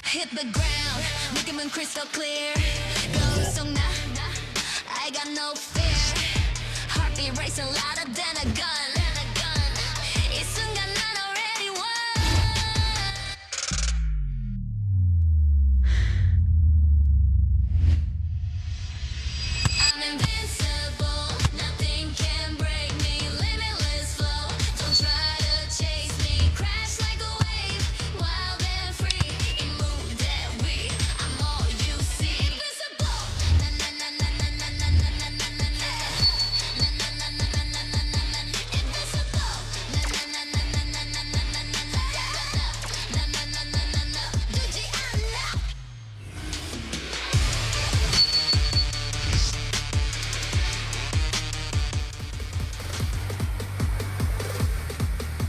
Hit the ground, 느낌은 crystal clear. 고속 나, I got no fear. Heartbeat racing louder than a gun. 이 순간 난 already won. I'm invincible, nothing can break me. Limitless flow, don't try to chase me. Crash like a wave, wild and free. You move that way, I'm all you see. Invincible, na na na na na na na na na na na na. Na na na na na na na na na. Invincible, na na na na na na na na na na na. Na na na na na na. 두지 않아.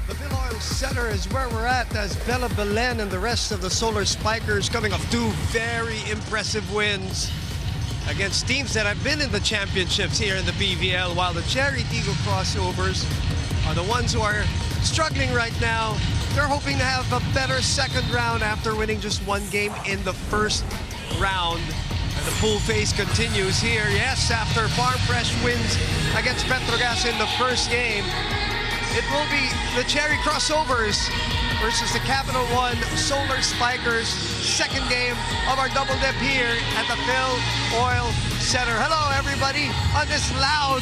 The Villoil Center is where we're at as Bella Belen and the rest of the Solar Spikers coming off two very impressive wins against teams that have been in the championships here in the PVL, while the CHERY TIGGO crossovers are the ones who are struggling right now. They're hoping to have a better second round after winning just one game in the first round. And the pool phase continues here. Yes, after Farm Fresh wins against Petrogas in the first game, it will be the CHERY crossovers versus the CAPITAL1 Solar Spikers. Second game of our double dip here at the Villoil Center. Hello, everybody, on this loud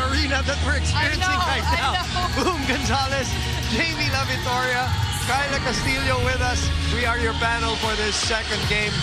arena that we're experiencing right now. Boom Gonzalez, Jamie La Victoria, Kyla Castillo with us. We are your panel for this second game.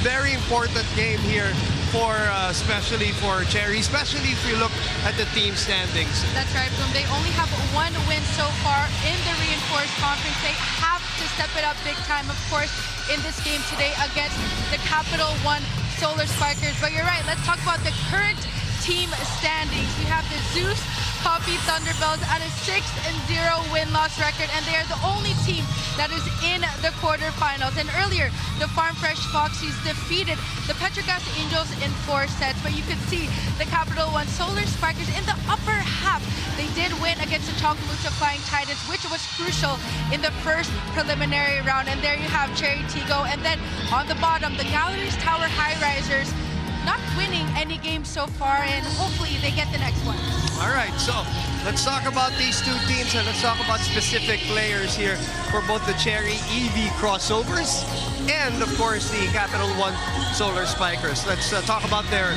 Very important game here for especially for CHERY, especially if you look at the team standings. That's right, Boom. They only have one win so far in the reinforced conference. They have to step it up big time, of course, in this game today against the CAPITAL1 Solar Spikers. But you're right, let's talk about the current team standings. We have the Zeus Coffee Thunderbells at a 6-0 win-loss record, and they are the only team that is in the quarterfinals. And earlier, the Farm Fresh Foxies defeated the Petrogas Angels in 4 sets. But you could see the CAPITAL1 Solar Spikers in the upper half. They did win against the Chonkamucha Flying Titans, which was crucial in the first preliminary round. And there you have CHERY TIGGO. And then on the bottom, the Galleries Tower High Risers, not winning any games so far, and hopefully they get the next one. All right, so let's talk about these two teams and let's talk about specific players here for both the CHERY EV crossovers and, of course, the CAPITAL1 Solar Spikers. Let's talk about their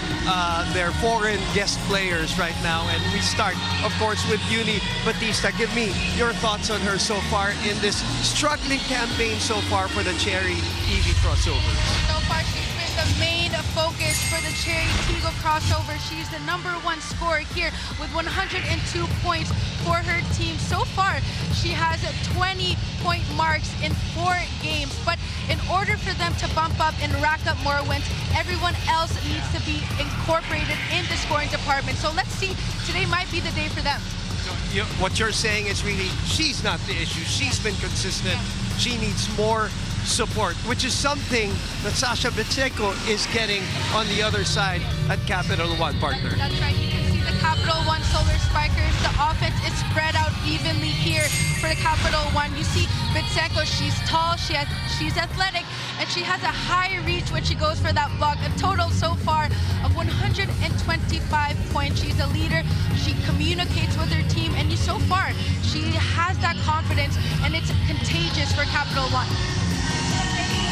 foreign guest players right now, and we start, of course, with Uni Batista. Give me your thoughts on her so far in this struggling campaign so far for the CHERY EV crossovers. So far, she's been the main focus for the CHERY TIGGO crossover. She's the #1 scorer here with 102 points for her team. So far, she has 20-point marks in 4 games. But in order for them to bump up and rack up more wins, everyone else needs to be incorporated in the scoring department. So let's see, today might be the day for them. So what you're saying is really, she's not the issue. She's been consistent. She needs more support, which is something that Sasha Bitseco is getting on the other side at CAPITAL1, partner. That's right. You can see the CAPITAL1 Solar Spikers. The offense is spread out evenly here for the CAPITAL1. You see Bitseco, she's tall, she's athletic, and she has a high reach when she goes for that block. A total so far of 125 points. She's a leader. She communicates with her team, and so far she has that confidence, and it's contagious for CAPITAL1.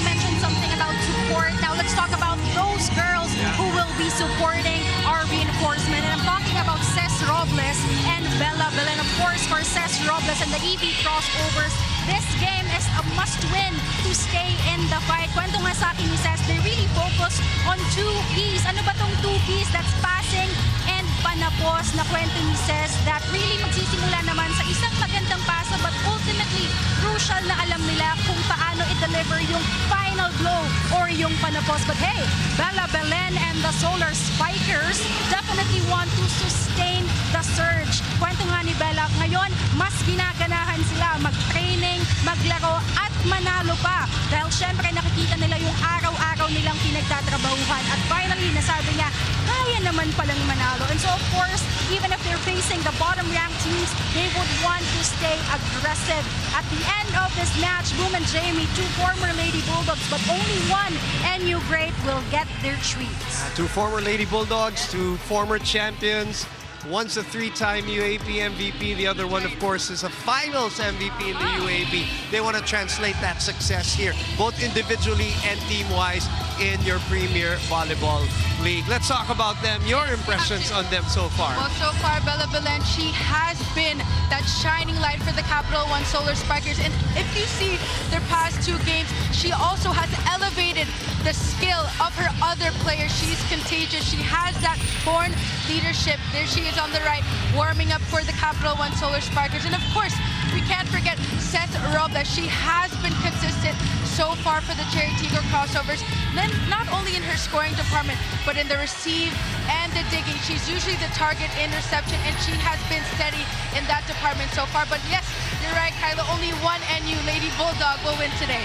Mentioned something about support. Now let's talk about those girls who will be supporting our reinforcement. And I'm talking about Ces Robles and Bella Belen. Of course, for Ces Robles and the EV crossovers, this game is a must-win to stay in the fight. Kwento nga sa akin ni Ces, they really focus on 2 keys. Ano ba tong 2 keys? That's passing and panapos, na kwento ni Ces, that really magsisimula naman sa isang magandang pasa, but ultimately, crucial na alam nila kung paano i-deliver yung final blow or yung panapos. But hey, Bella Belen and the Solar Spikers definitely want to sustain the surge. Kwento nga ni Bella, ngayon, mas ginaganahan sila mag-training, maglaro at manalo pa. Dahil syempre nakikita nakikita nila yung araw-araw nilang pinagtatrabahuhan. At finally, nasabi niya, kaya naman palang manalo. And so, of course, even if they're facing the bottom-ranked teams, they would want to stay aggressive. At the end of this match, Boom and Jamie, two former Lady Bulldogs, but only one NU great will get their treats. Two former Lady Bulldogs, two former champions. One's a three-time UAP MVP. The other one, of course, is a finals MVP in the UAP. They want to translate that success here, both individually and team-wise, in your Premier Volleyball League. Let's talk about them, your impressions on them so far. Well, so far, Bella Belen, she has been that shining light for the Capital One Solar Spikers. And if you see their past two games, she also has elevated the skill of her other players. She's contagious. She has that born leadership. There she is on the right, warming up for the Capital One Solar Spikers. And of course, we can't forget Seth Robles. She has been consistent so far for the CHERY TIGGO crossovers. Then not only in her scoring department, but in the receive and the digging. She's usually the target interception, and she has been steady in that department so far. But yes, you're right, Kyla. Only one NU Lady Bulldog will win today.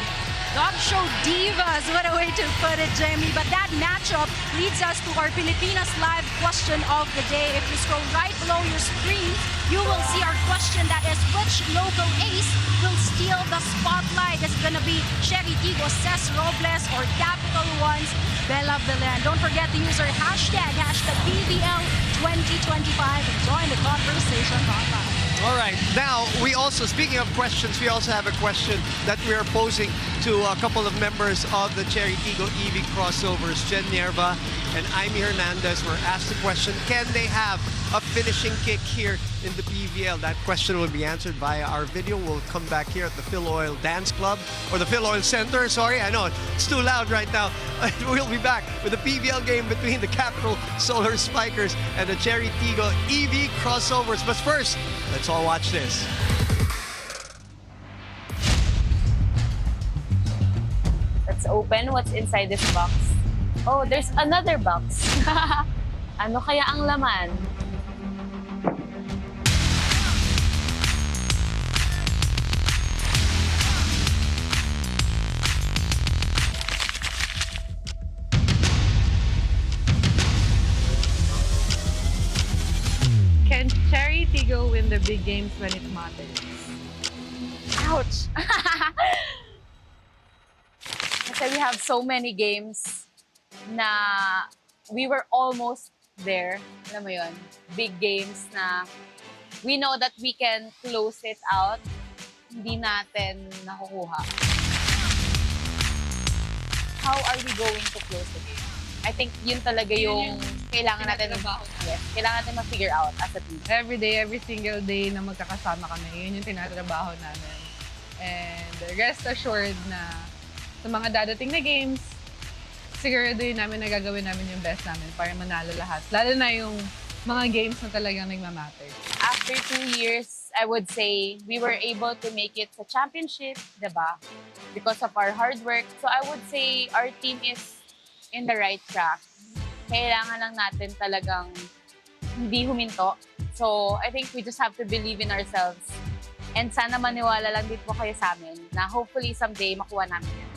Dog show divas, what a way to put it, Jamie. But that matchup leads us to our Pilipinas Live question of the day. If you scroll right below your screen, you will see our question that is, which local ace will steal the spotlight? Is it going to be CHERY TIGGO, Cesc Robles, or Capital One's Bella Belen? Don't forget to use our hashtag PVL2025 and join the conversation online. All right, now we also, speaking of questions, we also have a question that we are posing to a couple of members of the CHERY TIGGO EV crossovers. Jen Nerva and Amy Hernandez were asked the question, can they have a finishing kick here in the PVL? That question will be answered via our video. We'll come back here at the Phil Oil Dance Club, or the Phil Oil Center, sorry. I know, it's too loud right now. We'll be back with the PVL game between the Capital Solar Spikers and the CHERY TIGGO EV crossovers. But first, let's all watch this. Let's open what's inside this box. Oh, there's another box. Ano kaya ang laman? Can CHERY TIGGO win the big games when it matters? Ouch! Kasi we have so many games na we were almost there. Alam mo yun? Big games na we know that we can close it out. Hindi natin nakukuha. How are we going to close the game? I think yun talaga yung kailangan natin kailangan natin ma-figure out as a team. Every day, every single day na magkakasama kami, yun yung tinatrabaho namin. And rest assured na sa mga dadating na games, siguraduhin namin na gagawin namin yung best namin para manalo lahat. Lalo na yung mga games na talagang nagmamatter. After 2 years, I would say we were able to make it sa championship, diba? Because of our hard work. So I would say our team is in the right track. Kailangan lang natin talagang hindi huminto. So I think we just have to believe in ourselves. And sana maniwala lang din po kayo sa amin na hopefully someday makuha namin yun.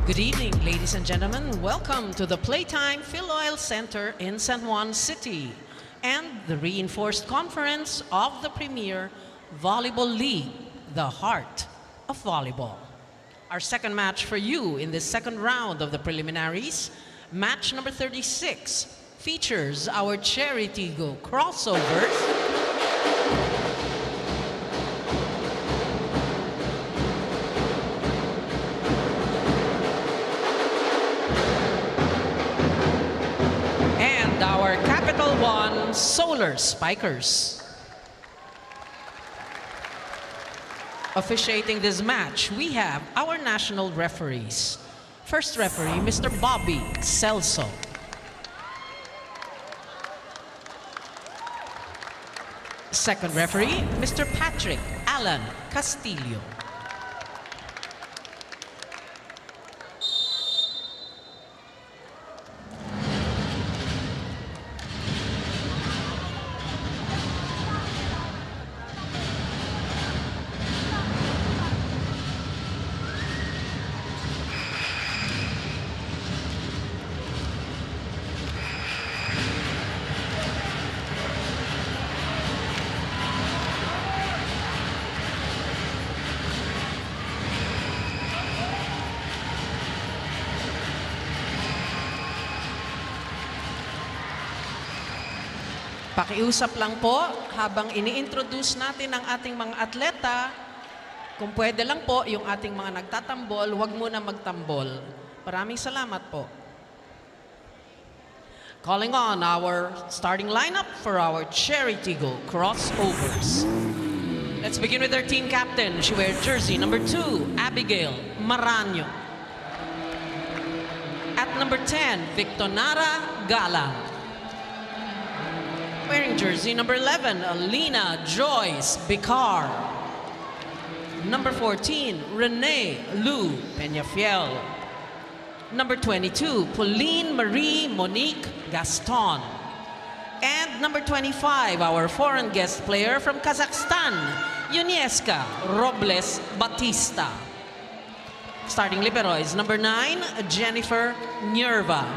Good evening, ladies and gentlemen. Welcome to the Playtime PhilOil Center in San Juan City and the reinforced conference of the premier Volleyball League, the heart of volleyball. Our second match for you in this second round of the preliminaries, match number 36, features our CHERY TIGGO crossovers and our CAPITAL1 Solar Spikers. Officiating this match, we have our national referees. First referee, Mr. Bobby Celso. Second referee, Mr. Patrick Alan Castillo. Pakiusap lang po, habang ini-introduce natin ang ating mga atleta, kung pwede lang po, yung ating mga nagtatambol, huwag muna magtambol. Maraming salamat po. Calling on our starting lineup for our CHERY TIGGO crossovers. Let's begin with our team captain. She wears jersey number 2, Abigail Maranyo. At number 10, Victonara Galang. Wearing jersey number 11, Alina Joyce Bicar. Number 14, Renee Lou Peñafiel. Number 22, Pauline Marie Monique Gaston. And number 25, our foreign guest player from Kazakhstan, Yunieska Robles Batista. Starting liberos, number 9, Jennifer Nierva.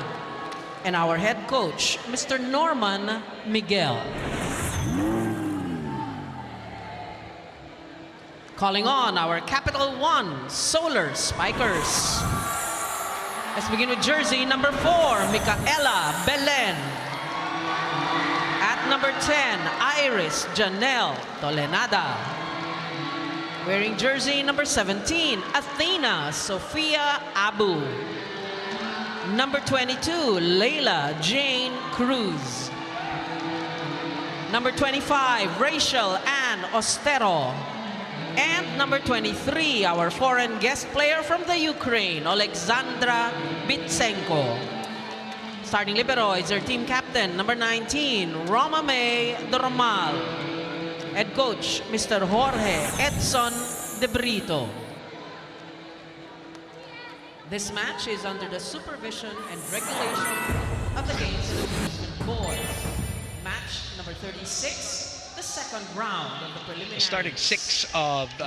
And our head coach, Mr. Norman Miguel. Calling on our CAPITAL1 Solar Spikers. Let's begin with jersey number 4, Micaela Belen. At number 10, Iris Janelle Tolenada. Wearing jersey number 17, Athena Sofia Abu. Number 22, Layla Jane Cruz. Number 25, Rachel Ann Ostero. And number 23, our foreign guest player from the Ukraine, Alexandra Bitsenko. Starting libero is our team captain, number 19, Roma May Dormal. Head coach, Mr. Jorge Edson De Brito. This match is under the supervision and regulation of the Games and Amusement Board. Match number 36, the second round of the preliminaries. Starting 6 of the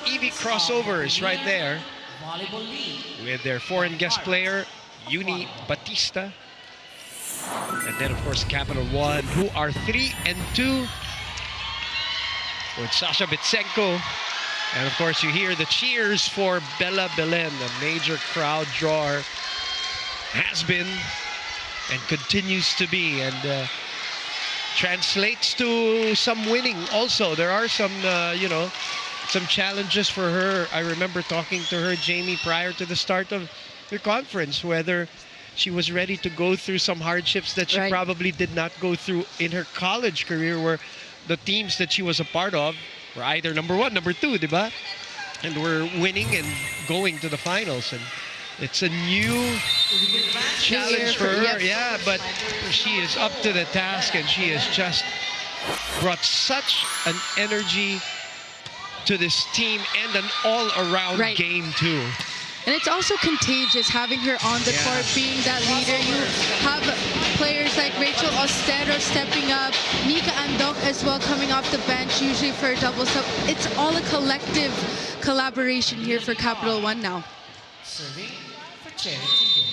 EV crossovers right there Volleyball League. with their foreign guest player, Uni Batista. And then, of course, CAPITAL1, who are 3-2 with Sasha Bitsenko. And of course, you hear the cheers for Bella Belen, a major crowd drawer, has been and continues to be, and translates to some winning also. There are some, some challenges for her. I remember talking to her, Jamie, prior to the start of the conference, whether she was ready to go through some hardships that she probably did not go through in her college career, where the teams that she was a part of were either number 1, number 2, diba? And we're winning and going to the finals. And it's a new challenge for her. Yeah, but she is up to the task, and she has just brought such an energy to this team and an all-around game too. And it's also contagious having her on the court, being that leader. You have players like Rachel Ostero stepping up, Nika Andok as well coming off the bench, usually for a double sub. It's all a collective collaboration here for CAPITAL1 now. Serving for CHERY TIGGO.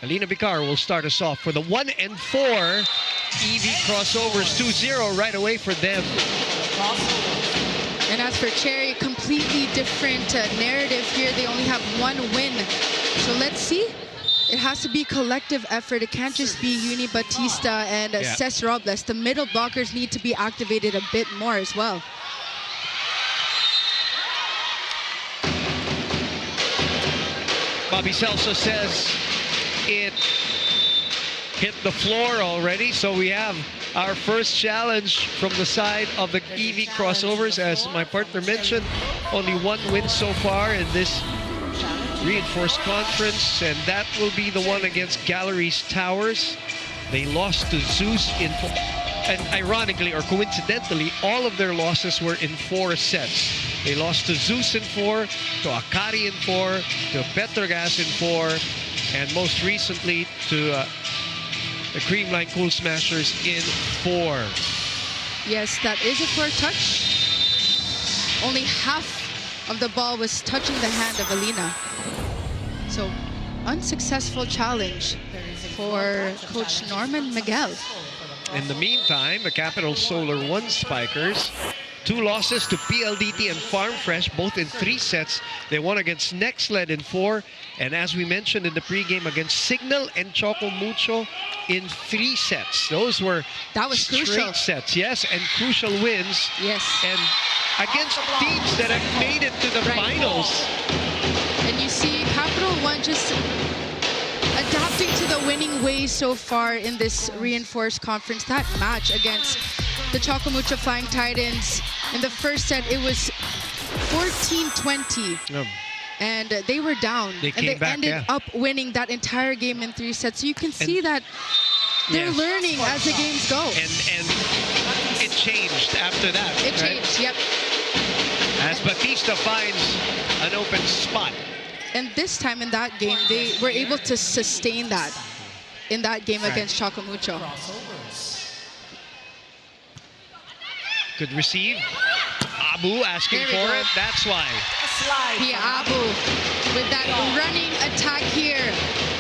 Alina Bicar will start us off for the 1 and 4. EV crossovers 2-0 right away for them. And as for CHERY, completely different narrative here. They only have one win. So let's see. It has to be collective effort. It can't just be Uni Batista and Ces Robles. The middle blockers need to be activated a bit more as well. Bobby Celso says it hit the floor already. So we have our first challenge from the side of the EV crossovers. As my partner mentioned, only one win so far in this reinforced conference, and that will be the one against Galleries Towers. They lost to Zeus and ironically or coincidentally, all of their losses were in 4 sets. They lost to Zeus in 4, to Akari in 4, to Petrogas in 4, and most recently to the Creamline Cool Smashers in 4. Yes, that is a poor touch. Only half of the ball was touching the hand of Alina. So, unsuccessful challenge for Coach Norman Miguel. In the meantime, the Capital Solar 1 Spikers, 2 losses to PLDT and Farm Fresh, both in 3 sets. They won against Nextled in 4, and as we mentioned in the pregame, against Signal and Choco Mucho in 3 sets. Those were crucial sets, yes, and crucial wins. Yes. And against teams that have made it to the finals. And you see Capital One just adapting to the winning ways so far in this reinforced conference. That match against the Choco Mucho Flying Titans, in the first set, it was 14-20. And they were down. They ended up winning that entire game in 3 sets. So you can see that they're learning as the games go. And it changed after that. It changed, yep. As Batista finds an open spot. And this time in that game, they were able to sustain that in that game against Choco Mucho. Good receive. Abu asking for it. That's why. Pia Abu with that running attack here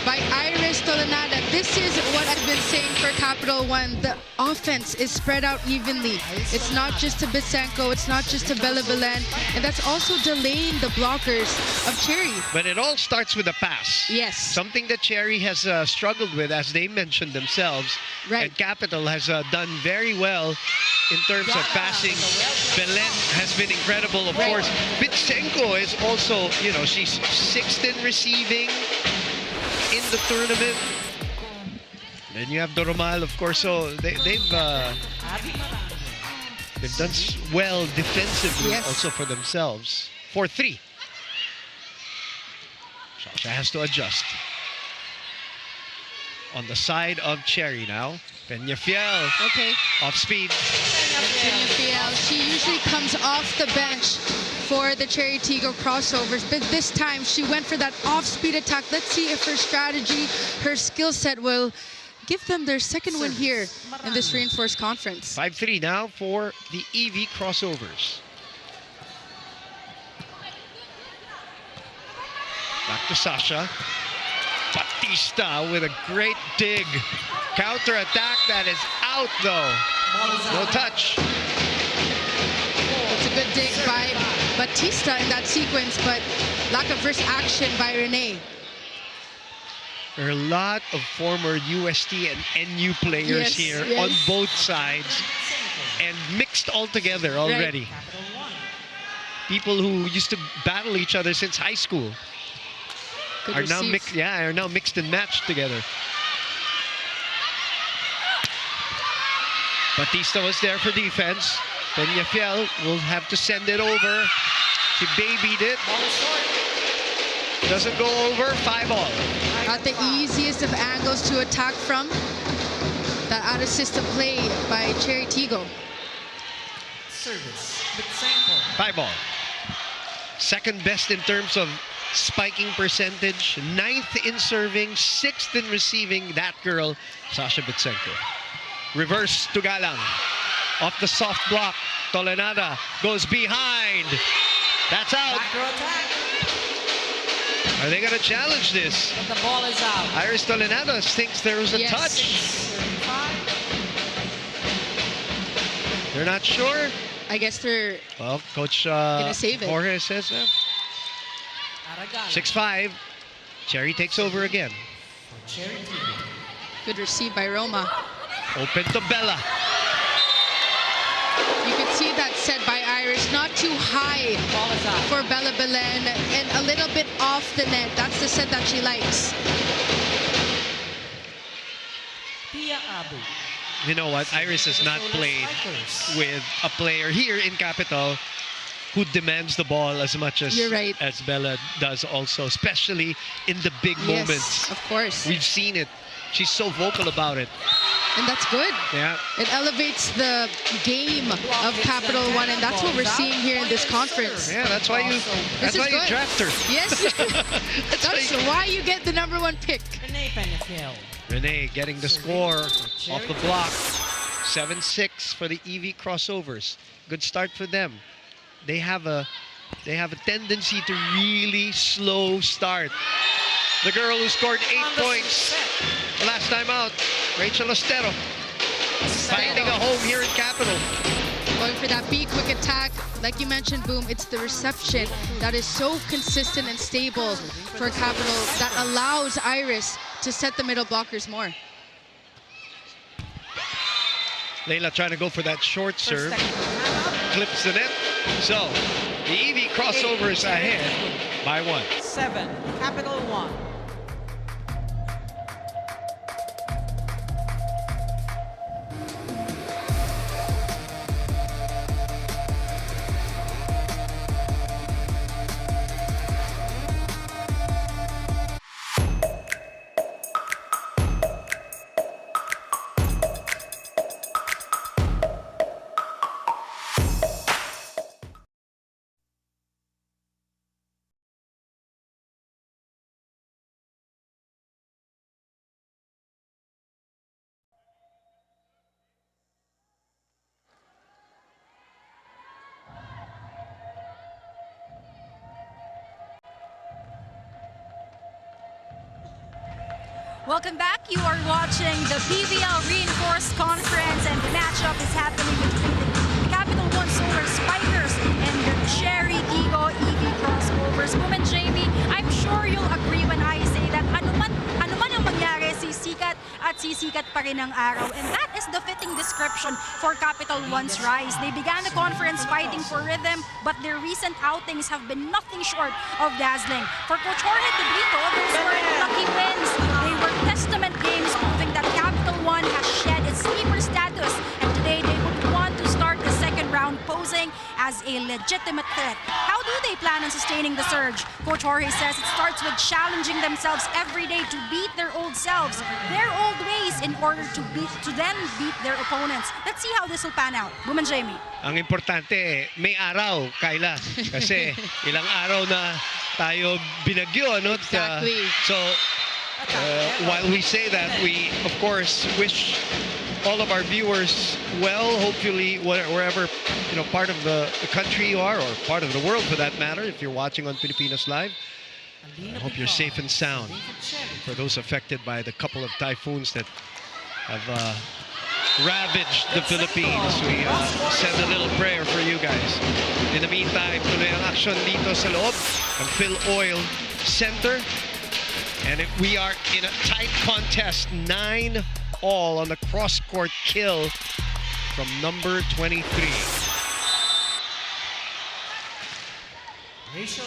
by Iris Tolenada. This is what I've been saying for Capital One. The offense is spread out evenly. It's not just to Bitsenko, it's not just to Bella Belen, and that's also delaying the blockers of CHERY. But it all starts with a pass. Yes. Something that CHERY has struggled with, as they mentioned themselves. Right. And Capital has done very well in terms of passing. Belen has been incredible, of course. Bitsenko is also, you know, she's 6th in receiving in the tournament. Then you have Doromal, of course. So they've done well defensively also for themselves. 4-3. Sasha has to adjust. On the side of CHERY now. Peñafiel. Okay. Off speed. Peñafiel. She usually comes off the bench for the CHERY TIGGO crossovers, but this time she went for that off-speed attack. Let's see if her strategy, her skill set will give them their second win here in this reinforced conference. 5-3 now for the EV crossovers. Back to Sasha. Batista with a great dig. Counter attack that is out though. No touch. It's a good dig by Batista in that sequence, but lack of first action by Renee. There are a lot of former UST and NU players here on both sides and mixed all together already. People who used to battle each other since high school are now mixed. Yeah, are now mixed and matched together. Batista was there for defense. Peñafiel will have to send it over. She babied it. Doesn't go over. 5-all. Not the easiest of angles to attack from. That out of system play by CHERY TIGGO. Service. 5-all. Second best in terms of spiking percentage. 9th in serving. 6th in receiving. That girl, Sasha Bitsenko. Reverse to Galang. Off the soft block. Tolenada goes behind. That's out. Are they going to challenge this? But the ball is out. Iris Tolinados thinks there was a Yes. touch. 6-35. They're not sure. I guess they're Well, Coach save it. Jorge says that. Aragala. 6-5. Cherry takes over again. CHERY. good received by Roma. Open to Bella. You could see that set by Irish, not too high Ball is out. for Bella Belen and a little bit off the net. That's the set that she likes. Pia Abu. You know what? Iris has not played with a player here in Capital who demands the ball as much as, You're right. as Bella does also, especially in the big Yes, moments. of course. We've seen it. She's so vocal about it. And that's good. Yeah. It elevates the game of Capital One, and that's what we're seeing here in this conference. Yeah, that's why you This is good. draft her. Yes, that's why you get the #1 pick. Renee Peñafiel. Renee getting the score off the block. 7-6 for the EV crossovers. Good start for them. They have a tendency to really slow start. The girl who scored 8 points last time out, Rachel Ostero, finding a home here in Capital. Going for that B quick attack. Like you mentioned, Boom, it's the reception that is so consistent and stable for Capital that allows Iris to set the middle blockers more. Layla trying to go for that short serve. Clips the net. So, the EV crossover is ahead by 1. 7. Capital One. Welcome back. You are watching the PVL Reinforced Conference, and the matchup is happening between the Capital One Solar Spikers and the CHERY TIGGO EV Crossovers. Boom and Jamie, I'm sure you'll agree when I say that anuman ang mangyari, sisikat at sisikat pa rin ang araw. And that is the fitting description for Capital One's rise. They began the conference fighting for rhythm, but their recent outings have been nothing short of dazzling. For Coach Jorge Tebrito, those were lucky wins. They were testament games proving that Capital One has shed its sleeper status, and today they would want to start the second round posing as a legitimate threat. How do they plan on sustaining the surge? Coach Jorge says it starts with challenging themselves every day to beat their old selves, their old ways, in order to then beat their opponents. Let's see how this will pan out. Woman Jamie. Ang importante, may araw, Kyla. Kasi ilang araw na tayo binagyo, no? Exactly. So, while we say that, we, of course, wish all of our viewers well, hopefully wherever part of the country you are, or part of the world for that matter, if you're watching on Filipinos Live. I hope you're safe and sound. For those affected by the couple of typhoons that have ravaged the Philippines, we send a little prayer for you guys. In the meantime, tuloy ang action dito sa loob ng Phil Oil Center. And we are in a tight contest, 9-all on the cross-court kill from number 23. Rachel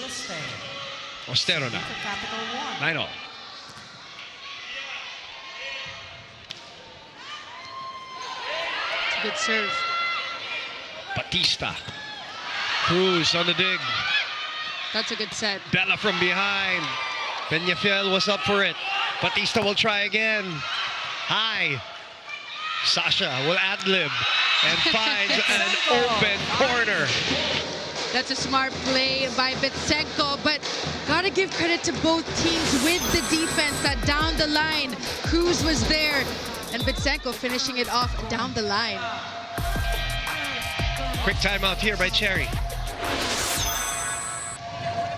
Ostero na. Capital One. 9-all. It's a good serve. Batista. Cruz on the dig. That's a good set. Bella from behind. Peñafiel was up for it. Batista will try again. High. Sasha will ad-lib and finds an open corner. That's a smart play by Bitsenko, but gotta give credit to both teams with the defense that down the line, Cruz was there, and Bitsenko finishing it off down the line. Quick timeout here by CHERY.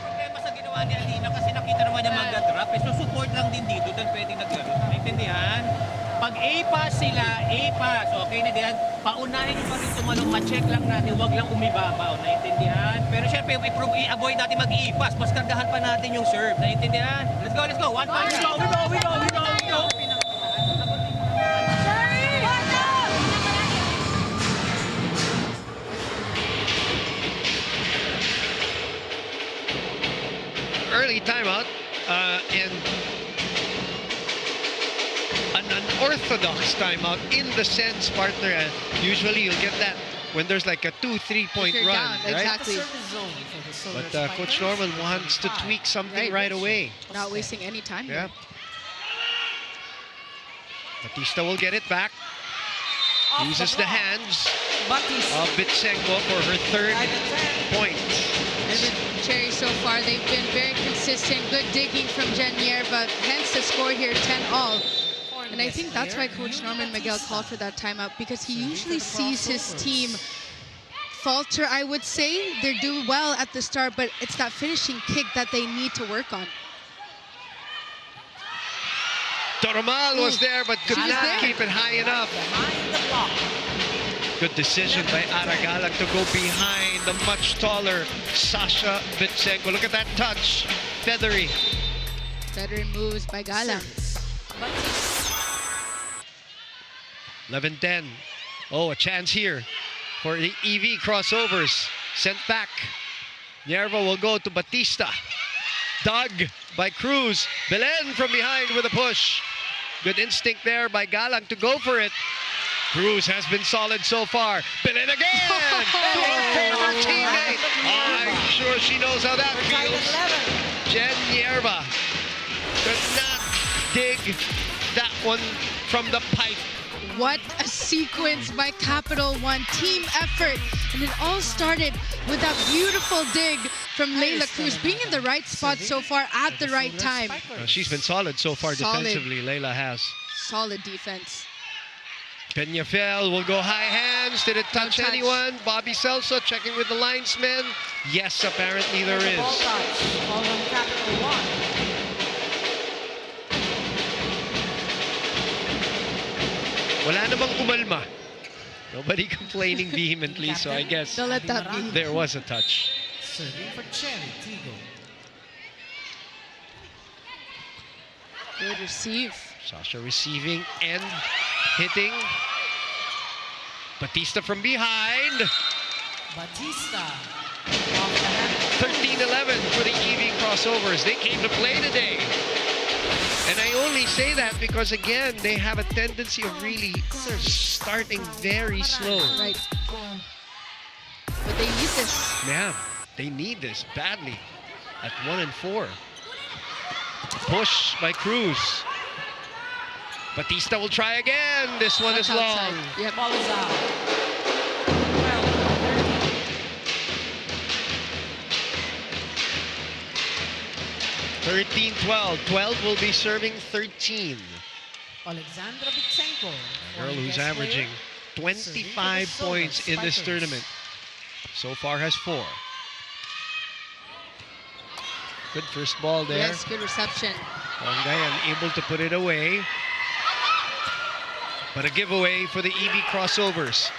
Problema sa ginawa ni Alina kasi nakita naman yung lang din dito, doon pwedeng nagkaroon. Naintindihan? Pag A-pass sila, A-pass, okay na diyan, paunahin nyo pa rin tumalong, ma-check lang natin, wag lang umibabaw, naintindihan? Pero syempre, i-avoid natin mag-i-pass, mas kargahan pa natin yung serve, naintindihan? Let's go, let's go, 1 point, we go! Early timeout and an unorthodox timeout in the sense, partner. Usually you'll get that when there's like a 2-3 point If you're run, down, right? exactly. But Coach Norman wants to tweak something right away. Not wasting any time Yeah. here. Batista will get it back. Uses the hands Batista. of Bitsenko for her third point. And with Cherry so far, they've been very consistent. Good digging from Jenier, but hence the score here, 10-all. And I think that's why Coach Norman Miguel called for that timeout, because he usually sees his team falter. I would say they're doing well at the start, but it's that finishing kick that they need to work on. Toromal was there, but could She was not there. keep it high enough. Good decision by Aragalang to go behind the much taller Sasha Bitsenko. Look at that touch. Feathery. Better moves by Galang. 11-10. Oh, a chance here for the EV crossovers. Sent back. Nerva will go to Batista. Dug by Cruz. Belen from behind with a push. Good instinct there by Galang to go for it. Cruz has been solid so far. Belen again to her former teammate. I'm sure she knows how that feels. Jen Nerva could not dig that one from the pipe. What a sequence by CAPITAL1. Team effort. And it all started with that beautiful dig from Leila Cruz, being in the right spot so far at the right time. She's been solid so far Solid. defensively, Leila has. Solid defense. Peñafiel will go high hands. Did it touch touch. anyone? Bobby Celso checking with the linesman. Yes, apparently there is. Ball touch. Ball on Capital 1. Wala namang umalma. Nobody complaining vehemently, so I guess Don't let that be. there was a touch. Serving for CHERY, TIGGO. Good receive. Sasha receiving and hitting. Batista from behind. Batista. Off the hand. 13-11 for the EV crossovers. They came to play today. And I only say that because, again, they have a tendency of really starting very slow. Right. But they need this. Yeah, they need this badly at 1 and 4. Push by Cruz. Batista will try again. This one is That's outside. long. Yep. Ball is out. 13-12. 12 will be serving 13. Alexandra Bitsenko. Girl who's averaging 25 points in this tournament. So far has 4. Good first ball there. Yes, good reception. Pongayan able to put it away. But a giveaway for the EV crossovers.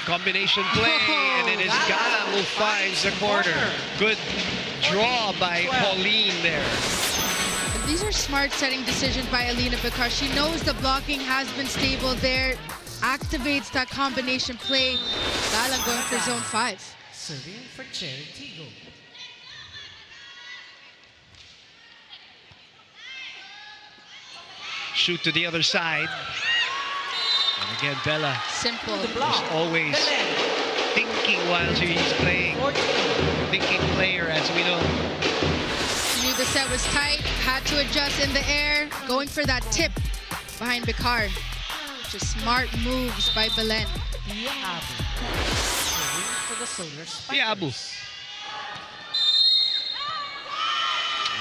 Combination play, and it is Galang who finds the corner. Good draw by Pauline there. And these are smart setting decisions by Alina because she knows the blocking has been stable there. Activates that combination play. Galang going for zone 5. Serving for CHERY, TIGGO. Shoot to the other side. And again, Bella Simple. The block. is always thinking while she's playing. Thinking player, as we know. She knew the set was tight, had to adjust in the air, going for that tip behind Bikar. Just smart moves by Belen. Diabu. Serving for the Solar Spikers. Diabu.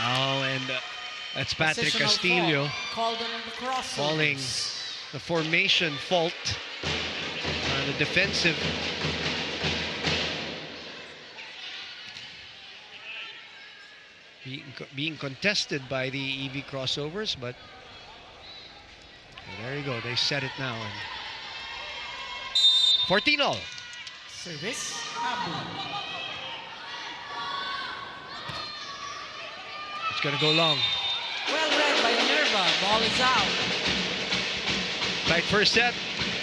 Oh, and that's Patrick Positional Castillo fault. Called on the cross. calling the formation fault on the defensive. being contested by the EV crossovers, but there you go. They set it now. And 14-all. Service, Abu. It's going to go long. Well read by Nerva. Ball is out. Tight first set.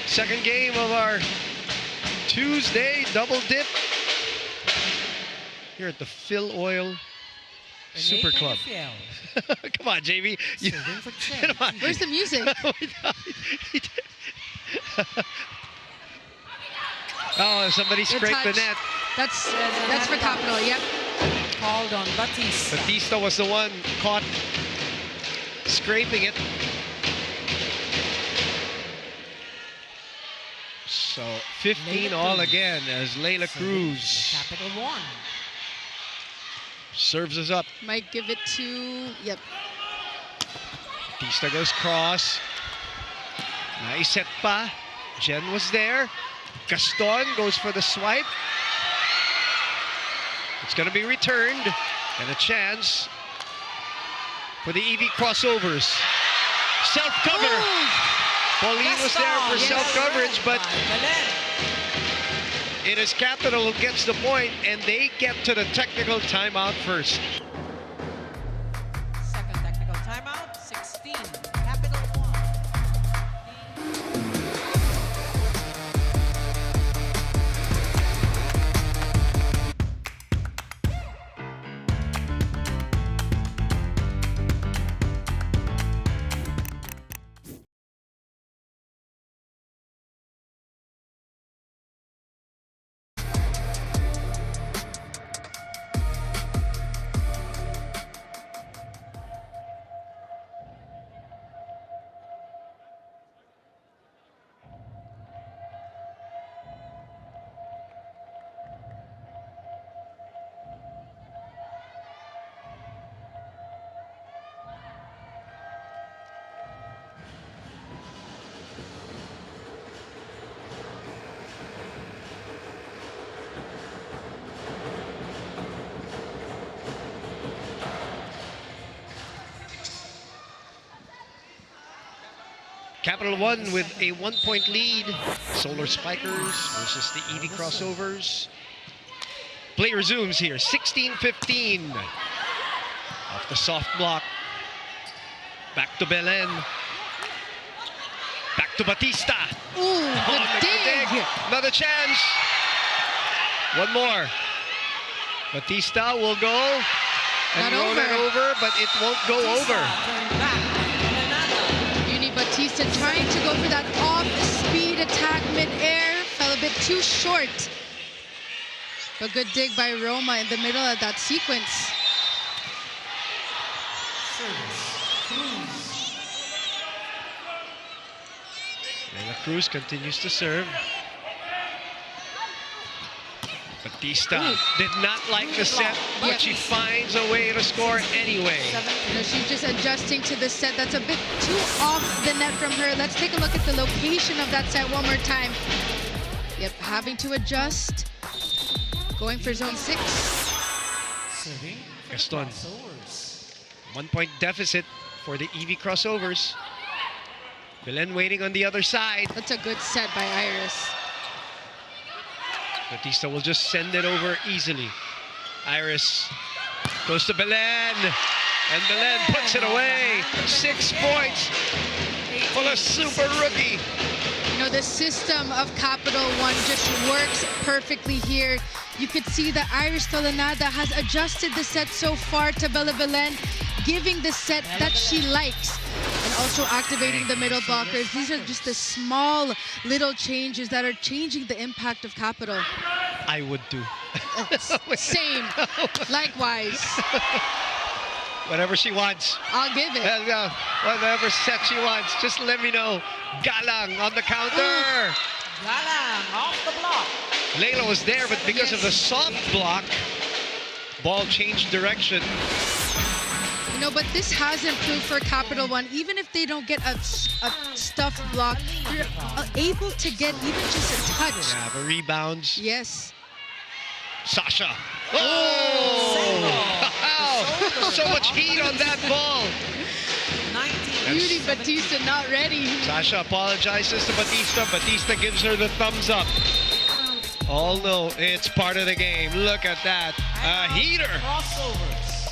Second game of our Tuesday double dip here at the Phil Oil Super Club. Come on, JV. Come on. Where's the music? Oh, somebody scraped the net. That's for Capital. Yep. Called on Batista. Batista was the one caught scraping it. So 15-all again as Leila Cruz CAPITAL1. serves us up. Might give it to. Yep. Batista goes cross. Nice set pa. Jen was there. Gaston goes for the swipe. It's going to be returned. And a chance for the EV crossovers. Self-cover. Pauline was there for self-coverage, but it is Capital who gets the point, and they get to the technical timeout first. Second technical timeout, 16. CAPITAL1. CAPITAL1 with a 1-point lead. Solar Spikers versus the EV crossovers. Play resumes here. 16-15. Off the soft block. Back to Belen. Back to Batista. Ooh, the dig. Another chance. One more. Batista will go and roll it over, but it won't go over. Batista trying to go for that off-speed attack mid-air. Fell a bit too short. But good dig by Roma in the middle of that sequence. Leila Cruz continues to serve. Batista did not like the set, but she finds a way to score anyway. She's just adjusting to the set. That's a bit too off the net from her. Let's take a look at the location of that set one more time. Yep, having to adjust. Going for zone 6. Gaston. 1-point deficit for the EV crossovers. Belen waiting on the other side. That's a good set by Iris. Batista will just send it over easily. Iris goes to Belen, and Belen puts it away. 6 points for the super rookie. You know, the system of CAPITAL1 just works perfectly here. You could see that Iris Tolenada has adjusted the set so far to Bella Belen, giving the set that she likes, and also activating the middle blockers. These are just the small little changes that are changing the impact of Capital. I would too. Same. Likewise. Whatever she wants. I'll give it. Whatever set she wants. Just let me know. Galang on the counter. Galang off the block. Leila was there, but because of the soft block, ball changed direction. You know, but this has improved for CAPITAL1. Even if they don't get a stuffed block, they're able to get even just a touch. Yeah, the rebounds. Yes. Sasha. Oh! So much heat on that ball. 19. Beauty Batista not ready. Sasha apologizes to Batista. Batista gives her the thumbs up. Oh no, it's part of the game. Look at that. A heater. Crossovers.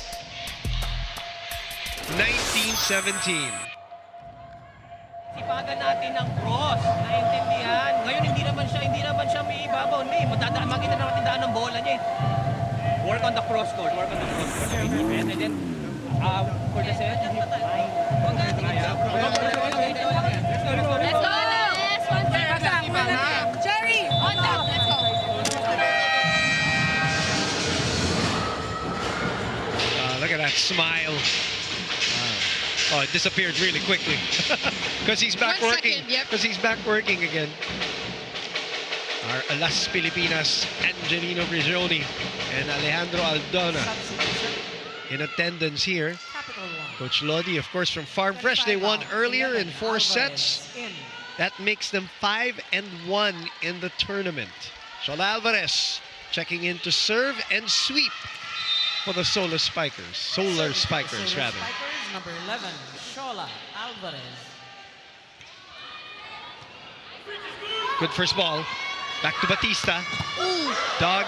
1917. Sipagan natin ng cross. Naiintindihan. Ngayon hindi naman siya may ibabaw. Hindi, makita natin daan ng bola niya. Work on the cross court. Work on the cross court. And then, for the set. Let's go! Cherry! On top! Let's go! Look at that smile. Oh, it disappeared really quickly. Because he's back 1 working. second, yep. Because he's back working again. Our Las Filipinas, Angelino Brigioni and Alejandro Aldona Substitution. in attendance here. CAPITAL1. Coach Lodi, of course, from Farm Fresh. They won earlier in 4 sets. In. That makes them 5-1 in the tournament. Shola Alvarez checking in to serve and sweep for the Solar Spikers. Solar Spikers, Solar rather. Spikers, number 11, Shola Alvarez. Good first ball. Back to Batista. Doug.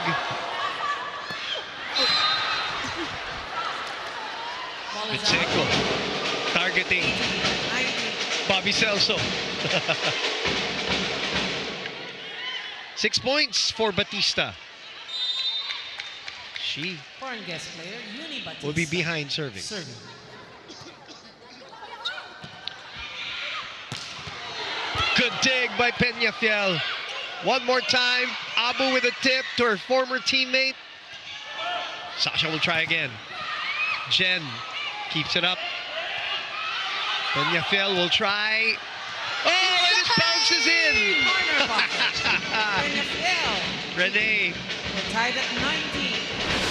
Ball is Pacheco. out. Targeting 19. Bobby Celso. 6 points for Batista. She Foreign guest player, Uni Batista. will be behind serving. Serving. Good dig by Peñafiel. One more time. Abu with a tip to her former teammate. Sasha will try again. Jen keeps it up. Peñafiel will try. Oh, and it bounces in. Corner pocket. Preliminaries. Renee, We're tied at 19.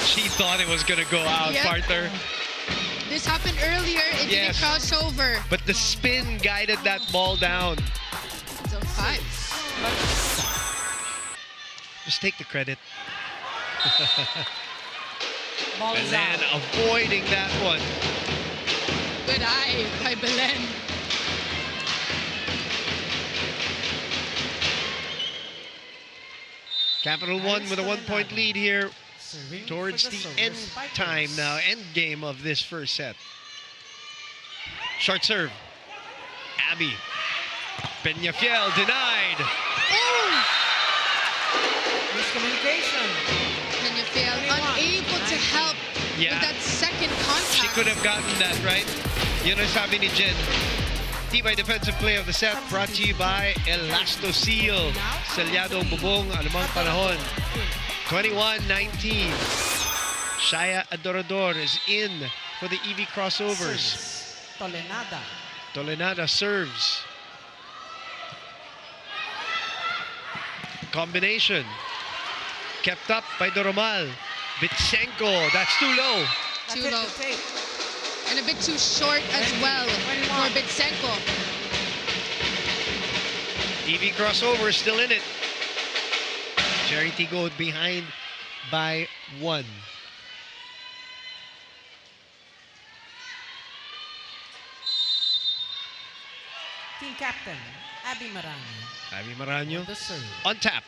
she thought it was going to go out, Yep. partner. This happened earlier. It didn't Yes. cross over. But the spin guided that ball down. So 5. Just take the credit. Ball And is then out. avoiding that one. Good eye by Belen. Capital One with a 1-point lead here Serving towards for the Solar end Spikers. time now, end game of this first set. Short serve. Abby. Peñafiel denied. Miscommunication. Peñafiel 21, unable to 19. help Yeah. with that second contact. She could have gotten that, right? Yun ang sabi ni Jen. Tibay defensive play of the set brought to you by Elastoseal. Selyado ang bubong, anumang panahon. 21-19. Shaya Adorador is in for the EV crossovers. Service. Tolenada. Tolenada serves. Combination. Kept up by Doromal. Bitsenko, that's too low. That's Too it low. to take. And a bit too short as 20, well 21. for Bitsenko. EV crossover still in it. CHERY TIGGO behind by 1. Team captain, Abby Marano. Abby Marano The serve. on tap.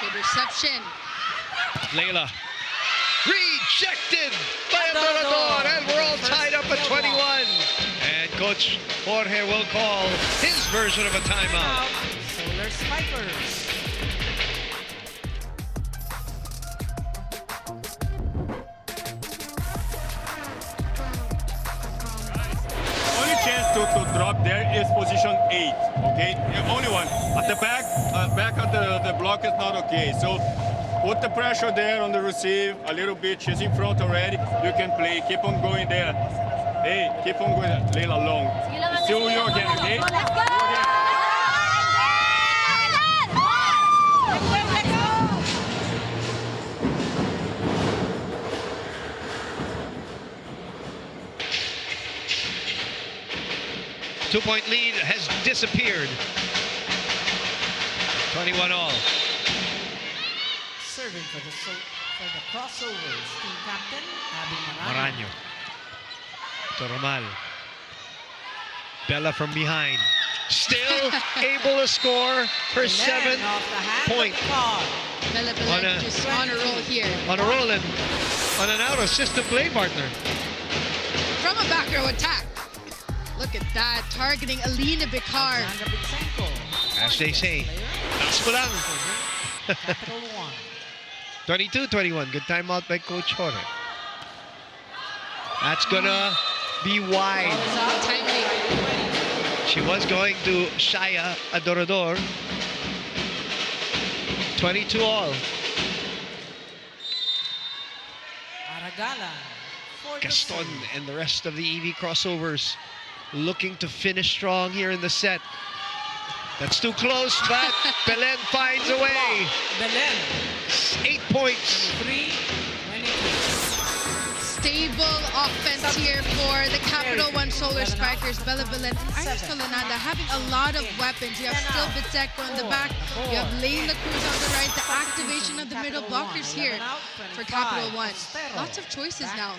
Good reception. Layla. Rejected by Adorador. Adorador. And we're all First tied up at field 21. And Coach Jorge will call his version of a timeout. Solar Spikers. Only chance to drop there is position 8, okay? Yeah, only one. At the back of the block is not okay. So put the pressure there on the receive a little bit. She's in front already. You can play. Keep on going there. Hey, keep on going. Layla long. Still you again, okay? Let's go! You again. Let's go! 2-point lead has disappeared. 21 all. Serving for For the crossovers, team captain, Abby Maranyo. Toromal. Bella from behind. Still able to score her 7th point. Bella On Belen a- just on a roll here. On a roll and on an out assistant play partner. From a back row attack. Look at that, targeting Alina Bicar. As they say, taas mo lang. Capital 1. 22-21. Good timeout by Coach Jorge. That's gonna be wide. Timely. She was going to Shaya Adorador. 22 all. Aragala. For the Gaston serve. and the rest of the EV crossovers looking to finish strong here in the set. That's too close, but Belen finds a way. Belen. 8 points. 3, 22. Stable offense here for the Capital One Solar Spikers. Bella Belen and Iris Tolenada having a lot of weapons. You have still Bitseco in the back. You have Layla Cruz on the right. The activation of the middle blockers here for Capital One. Lots of choices now.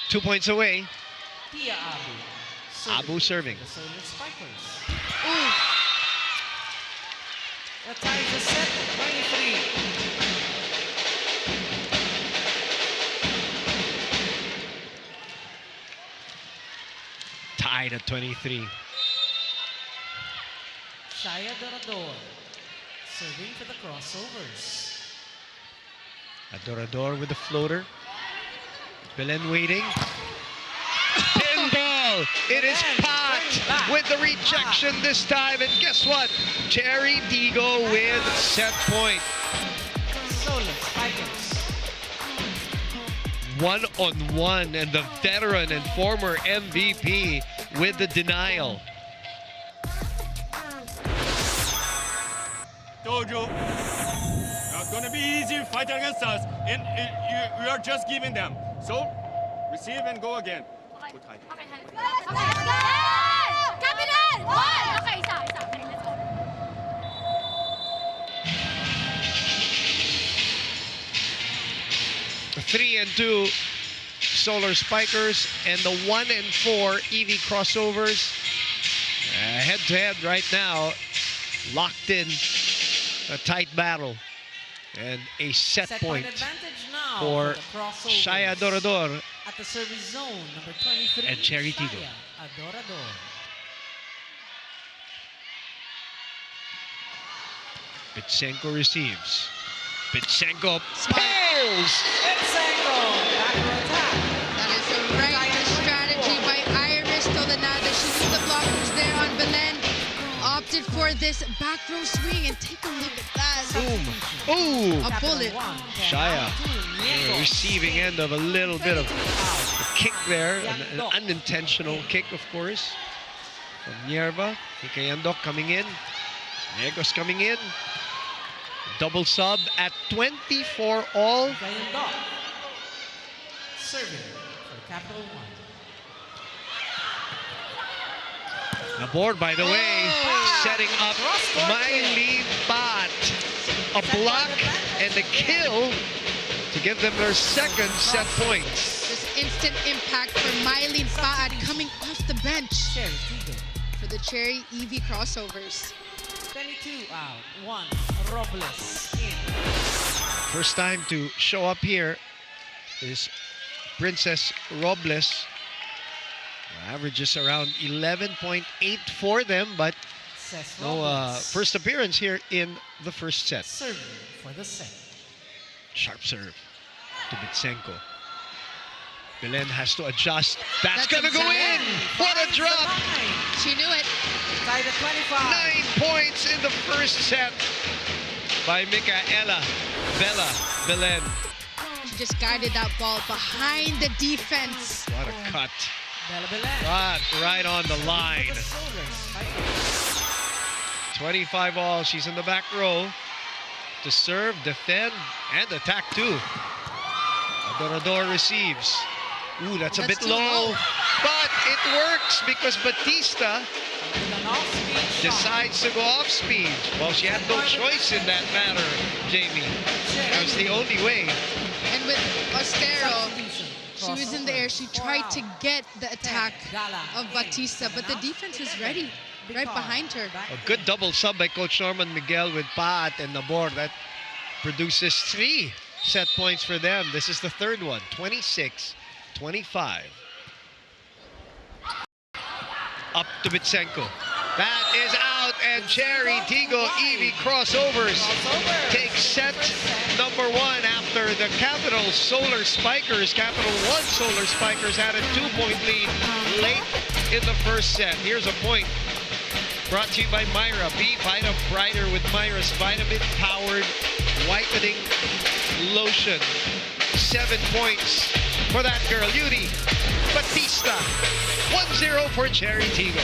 2 points away. Tia Abu. Abu serving. The Solar Spikers. Ooh, That ties the set at 23. Tied at 23. Shaya Dorador. Serving for the crossovers. Adorador with the floater. Belen waiting. Pinball! It is Pat with the rejection this time. And guess what? CHERY TIGGO with set point. Solar Spikers. 1-on-1, and the veteran and former MVP with the denial. Told you, not gonna be easy fight against us, and we are just giving them. So, receive and go again. Good high. Capital! One! Okay, isa. Okay, let's go. The 3-2 Solar Spikers and the 1-4 EV crossovers. Head-to-head right now, locked in a tight battle. And a set point advantage now for the crossovers. Shaya Adorador At the service zone, number 23. and CHERY TIGGO. Shaya Adorador. Bitsenko receives. Bitsenko pulls! Bitsenko. Back to attack. that is the right strategy by Iris Tolenada. She knew the blockers there on Belen. Opted for this back row swing, and take a look at that. Boom! Ooh! A bullet. Shaya, receiving end of a little bit of a kick there, an unintentional kick, of course, from Nierva. Hikayandok coming in. Negos coming in. Double sub at 24 all. Gayandok. Serving for Capital 1. The board, by the way, setting up Miley Bat. A block and a kill to give them their second set points. This instant impact for Mylene Faad coming off the bench CHERY TIGGO. for the CHERY EV crossovers. 22 out. 1. Robles in. First time to show up here is Princess Robles. Averages around 11.8 for them, but Says no Robles. first appearance here in the first set. Serving for the set. Sharp serve to Bitsenko. Belen has to adjust. That's That's gonna go in! exactly. What a drop! She knew it. Tied at 25. 9 points in the first set by Micaela Bella Belen. She just guided that ball behind the defense. What a cut. Bella Belen. But right on the line. The Solar Spikers. 25 all. She's in the back row to serve, defend, and attack too. Adorador receives. Ooh, that's a That's bit too low. low. But it works because Batista with an off-speed shot. decides to go off speed. Well, she had no choice in that matter, Jamie. That was the only way. And with Ostero, Substitution. she was in the air. She tried to get the attack of Batista, but the defense was ready, right behind her. A good double sub by Coach Norman Miguel with Paat and Nabor. That produces 3 set points for them. This is the third one, 26-25. Up to Bitsenko. That is out, and CHERY, TIGGO, Evie crossovers take set number 1 after the Capital Solar Spikers, Capital 1 Solar Spikers had a 2-point lead late in the first set. Here's a point brought to you by Myra. Be Vita Brighter with Myra's vitamin-powered whitening lotion. 7 points for that girl, Yuri Batista. 1-0 for CHERY TIGGO.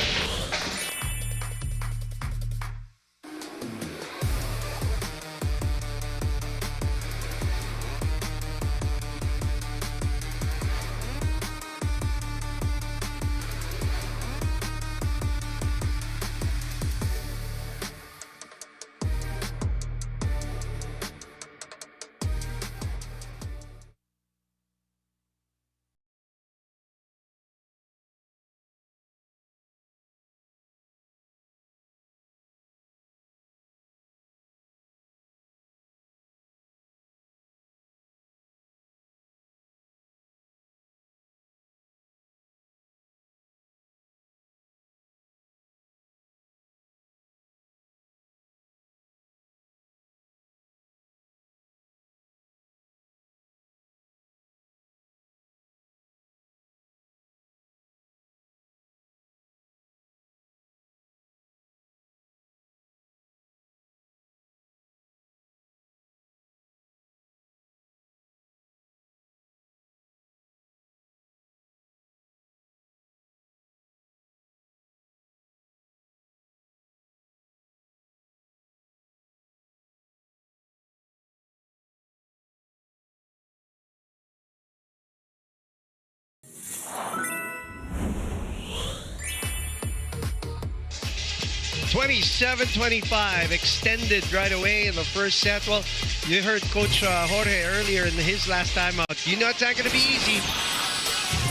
(27-25) extended right away in the first set. Well, you heard Coach Jorge earlier in his last time out. You know it's not going to be easy.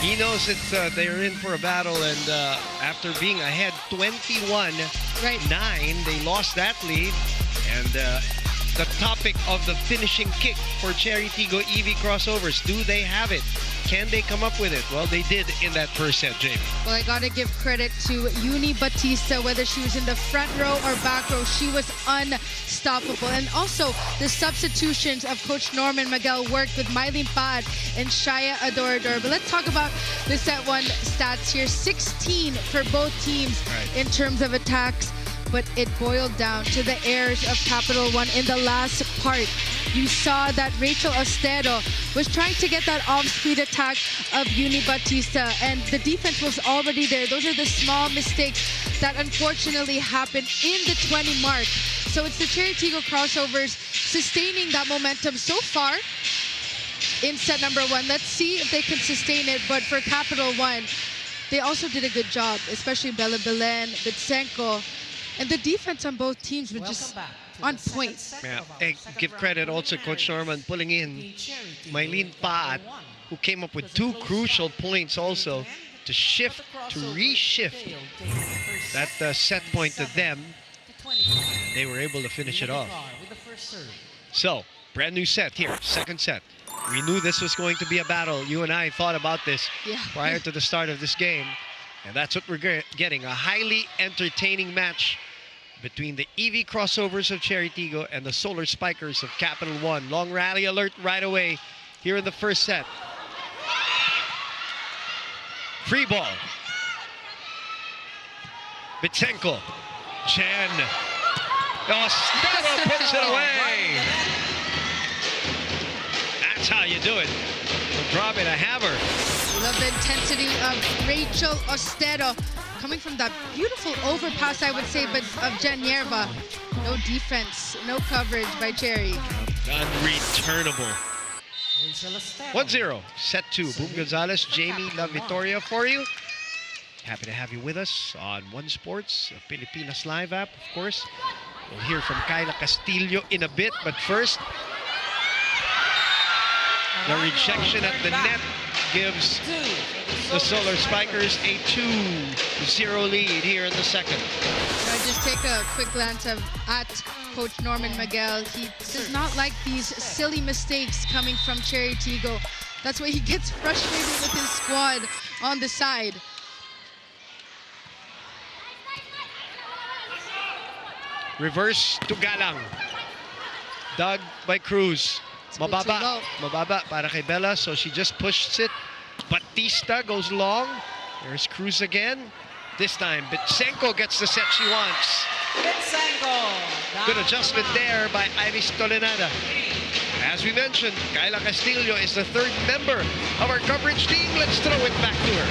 He knows that they're in for a battle, and after being ahead 21-9, they lost that lead. And the topic of the finishing kick for CHERY TIGGO Evie crossovers. Do they have it? Can they come up with it? Well, they did in that first set, Jamie. Well, I got to give credit to Uni Batista, whether she was in the front row or back row, she was unstoppable. And also, the substitutions of Coach Norman Miguel worked with Mylene Pad and Shaya Adorador. But let's talk about the set 1 stats here. 16 for both teams in terms of attacks. But it boiled down to the errors of Capital One in the last part. You saw that Rachel Ostero was trying to get that off-speed attack of Uni Batista, and the defense was already there. Those are the small mistakes that unfortunately happened in the 20 mark. So it's the CHERY TIGGO crossovers sustaining that momentum so far in set number 1. Let's see if they can sustain it. But for Capital One, they also did a good job, especially Bella Belen, Bitsenko. And the defense on both teams were just on point. Yeah, and give credit also Coach Norman pulling in Mylene Paat, who came up with 2 crucial points also to shift, to reshift that set point to them. They were able to finish it off. So, brand new set here, second set. We knew this was going to be a battle. You and I thought about this prior to the start of this game. And that's what we're getting, a highly entertaining match between the Evie crossovers of CHERY TIGGO and the Solar Spikers of Capital One. Long rally alert right away here in the first set. Free ball. Bitsenko. Chen. Ostero puts it away. That's how you do it. Drop it, a hammer. Love the intensity of Rachel Ostero coming from that beautiful overpass, I would say, but of Jen Yerba. No defense, no coverage by CHERY. Unreturnable. 1-0, set 2. Boom Gonzalez, Jamie La Victoria for you. Happy to have you with us on One Sports, a Pilipinas Live app, of course. We'll hear from Kyla Castillo in a bit, but first, the rejection at the net gives the Solar Spikers a 2-0 lead here in the second. Just take a quick glance at Coach Norman Miguel. He does not like these silly mistakes coming from CHERY TIGGO. That's why he gets frustrated with his squad on the side. Reverse to Galang. Dug by Cruz. Mababa. Mababa para kay Bella, so she just pushes it. Batista goes long. There's Cruz again. This time, Bitsenko gets the set she wants. Bitsenko. Good adjustment there by Iris Tolenada. As we mentioned, Kyla Castillo is the third member of our coverage team. Let's throw it back to her.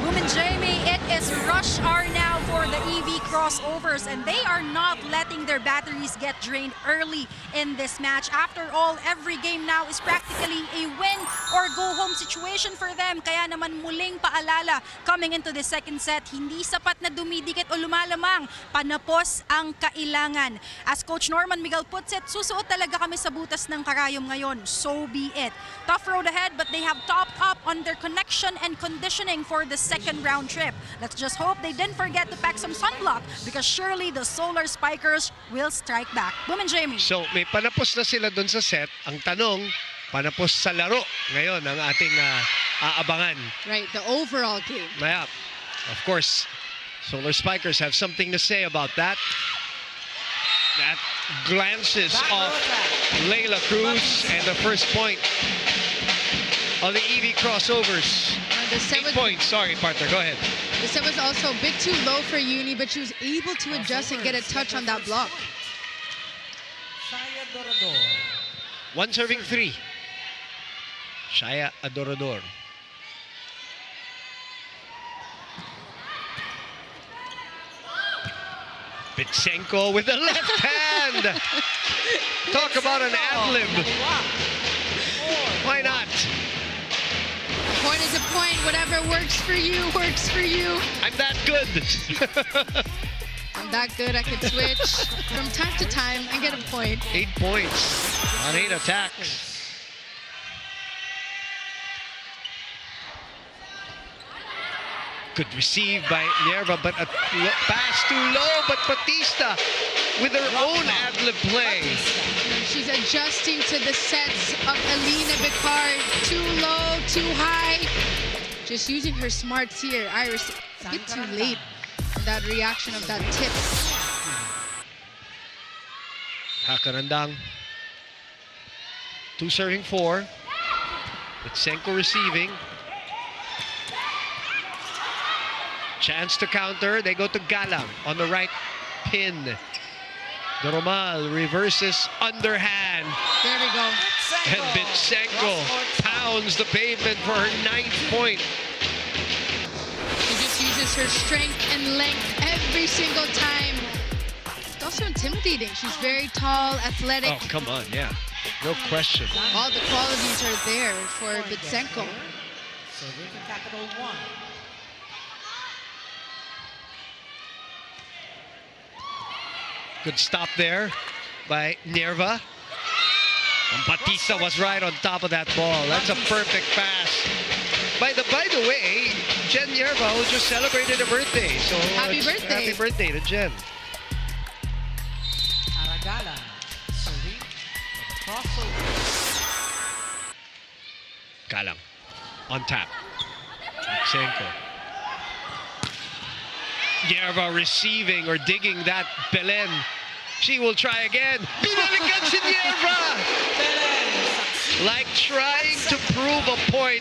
Women Jamie, it is rush hour now for the EV crossovers, and they are not letting their batteries get drained early in this match. After all, every game now is practically a win or go home situation for them. Kaya naman muling paalala coming into the second set, hindi sapat na dumidikit o lumalamang, panapos ang kailangan. As Coach Norman Miguel puts it, susuot talaga kami sa butas ng karayom ngayon. So be it. Tough road ahead, but they have topped up on their connection and conditioning for the second round trip. Let's just hope they didn't forget to pack some sunblock, because surely the Solar Spikers will strike back. Women Jamie. So may panapos na sila dun sa set. Ang tanong, panapos sa laro ngayon ang ating aabangan. Right, the overall game. Yeah, of course, Solar Spikers have something to say about that. That glances off Layla Cruz and the first point of the EV crossovers. 8 points, sorry partner, go ahead. The set was also a bit too low for Uni, but she was able to adjust and get a touch on that block. One serving 3. Shaya Adorador. Bitsenko with the left hand. Talk about an ad-lib. Why not? A point is a point. Whatever works for you, works for you. I'm that good. I'm that good. I can switch from time to time and get a point. 8 points on 8 attacks. Good receive by Nerva, but a pass too low. But Batista with her own ad-lib play. She's adjusting to the sets of Alina Bicard. Too low, too high. Just using her smarts here. Iris, a bit too late in that reaction of that tip. Hakarandang. 2 serving 4. Bitsenko receiving. Chance to counter. They go to Galang on the right pin. Doromal reverses underhand. There we go. And Bitsenko pounds the pavement for her 9th point. She just uses her strength and length every single time. It's also intimidating. She's very tall, athletic. Oh, come on, yeah. No question. All the qualities are there for Bitsenko. So there's a CAPITAL1. Good stop there by Nerva. And Batista was right on top of that ball. That's a perfect pass. By the way, Jen Nerva, who just celebrated her birthday. So Happy birthday. Happy birthday to Jen. Aragala. Serving for the crossover. Galang on tap. Bitsenko. Nerva receiving or digging that Belen. She will try again. Binalikan si Nerva! Like trying to prove a point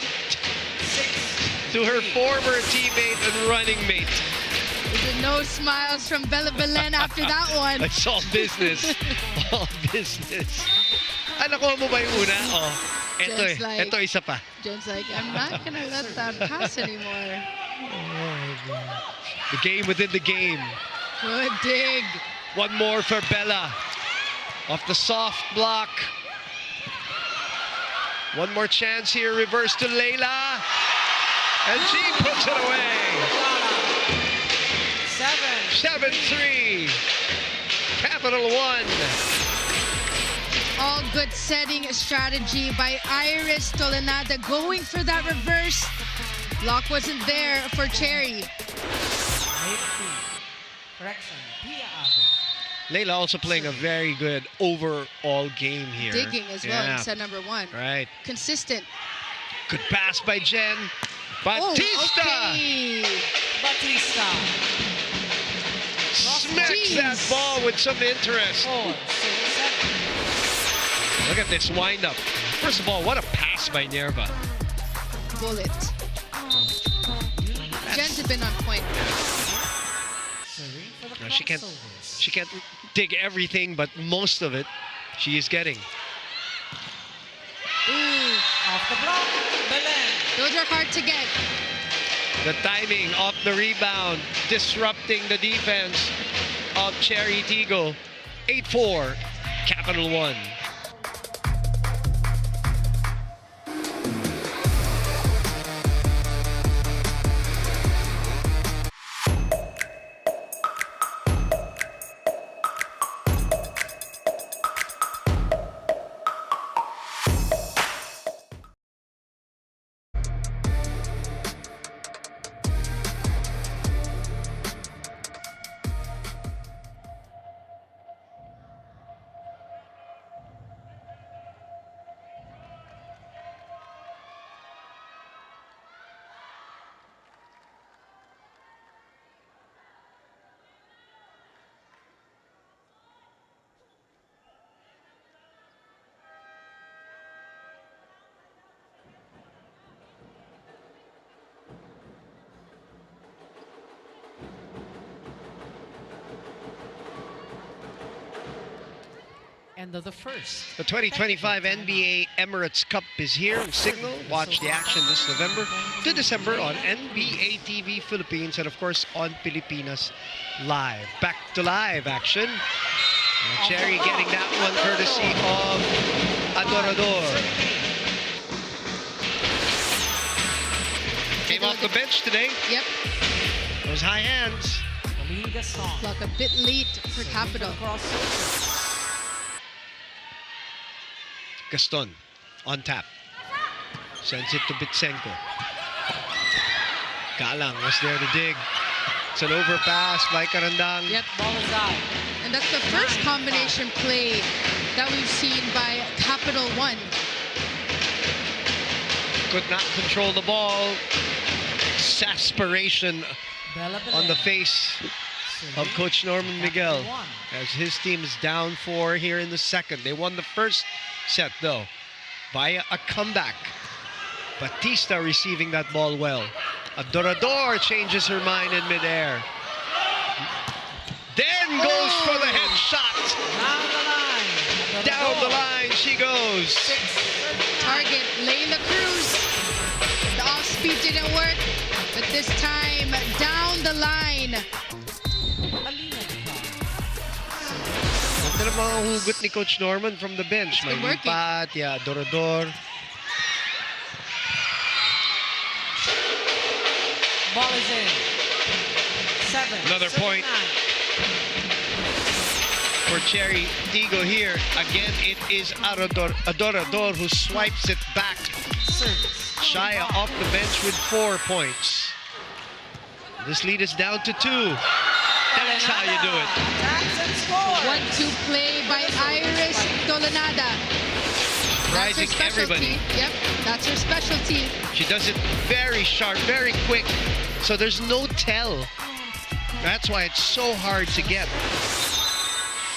to her former teammate and running mate. No smiles from Bella Belen after that one. It's all business. All business. Nakuha mo ba yung una? Oh, ito isa pa. Jen's like, I'm not gonna let that pass anymore. The game within the game. Good dig. One more for Bella. Off the soft block. One more chance here. Reverse to Layla. And she puts it away. 7-3. Capital One. All good setting strategy by Iris Tolenada going for that reverse. Block wasn't there for Cherry. Correction, Pia Abu. Layla also playing a very good overall game here. Digging as well in set number 1. Right. Consistent. Good pass by Jen. Batista Okay. Batista. smacks that ball with some interest. 4, 6, 7. Look at this windup. First of all, what a pass by Nerva. Bullet. Jen's have been on point. Serving for the No, she can't. crossovers. She can't dig everything, but most of it she is getting. Ooh, Off the block, Belen. those are hard to get. The timing of the rebound disrupting the defense of CHERY TIGGO. 8-4, Capital One. End of the first. The 2025 NBA Emirates Cup is here on Signal. Watch the action this November to December on NBA TV Philippines and, of course, on Pilipinas Live. Back to live action. CHERY getting that one courtesy of Adorador. Came off the bench today. Yep. Those high hands. Liga song. Block a bit late for Capital. Crossover. Gaston on tap. Sends it to Bitsenko. Galang was there to dig. It's an overpass by Karandang. Yep. Ball is out. And that's the first combination play that we've seen by Capital One. Could not control the ball. Exasperation Bella on the Belen. face of Coach Norman Miguel as his team is down 4 here in the second. They won the first set though via a comeback. Batista receiving that ball well. Adorador changes her mind in midair. Then goes for the headshot. Down the line. Down the line she goes. Target Layla Cruz. The off speed didn't work, but this time down the line. Ganda ng mga hugot ni Coach Norman from the bench. May been working. lipat, yeah, Adorador. Ball is in. 7. Another point. 9. For CHERY TIGGO here. Again, it is Adorador who swipes it back. Service. Shaya off the bench with 4 points. This lead is down to 2. That's how you do it. Attacks and scores. 1-2 play by Iris Tolenada. That's her Rising specialty. everybody. Yep, that's her specialty. She does it very sharp, very quick. So there's no tell. That's why it's so hard to get.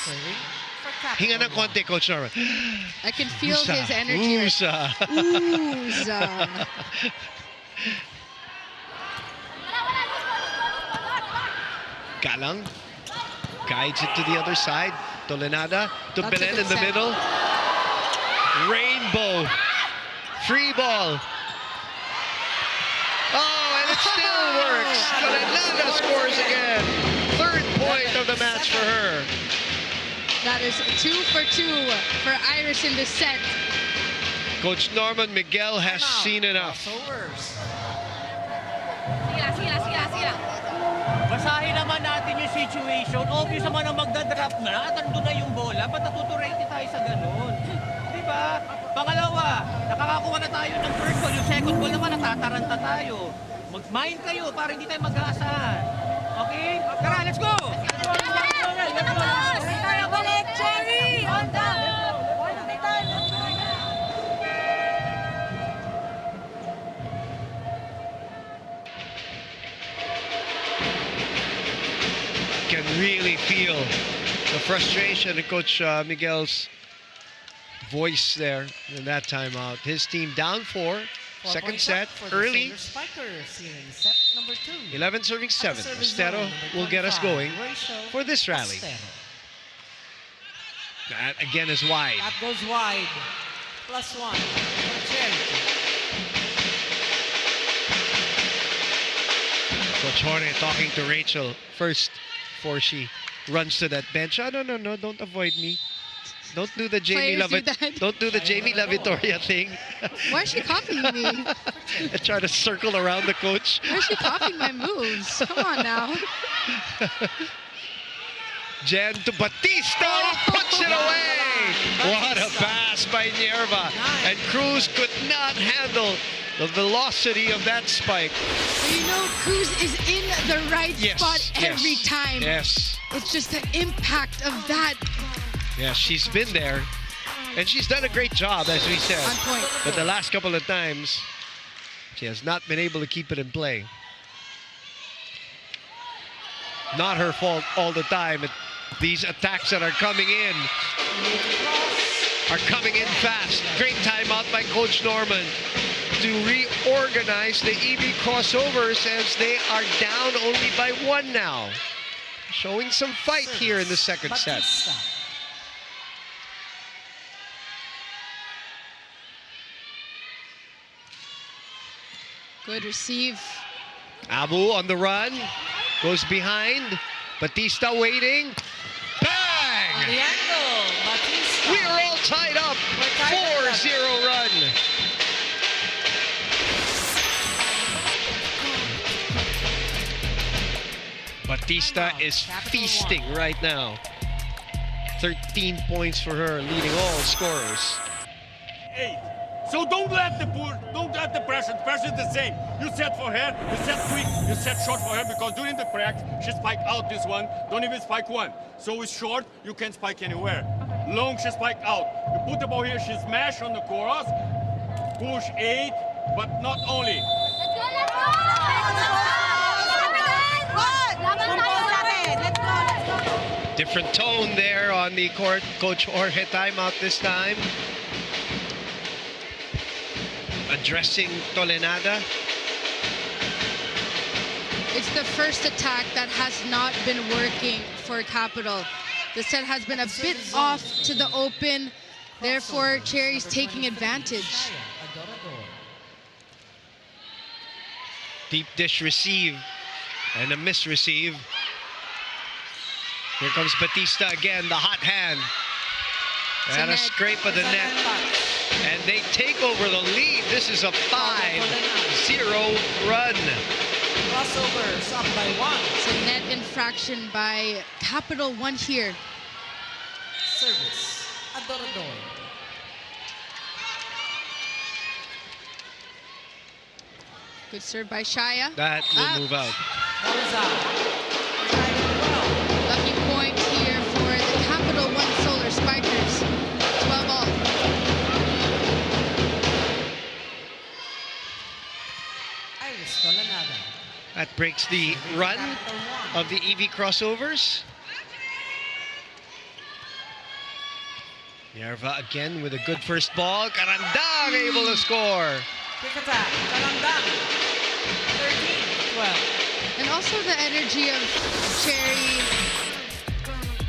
Serving for Hinga Capital ng konti, Coach Norman. I can feel Usa. his energy. Usa. Ooza. Galang guides it to the other side. Tolenada to That's a Belen good in the set. middle. Rainbow. Free ball. Oh, and it still works. Tolenada scores again. 3rd point of the match for her. That is 2 for 2 for Iris in this set. Coach Norman Miguel has seen enough. Basahin naman natin yung si situation. Obvious naman ang magdadrop na at nandun na yung bola. Ba't natuturete tayo sa ganun? Diba? Pangalawa, nakakakuha na tayo ng first goal. Yung second goal naman, natataranta tayo. Mag-mind kayo para hindi tayo mag-aasahan. Okay? Tara, let's go! Tayo balik, Cherry! On down! Can really feel the frustration in Coach Miguel's voice there in that timeout. His team down 4. Second set, early. Spikers here in set number 2. 11 serving 7. Estero will get us going for this rally. That again is wide. That goes wide. +1 for CHERY. Coach Jorge talking to Rachel first before she runs to that bench. Oh, no, don't avoid me. Don't do the Jamie Don't do the Jamie La Vittoria thing. Why is she copying me? And try to circle around the coach. Why is she copying my moves? Come on now. Jen to Batista, puts it away. What a pass by Nierva. And Cruz could not handle the velocity of that spike. But you know, Cruz is in the right spot every time. Yes. It's just the impact of that. Yeah, she's been there. And she's done a great job, as we said. On point. But the last couple of times, she has not been able to keep it in play. Not her fault all the time. These attacks that are coming in are coming in fast. Great timeout by Coach Norman to reorganize the EV crossovers as they are down only by 1 now. Showing some fight here in the second set. Good receive. Abu on the run. Goes behind. Batista waiting. Bang! The angle, Batista. We are all tied up. 4-0 run. Batista is feasting right now. 13 points for her, leading all scorers. 8. So don't let the pressure. The pressure is the same. You set for her, you set quick, you set short for her because during the practice she spiked out this one. Don't even spike one. So with short, you can spike anywhere. Long, she spiked out. You put the ball here, she smash on the cross. Push 8, but not only. Different tone there on the court. Coach Jorge timeout this time. Addressing Tolenada. It's the first attack that has not been working for Capital. The set has been a bit off to the open. Therefore, CHERY's taking advantage. Deep dish receive and a misreceive. Here comes Batista again, the hot hand. And a scrape of the net. And they take over the lead. This is a 5-0 run. Crossovers up by 1. It's a net infraction by Capital 1 here. Service, Adorador. Good serve by Shaya. That will move out. That was out. Lucky point here for the Capital 1 Solar Spikers. 12 all. Iris Tolenada. That breaks the run of the EV crossovers. Nierva again with a good first ball. Carandang able to score. Quick attack, Carandang. 13-12. And also the energy of CHERY.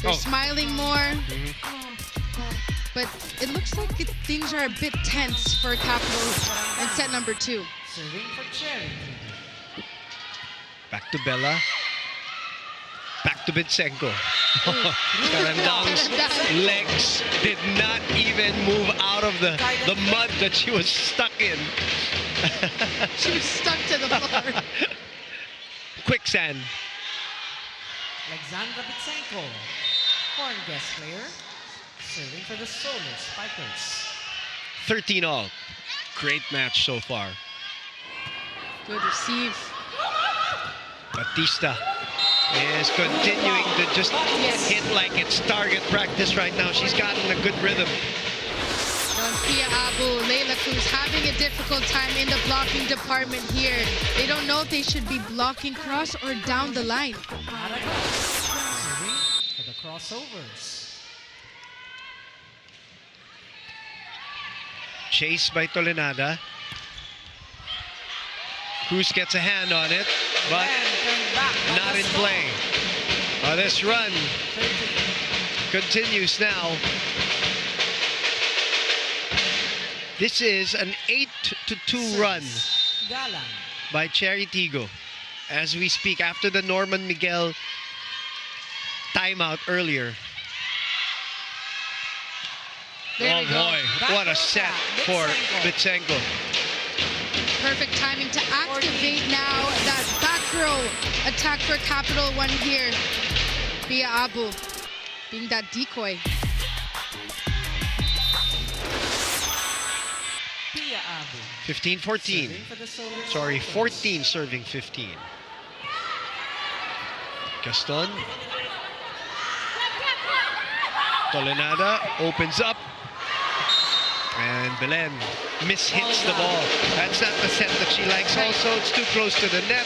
They're smiling more. But it looks like things are a bit tense for Capital in set number 2. Serving for CHERY. Back to Bella. Back to Bitsenko. Carandang's legs did not even move out of the mud that she was stuck in. She was stuck to the floor. Quicksand. Alexandra Bitsenko, foreign guest player, serving for the Solar Spikers. 13 all. Great match so far. Good receive. Batista is continuing to just hit like it's target practice right now. She's gotten a good rhythm. Pia Abu, Leila Cruz having a difficult time in the blocking department here. They don't know if they should be blocking cross or down the line. Serving for the crossovers. Chased by Tolenada. Cruz gets a hand on it, but not in play. This run continues now. This is an 8-2 run by CHERY TIGGO as we speak after the Norman Miguel timeout earlier. There we go. Boy, what a set for Bitsenko. Perfect timing to activate now that back row attack for Capital One here. Pia Abu being that decoy. Pia Abu. 15-14. Sorry, 14 serving 15. Gaston. Tolenada opens up. And Belen mishits the ball. That's not the set that she likes also. It's too close to the net.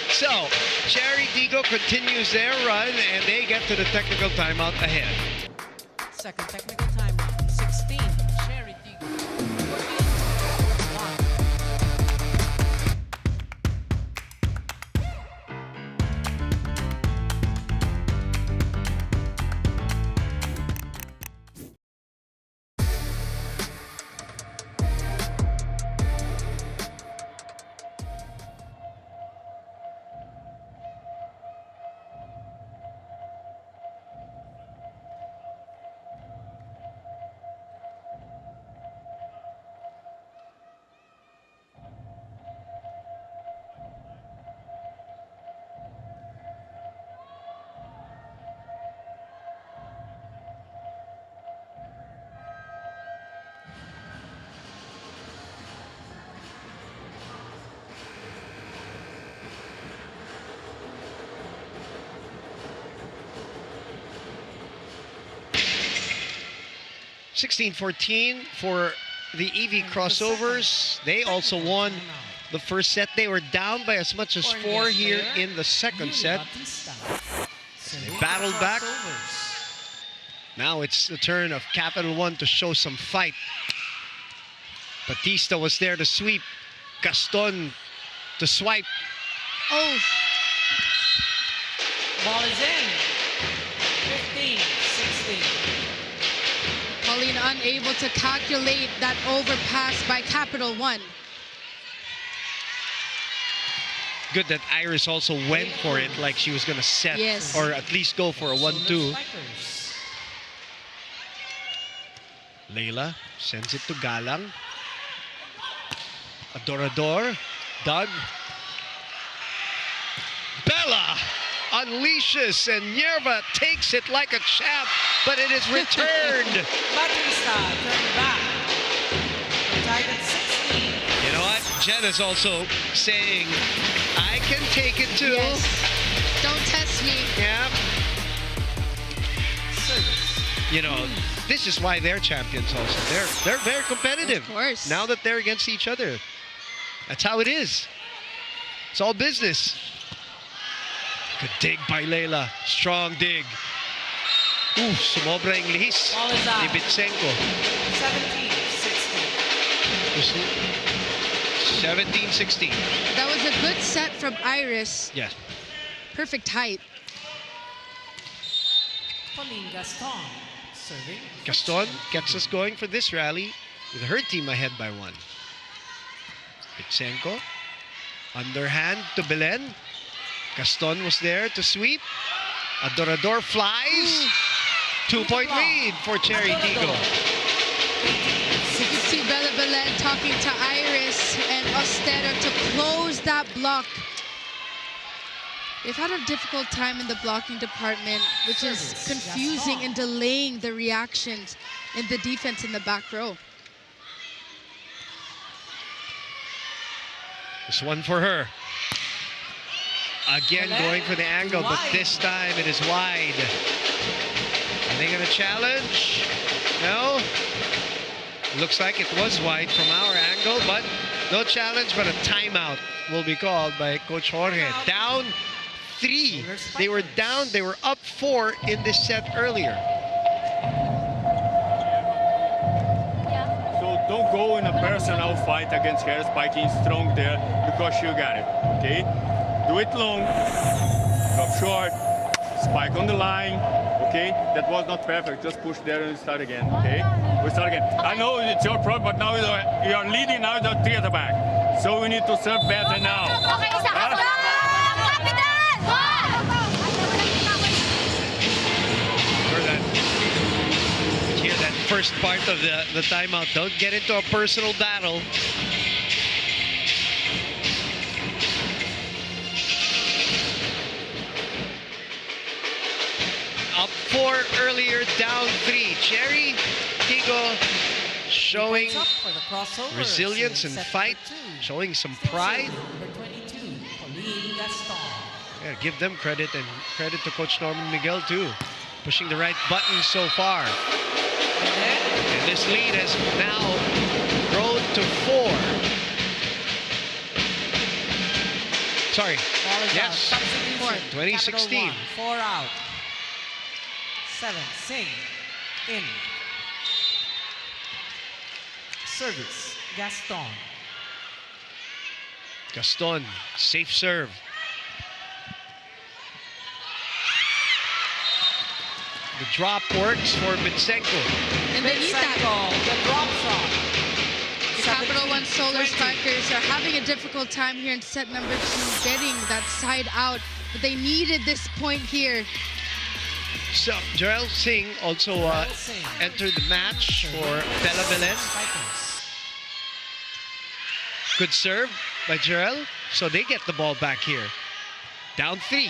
So, CHERY TIGGO continues their run and they get to the technical timeout ahead. Second technical timeout. 16. CHERY TIGGO. 16-14 for the EV crossovers. They also won the first set. They were down by as much as 4 here in the second set. They battled back. Now it's the turn of Capital One to show some fight. Batista was there to sweep. Gaston to swipe. Oh, Ball is in. 15-16. Pauline unable to calculate that overpass by Capital One. Good that Iris also went for it like she was going to set or at least go for a 1-2. Leila sends it to Galang. Adorador. Doug. Bella unleashes and Nierva takes it like a champ, but it is returned. Batista turned back. Tied at 16. You know what? Jen is also saying, I can take it too. Yes. Don't test me. Yeah. You know, this is why they're champions also. They're very competitive. Of course. Now that they're against each other. That's how it is. It's all business. Good dig by Leila. Strong dig. Ooh, sumobra yung lihis ni Bitsenko. 17-16. That was a good set from Iris. Yeah. Perfect height. Pauline Gaston serving. Gaston gets us going for this rally with her team ahead by 1. Bitsenko. Underhand to Belen. Gaston was there to sweep. Adorador flies. 2-point lead for CHERY TIGGO. You can see Bella Belen talking to Iris and Ostero to close that block. They've had a difficult time in the blocking department, which is confusing and delaying the reactions in the defense in the back row. This one for her. Again, going for the angle, but this time it is wide. Are they going to challenge? No. Looks like it was wide from our angle, but no challenge, but a timeout will be called by Coach Jorge. Down 3. They were down, they were up 4 in this set earlier. So don't go in a personal fight against her, spiking strong there because you got it, okay? Do it long, drop short, spike on the line, okay? That was not perfect, just push there and start again, okay? We start again. I know it's your problem, but now you are leading now the 3 at the back. So we need to serve better now. Here, that first part of the timeout, don't get into a personal battle. Up 4 earlier, down 3. CHERY, TIGGO showing resilience and fight, showing some pride. Yeah, give them credit, and credit to Coach Norman Miguel too, pushing the right button so far. And this lead has now grown to 4. Sorry. Yes. 2016. 4 out. 7. Sing. In. Service. Gaston. Gaston, safe serve. The drop works for Bitsenko. And they need that. The drop shot. The Capital One Solar Spikers are having a difficult time here in set number 2, getting that side out, but they needed this point here. So, Jarrell Singh also entered the match for Bella Belen. Good serve by Jarrell, so they get the ball back here. Down 3.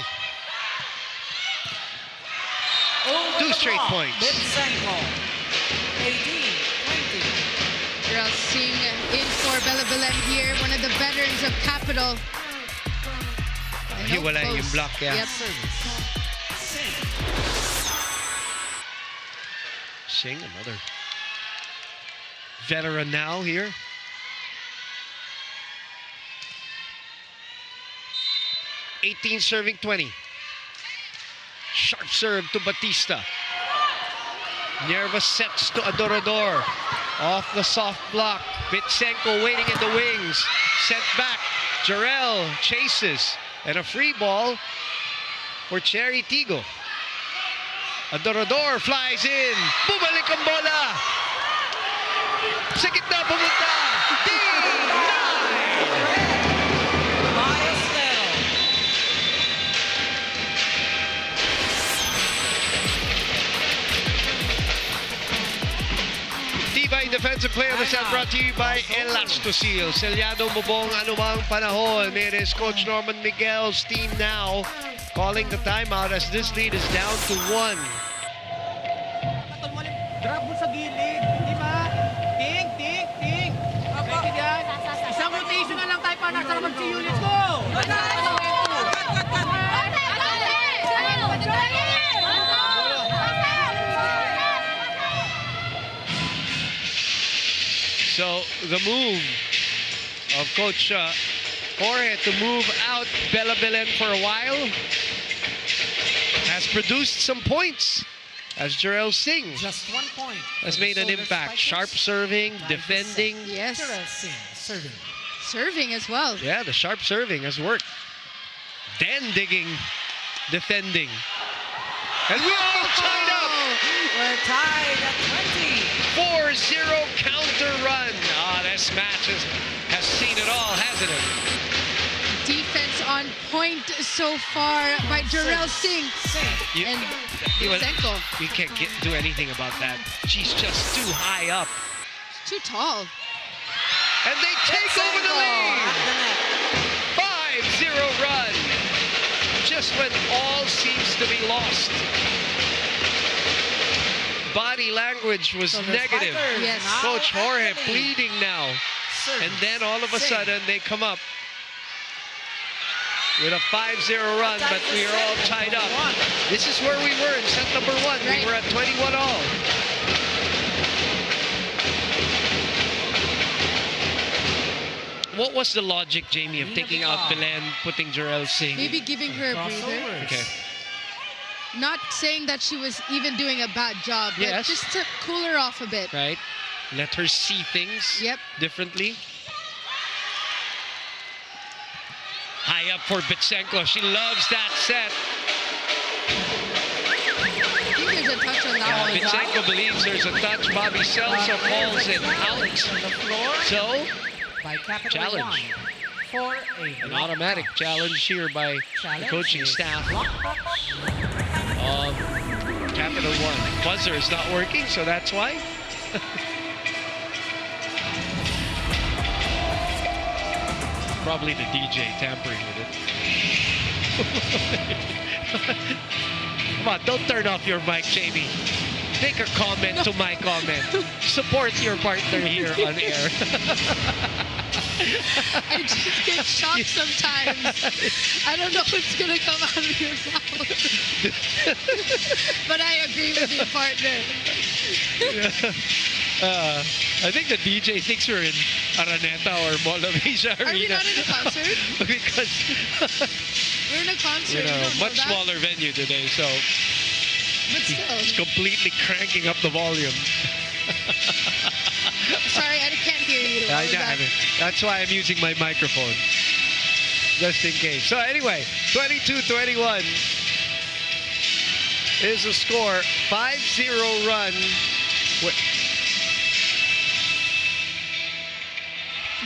2 straight points. 18-20. Jarrell Singh in for Bella Belen here, one of the veterans of Capital. Hiwalay yung block, yeah. Yep. Singh, another veteran now here. Serving 20. Sharp serve to Batista. Nerva sets to Adorador. Off the soft block. Bitsenko waiting in the wings. Sent back. Jarrell chases. And a free ball for CHERY TIGGO. Adorador flies in. Bumalik ang bola. Sa gitna pumunta. Defensive play of the set brought to you by Elastoseal. Selyado bubong anumang panahon. It is Coach Norman Miguel's team now calling the timeout as this lead is down to 1. Drop mo sa gilid, di ba? Ting. Okay, yan. Isang rotation na lang tayo para nasa naman si unit ko. So the move of Coach Jorge to move out Bella Belen for a while has produced some points, as Jarrell Singh Just 1 point. has made an impact. Sharp serving, defending. Yes. Jarrell Singh serving. Serving as well. Yeah, the sharp serving has worked. Then digging, defending. And we all tied up. We're tied at 20. 4-0 counter run. This match has seen it all, hasn't it? Defense on point so far by Jarrell Singh. And Bitsenko. You can't do anything about that. She's just too high up. Too tall. And they take over the lead. 5-0 run. just when all seems to be lost. Body language was negative. Yes. Coach Jorge pleading now. And then all of a sudden they come up with a 5-0 run, but we are all tied up. This is where we were in set number 1. We were at 21 all. What was the logic, Jamie, of taking out Belen, putting Jarrell Singh? Maybe giving her a breather. Okay. Not saying that she was even doing a bad job, but Yes. just to cool her off a bit. Right? Let her see things differently. High up for Bitsenko. She loves that set. I think there's a touch on that one. Bitsenko believes there's a touch. Bobby Celso calls it out. So, by Capital challenge. 1 for An automatic challenge here by the coaching staff of Capital 1. Buzzer is not working, so that's why. Probably the DJ tampering with it. Come on, don't turn off your mic, Jamie. Make a comment to my comment. Support your partner here on air. I just get shocked sometimes. I don't know what's going to come out of your mouth. But I agree with your partner. I think the DJ thinks we're in Araneta or Molavisa Arena. Are we not in a concert? Because We're in a concert. much smaller venue today, so But still. it's completely cranking up the volume. Sorry, I can't hear you. What was that? That's why I'm using my microphone, just in case. So anyway, 22-21 is the score. 5-0 run.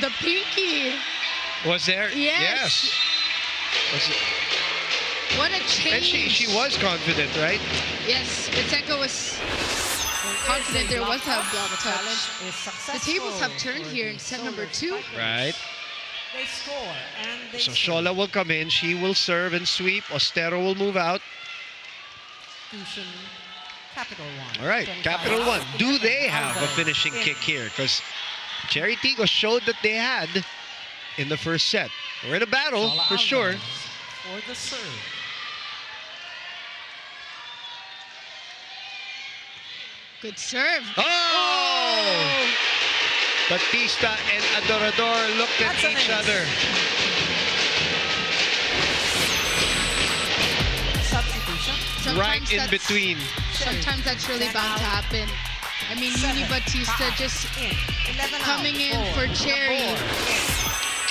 The pinky. Was there? Yes. Was it? What a change. And she was confident, right? Yes, Bitsenko was confident there was a block touch. The tables have turned here in set number 2. Right. They score and they So Shola will come in. She will serve and sweep. Ostero will move out. Capital 1. All right, Capital 1. Do they have a finishing kick here? Because CHERY TIGGO showed that they had in the first set. We're in a battle, for sure. For the serve. Good serve. Oh! Batista and Adorador looked at each other. Substitution. Right in between. Sometimes that's really bound to happen. I mean, Uni Batista just coming in for CHERY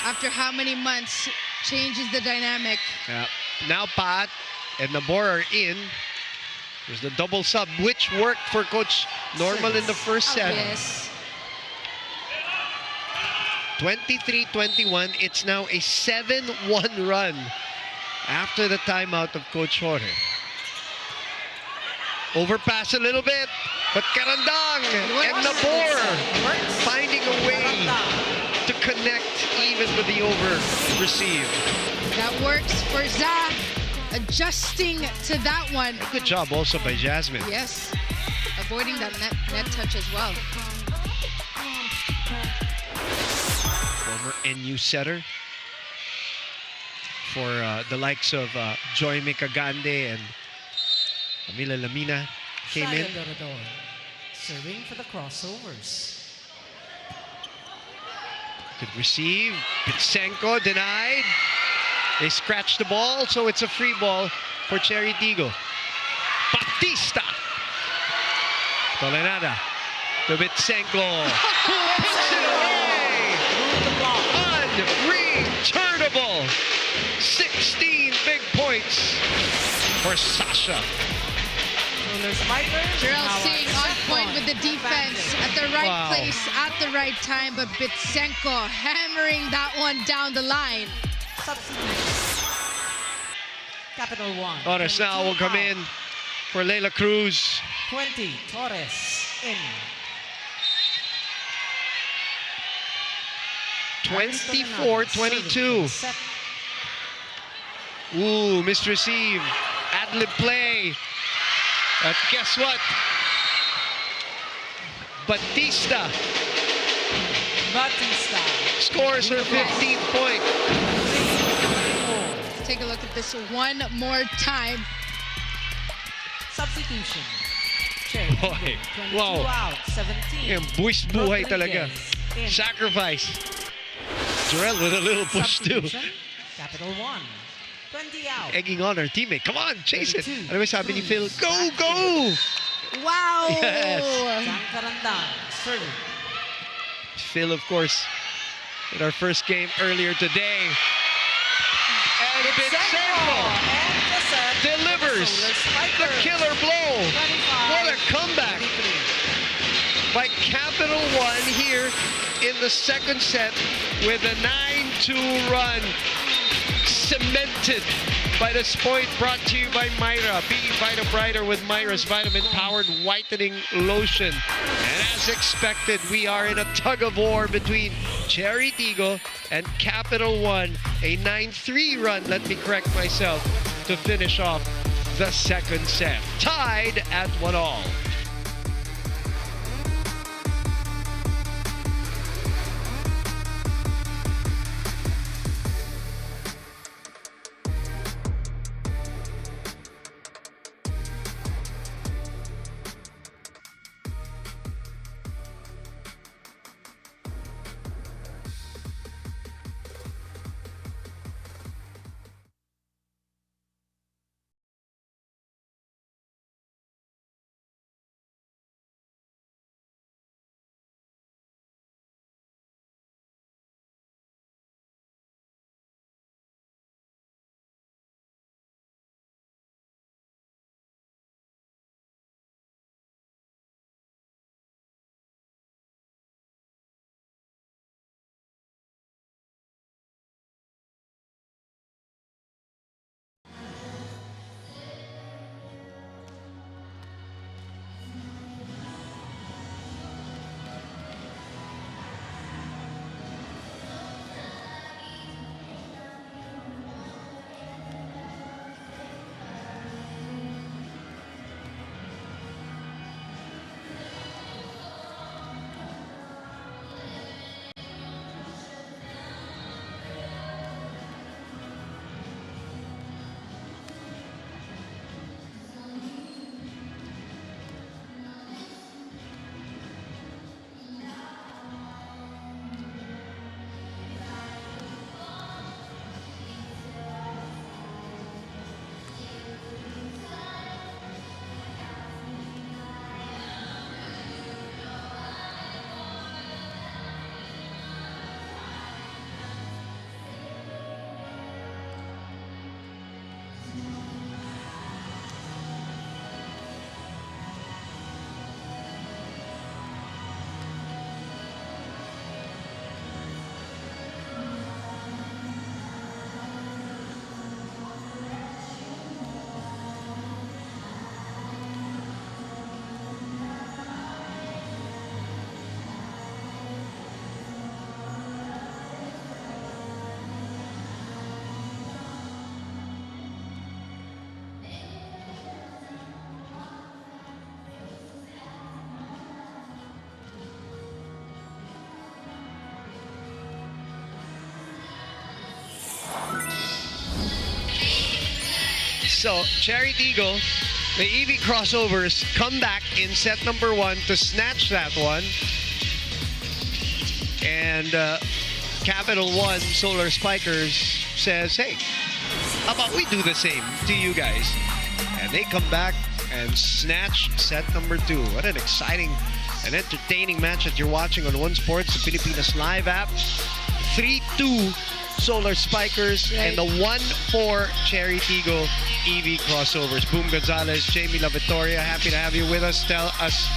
after how many months changes the dynamic. Yeah. Now Pat and Nabor are in. There's the double sub, which worked for Coach Normal in the first set. Yes. 23-21. It's now a 7-1 run after the timeout of Coach Jorge. Overpass a little bit, but Karandang and Nabor finding a way to connect even with the over receive. That works for Zach, adjusting to that one. Good job also by Jasmine. Yes, avoiding that net touch as well. Former NU setter for the likes of Joy Mikagande and Camila Lamina came in. Serving for the crossovers. Good receive. Bitsenko denied. They scratched the ball, so it's a free ball for CHERY TIGGO. Batista. Tolenada to Bitsenko. Who puts it away? Unreturnable. 16 big points for Sasha. Jarrell Singh on point with the defense at the right place at the right time, but Bitsenko hammering that one down the line. Capital 1. Torres now will come in for Leila Cruz. 20. Torres in. 24-22. Ooh, misreceive. Ad-lib play. At guess what? Batista scores her 15th point. Take a look at this one more time. Substitution. Cherry. Boy, 22 wow. out, 17. Yan, buwis buhay talaga. In. Sacrifice. Jarrell with a little push too. Substitution. Capital 1. 20 out. Egging on her teammate. Come on, chase it. 22. Ano ba sabi ni Phil? Go, go! Wow! Yes. Sang Karandang. Serving. Phil, of course, in our first game earlier today. And Bitsenko And the set. delivers the killer blow. 25. What a comeback by Capital One here in the second set with a 9-2 run. Cemented by this point, brought to you by Myra. Be Vita Brighter with Myra's vitamin-powered whitening lotion. And as expected, we are in a tug-of-war between CHERY TIGGO and Capital One. A 9-3 run, let me correct myself, to finish off the second set. Tied at 1-all. So, CHERY TIGGO, the EV crossovers come back in set number 1 to snatch that one. And Capital One Solar Spikers says, hey, how about we do the same to you guys? And they come back and snatch set number 2. What an exciting and entertaining match that you're watching on One Sports, the Pilipinas Live app. 3-2 Solar Spikers and the 1-4 CHERY TIGGO EV crossovers. Boom Gonzalez, Jamie La Victoria, happy to have you with us. Tell us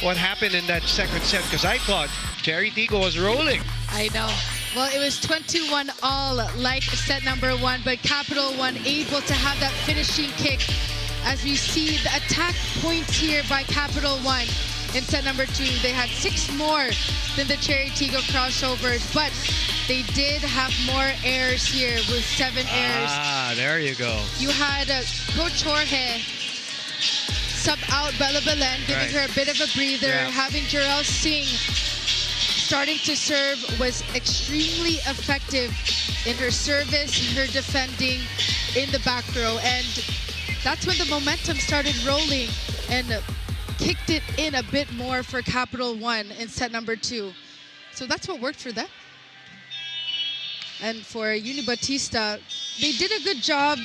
what happened in that second set, because I thought CHERY TIGGO was rolling. I know. Well, it was 21 all like set number 1, but Capital One able to have that finishing kick as we see the attack points here by Capital One in set number 2. They had 6 more than the CHERY TIGGO crossovers, but they did have more errors here with 7 errors. Ah, there you go. You had Coach Jorge sub out Bella Belen, giving her a bit of a breather. Yeah. Having Jarrell Singh starting to serve was extremely effective in her service, her defending in the back row. And that's when the momentum started rolling and kicked it in a bit more for Capital One in set number 2. So that's what worked for them. And for Uni Batista, they did a good job,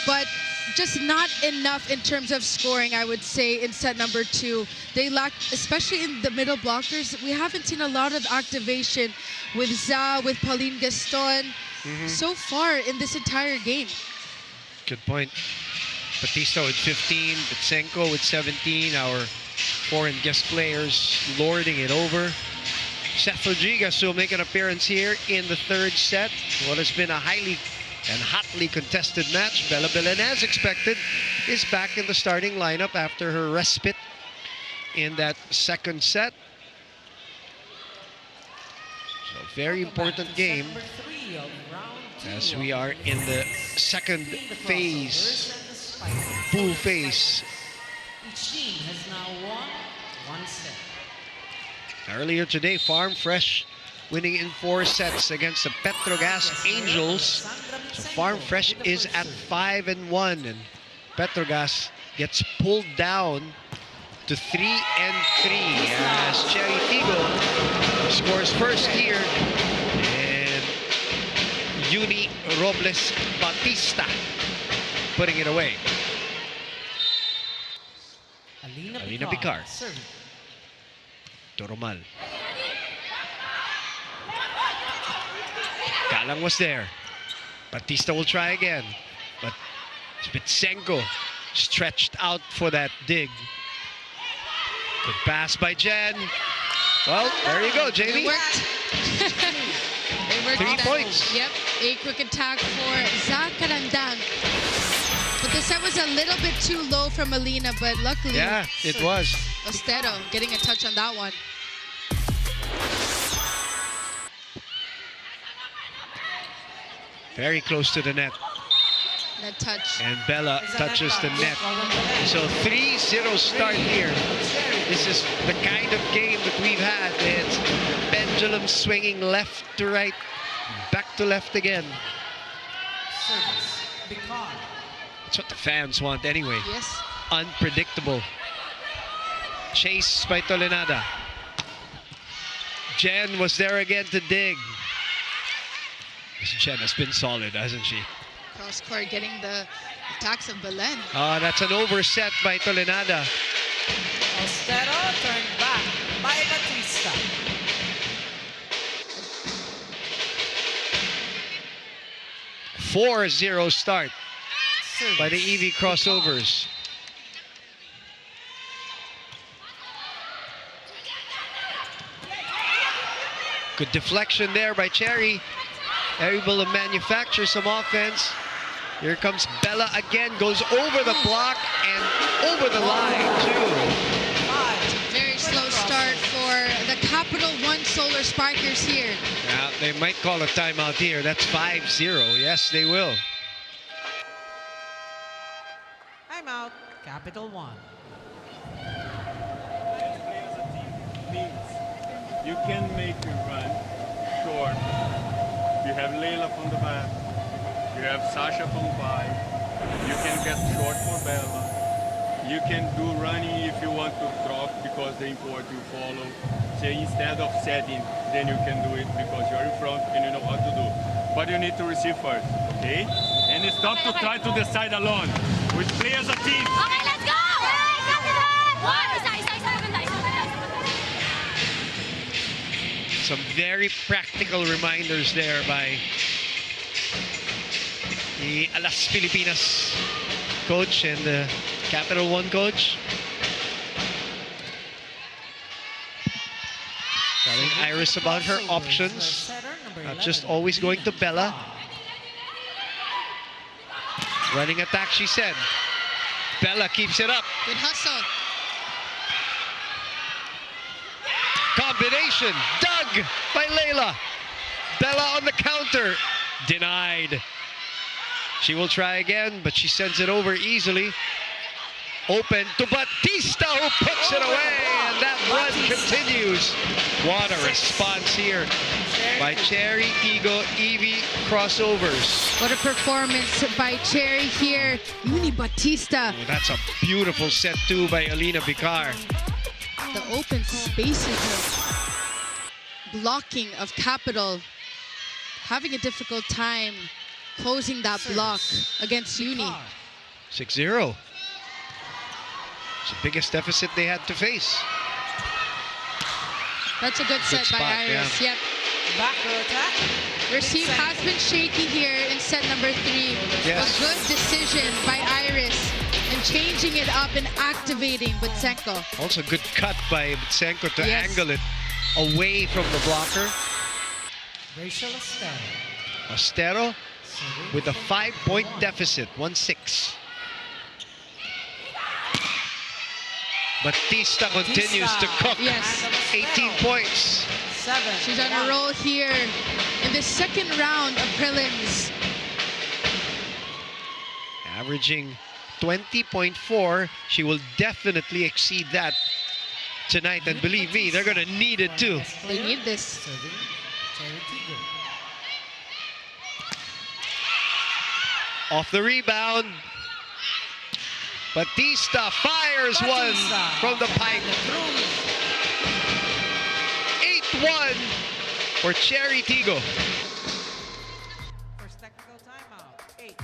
but just not enough in terms of scoring, I would say, in set number 2. They lacked, especially in the middle blockers, we haven't seen a lot of activation with Za, with Pauline Gaston, so far in this entire game. Good point. Batista with 15, Bitsenko with 17, our foreign guest players lording it over. Seth Rodriguez will make an appearance here in the 3rd set. What has been a highly and hotly contested match. Bella Belen, as expected, is back in the starting lineup after her respite in that 2nd set. So very important game as we are in the 2nd phase, pool phase. Each team has now won 1 set. Earlier today, Farm Fresh winning in 4 sets against the Petrogas Angels. So Farm Fresh is at 5-1, and Petrogas gets pulled down to 3-3 as CHERY TIGGO scores first here, and Uni Robles Batista putting it away. Alina Picard. Toromal. Galang was there. Batista will try again, but Spitsenko stretched out for that dig. Good pass by Jen. Well, there you go, Jamie. It worked. It worked. 3 points. Yep, a quick attack for Zakarandang. But the set was a little bit too low from Alina, but luckily, Yeah, it was. Ostero getting a touch on that one. Very close to the net. That touch. And Bella touches the net. So 3-0 start here. This is the kind of game that we've had. It's pendulum swinging left to right, back to left again. That's what the fans want anyway. Yes. Unpredictable. Chase by Tolenada. Jen was there again to dig. This Jen has been solid, hasn't she? Cross court getting the attacks of Belen. Oh, that's an overset by Tolenada. Ostero turned back by Batista. – 4-0 start by the EV crossovers. Good deflection there by CHERY. Able to manufacture some offense. Here comes Bella again, goes over the block and over the line too. Very slow start for the Capital One Solar Sparkers here. Yeah, they might call a timeout here. That's 5-0. Yes, they will. Timeout, Capital One. You can make a run short. You have Leila from the back. You have Sasha from 5. You can get short for Bella. You can do running if you want to drop because the import you follow. So instead of setting, then you can do it because you're in front and you know what to do. But you need to receive first, okay? And stop to try to decide alone. We play as a team. Okay, let's go! Some very practical reminders there by the Alas Pilipinas coach and the Capital One coach. Telling Iris about her options, not just always going to Bella. Running attack, she said. Bella keeps it up. Good hustle. Combination, dug by Leila. Bella on the counter. Denied. She will try again, but she sends it over easily. Open to Batista, who puts it away, and that run continues. What a response here by CHERY, TIGGO, Evie crossovers. What a performance by CHERY here. Uni Batista. Oh, that's a beautiful set too by Alina Vicar. The open spaces of blocking of Capital. Having a difficult time closing that block against Uni. 6-0. It's the biggest deficit they had to face. That's a good set by spot, Iris. yeah. Yep. Backer attack. Receive has been shaky here in set number 3. Yes. A good decision by Iris and changing it up and activating Butsenko. Also good cut by Butsenko to Yes. angle it away from the blocker. Rachel Estero. Estero with a 5-point deficit, 1-6. Batista continues to cook. Yes. 18 points. 7. She's on a roll here in the second round of prelims. Averaging 20.4. She will definitely exceed that tonight. And believe me, they're going to need it too. They need this. Serving CHERY TIGGO. Off the rebound. Batista fires one from the pipe. 8-1 for CHERY TIGGO. First technical timeout. 8.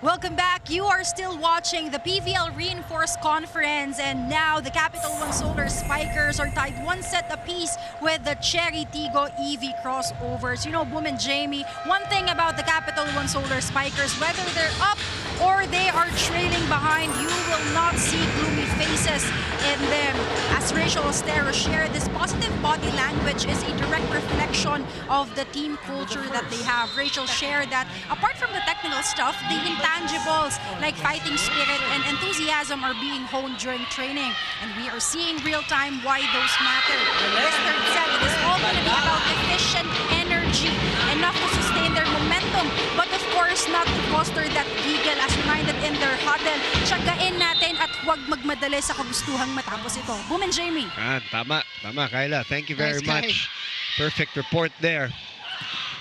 Welcome back. You are still watching the PVL Reinforced Conference, and now the CAPITAL1 Solar Spikers are tied 1 set apiece with the CHERY TIGGO Evie crossovers. You know, Boom and Jamie, one thing about the CAPITAL1 Solar Spikers, whether they're up or they are trailing behind, you will not see gloomy faces in them. As Rachel Estero shared, this positive body language is a direct reflection of the team culture that they have. Rachel shared that apart from the technical stuff, the intangibles like fighting spirit and enthusiasm are being honed during training. And we are seeing real time why those matter. This third set, it is all going to be about efficient energy, enough to sustain their momentum, but of course not to foster that giggle as reminded in their huddle. Tiyagain natin at huwag magmadali sa kagustuhang matapos ito. Boom and Jamie. Tama, Kyla. Thank you very Nice, much. Perfect report there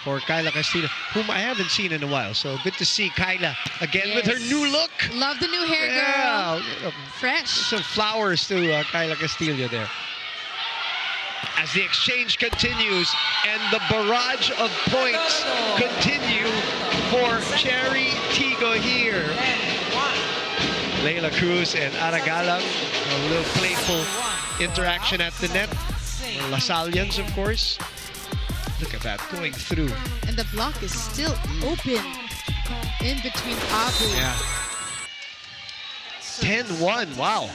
for Kyla Castillo, whom I haven't seen in a while. So good to see Kyla again with her new look. Love the new hair, girl. Fresh. Some flowers to Kyla Castillo there. As the exchange continues and the barrage of points continue for CHERY TIGGO here. Leila Cruz and Aragalang, a little playful interaction at the net. Lasalians, of course. Look at that, going through. And the block is still open in between Abu. Yeah. 10-1, wow.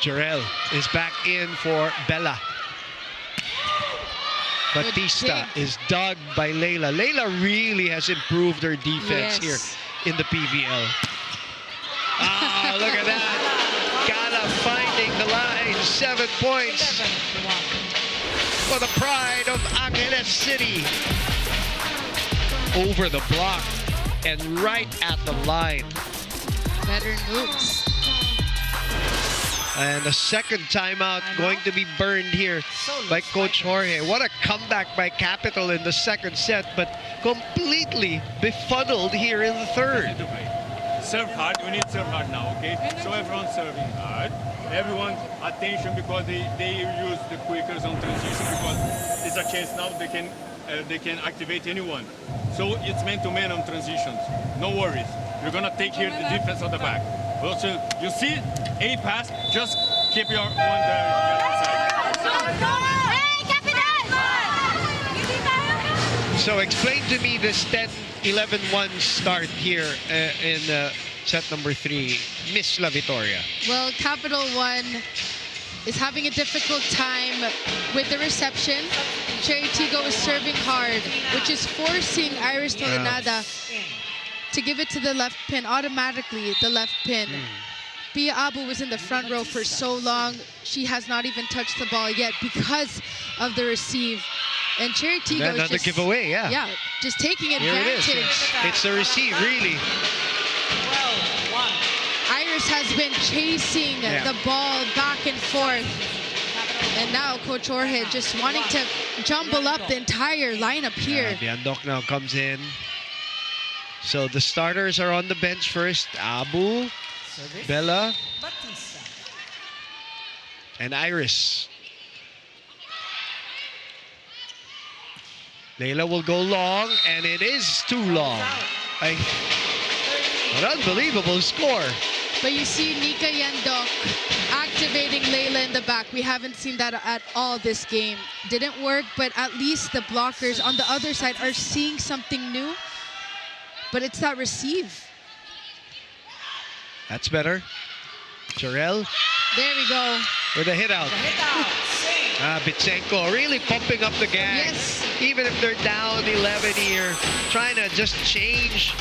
Jarrell is back in for Bella. Batista is dug by Leila. Leila really has improved her defense here in the PVL. Oh, look at that. Gala finding the line. 7 points for the pride of Angeles City. Over the block and right at the line. Better moves. And a second timeout going to be burned here by Coach Jorge. What a comeback by Capital in the second set, but completely befuddled here in the third. Serve hard, we need serve hard now, okay? So everyone's serving hard. Everyone attention because they use the quickers on transition because it's a chance now they can activate anyone. So it's man-to-man on transitions. No worries. We're gonna take here the defense on the back. Well, so you see a pass, just keep your one there. So explain to me this 10-11-1 start here in set number 3. Miss La Victoria. Well, Capital One is having a difficult time with the reception. Cherry TIGGO is serving hard, which is forcing Iris Tolenada to give it to the left pin, automatically the left pin. Pia Abu was in the front row for so long. She has not even touched the ball yet because of the receive. And Cherry TIGGO is Another just, giveaway, yeah. Yeah, just taking Here advantage. it is. It's the receive, really. Iris has been chasing the ball back and forth. And now Coach Jorge just wanting to jumble up the entire lineup here. Biandok now comes in. So the starters are on the bench first. Abu, Bella, and Iris. Leila will go long, and it is too long. An unbelievable score. But you see Nika Yandok activating Leila in the back. We haven't seen that at all this game. Didn't work, but at least the blockers on the other side are seeing something new. But it's that receive. That's better. Jarrell. There we go. With a hit out. Bitsenko really pumping up the gas. Yes. Even if they're down 11 here, trying to just change,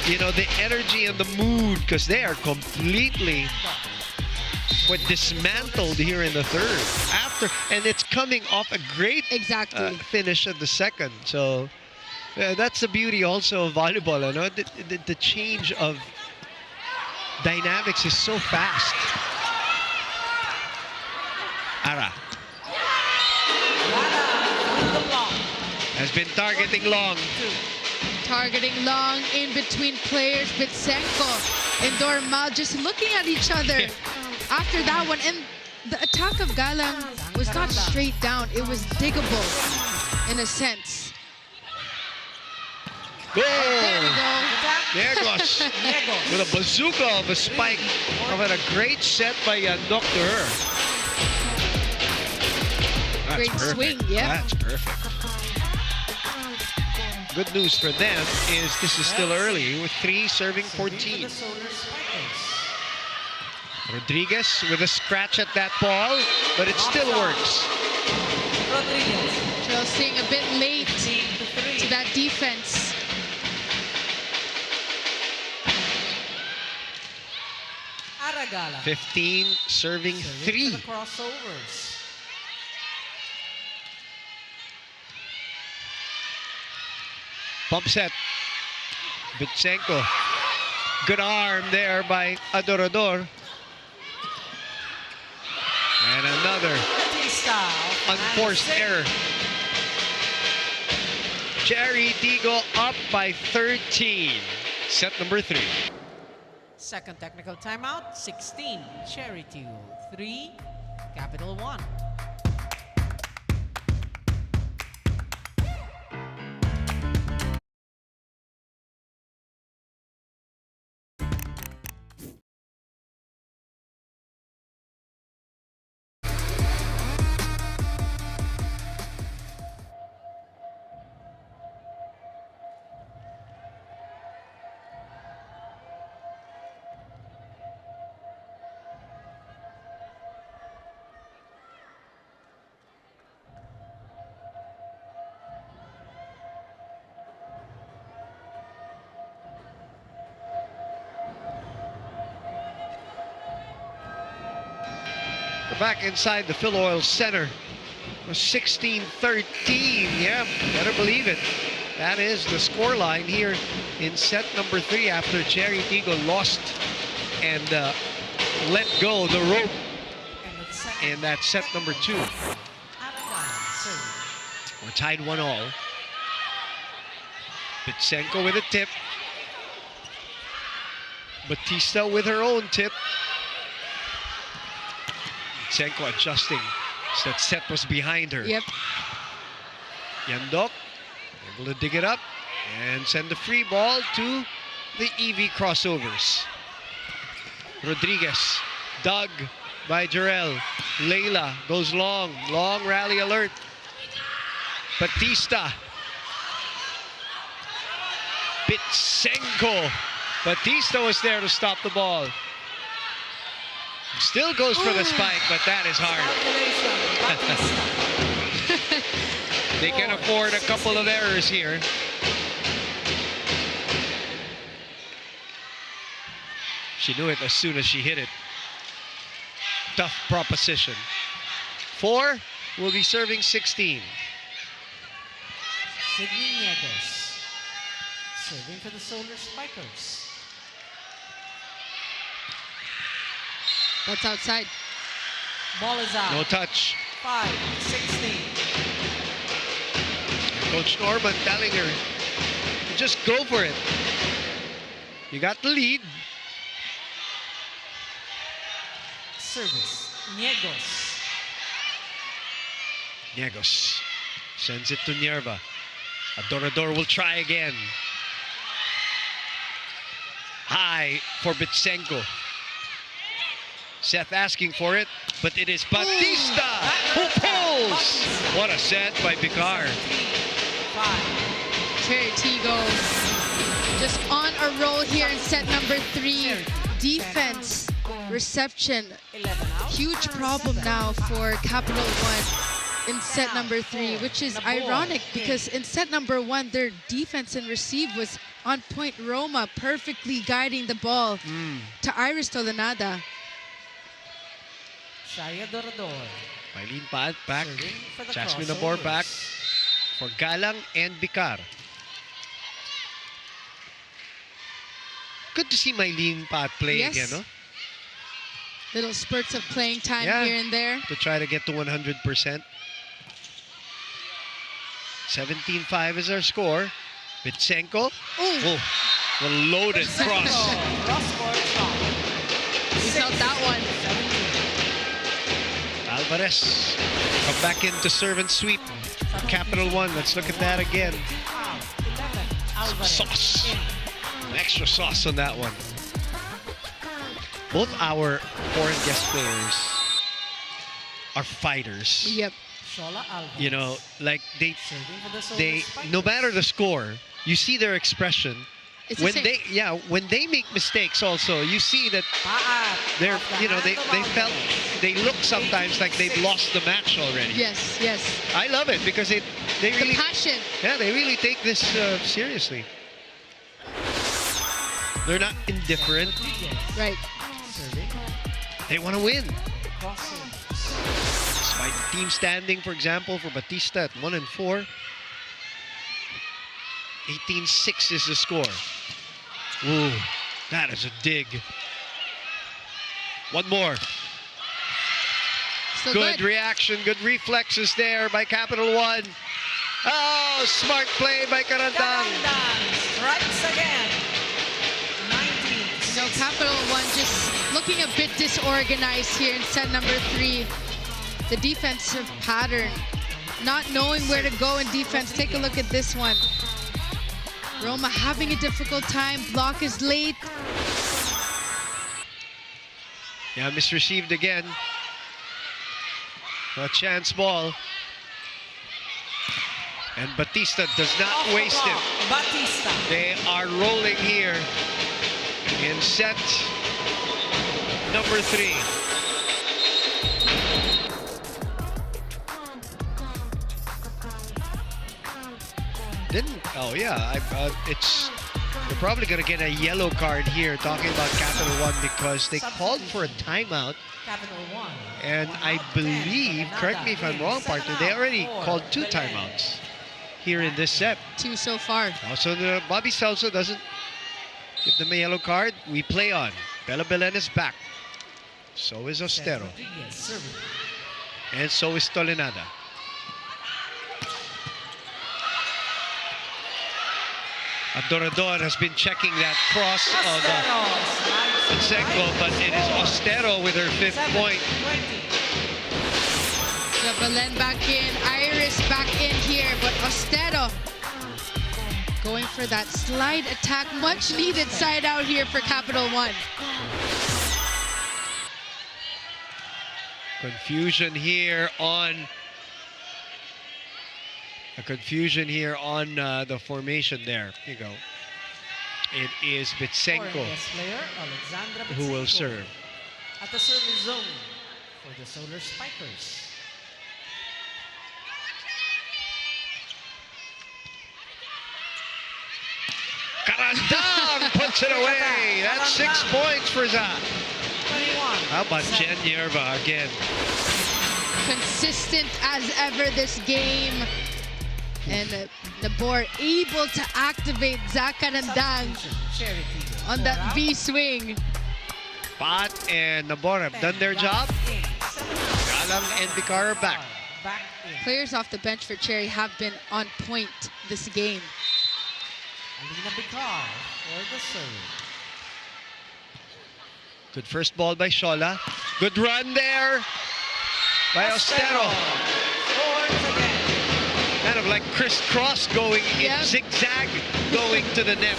you know, the energy and the mood, because they are completely dismantled here in the third. And it's coming off a great finish of the second. So that's the beauty also of volleyball. You know? The change of dynamics is so fast. Ara has been targeting long. Targeting long in between players. Bitsenko and Dormal just looking at each other after that one. And the attack of Galang was not straight down. It was diggable in a sense. Goal! There we go. There goes. With a bazooka of a spike. But a great set by Yandok to her. That's Great perfect. swing, yeah. That's perfect. Good news for them is this is still early with 3 serving 14. Rodriguez with a scratch at that ball, but it still works. Chelsea a bit late to that defense. Aragala. 15 serving 3. Crossovers. Pump set. Bitsenko. Good arm there by Adorador. And another unforced error. Cherry TIGGO up by 13. Set number 3. Second technical timeout, 16. Cherry TIGGO, 3. Capital 1. We're back inside the Phil Oil Center. 16-13. Yeah, better believe it. That is the scoreline here in set number 3 after Cherry TIGGO lost and let go the rope in that set number 2. We're tied 1-1. Bitsenko with a tip. Batista with her own tip. Bitsenko adjusting. So that set was behind her. Yep. Yandok able to dig it up and send the free ball to the EV crossovers. Rodriguez. Dug by Jarrell. Layla goes long. Long rally alert. Batista. Bitsenko. Batista was there to stop the ball. Still goes for the spike, but that is hard. They can afford a couple of errors here. She knew it as soon as she hit it. Tough proposition. 4 will be serving 16. Sydney Nieves serving for the Solar Spikers. That's outside. Ball is out. No touch. 5-16. Coach Norman telling her, just go for it. You got the lead. Service. Niegos. Niegos sends it to Nierva. Adorador will try again. High for Bitsenko. Seth asking for it, but it is Batista who pulls. What a set by Bicar. CHERY TIGGO just on a roll here in set number 3. Defense, reception, huge problem now for Capital One in set number 3, which is ironic because in set number 1, their defense and receive was on point. Roma perfectly guiding the ball to Iris Tolenada. Sharia Dorador. Mylene Pat back. Serving for the Jasmine Nabor back for Galang and Bicar. Good to see Mylene Pat play Yes. again, no? Little spurts of playing time Yeah. here and there. To try to get to 100%. 17-5 is our score. Bitsenko. Oh, the loaded cross. We felt that one. Alvarez come back in to serve and sweep. Capital One. Let's look at that again. Some sauce. An extra sauce on that one. Both our foreign guest players are fighters. Yep. You know, like they they no matter the score, you see their expression. It's When the same. when they make mistakes also, you see that they're, you know, they look sometimes like they've lost the match already. Yes, yes. I love it because they The really, passion. yeah, they really take this seriously. They're not indifferent. Right. They want to win. Despite the team standing, for example, for Batista at 1-4. 18-6 is the score. Ooh, that is a dig. One more. Still Good good. reaction, good reflexes there by Capital One. Oh, smart play by Karandang. Strikes again. 19. No, Capital One just looking a bit disorganized here in set number 3. The defensive pattern, not knowing where to go in defense. Take a look at this one. Roma having a difficult time. Block is late. Yeah, misreceived again. A chance ball. And Batista does not waste it. Batista. They are rolling here in set number 3. Oh yeah, they're probably gonna get a yellow card here. Talking about Capital One because they called for a timeout, Capital One. and I believe, correct me if I'm wrong, partner, they already called 2 timeouts here in this set. 2 so far. Also, Bobby Salso doesn't give them a yellow card. We play on. Bella Belen is back. So is Ostero. Rodriguez serving. And so is Tolenada. Adorador has been checking that cross of Bitsenko, but it is Ostero with her 5th point. 20. The Belen back in. Iris back in here, but Ostero going for that slide attack. Much needed side out here for Capital One. Confusion here on the formation there. Here you go. It is Bitsenko player, Alexandra who will Bitsenko, serve. at the service zone for the Solar Spikers. Karandang puts it away. That's 6 points for Zach. 21. How about Jen Yerba again? Consistent as ever this game. And Nabor able to activate Zakarandang CHERY TIGGO. on that V swing. Pat and Nabor have done their job. Galang and Vicar are back. Back in. Players off the bench for Cherry have been on point this game. Alina Bicar for the serve. Good first ball by Shola. Good run there by Ostero. Scores again. Kind of like crisscross going in zigzag going to the net.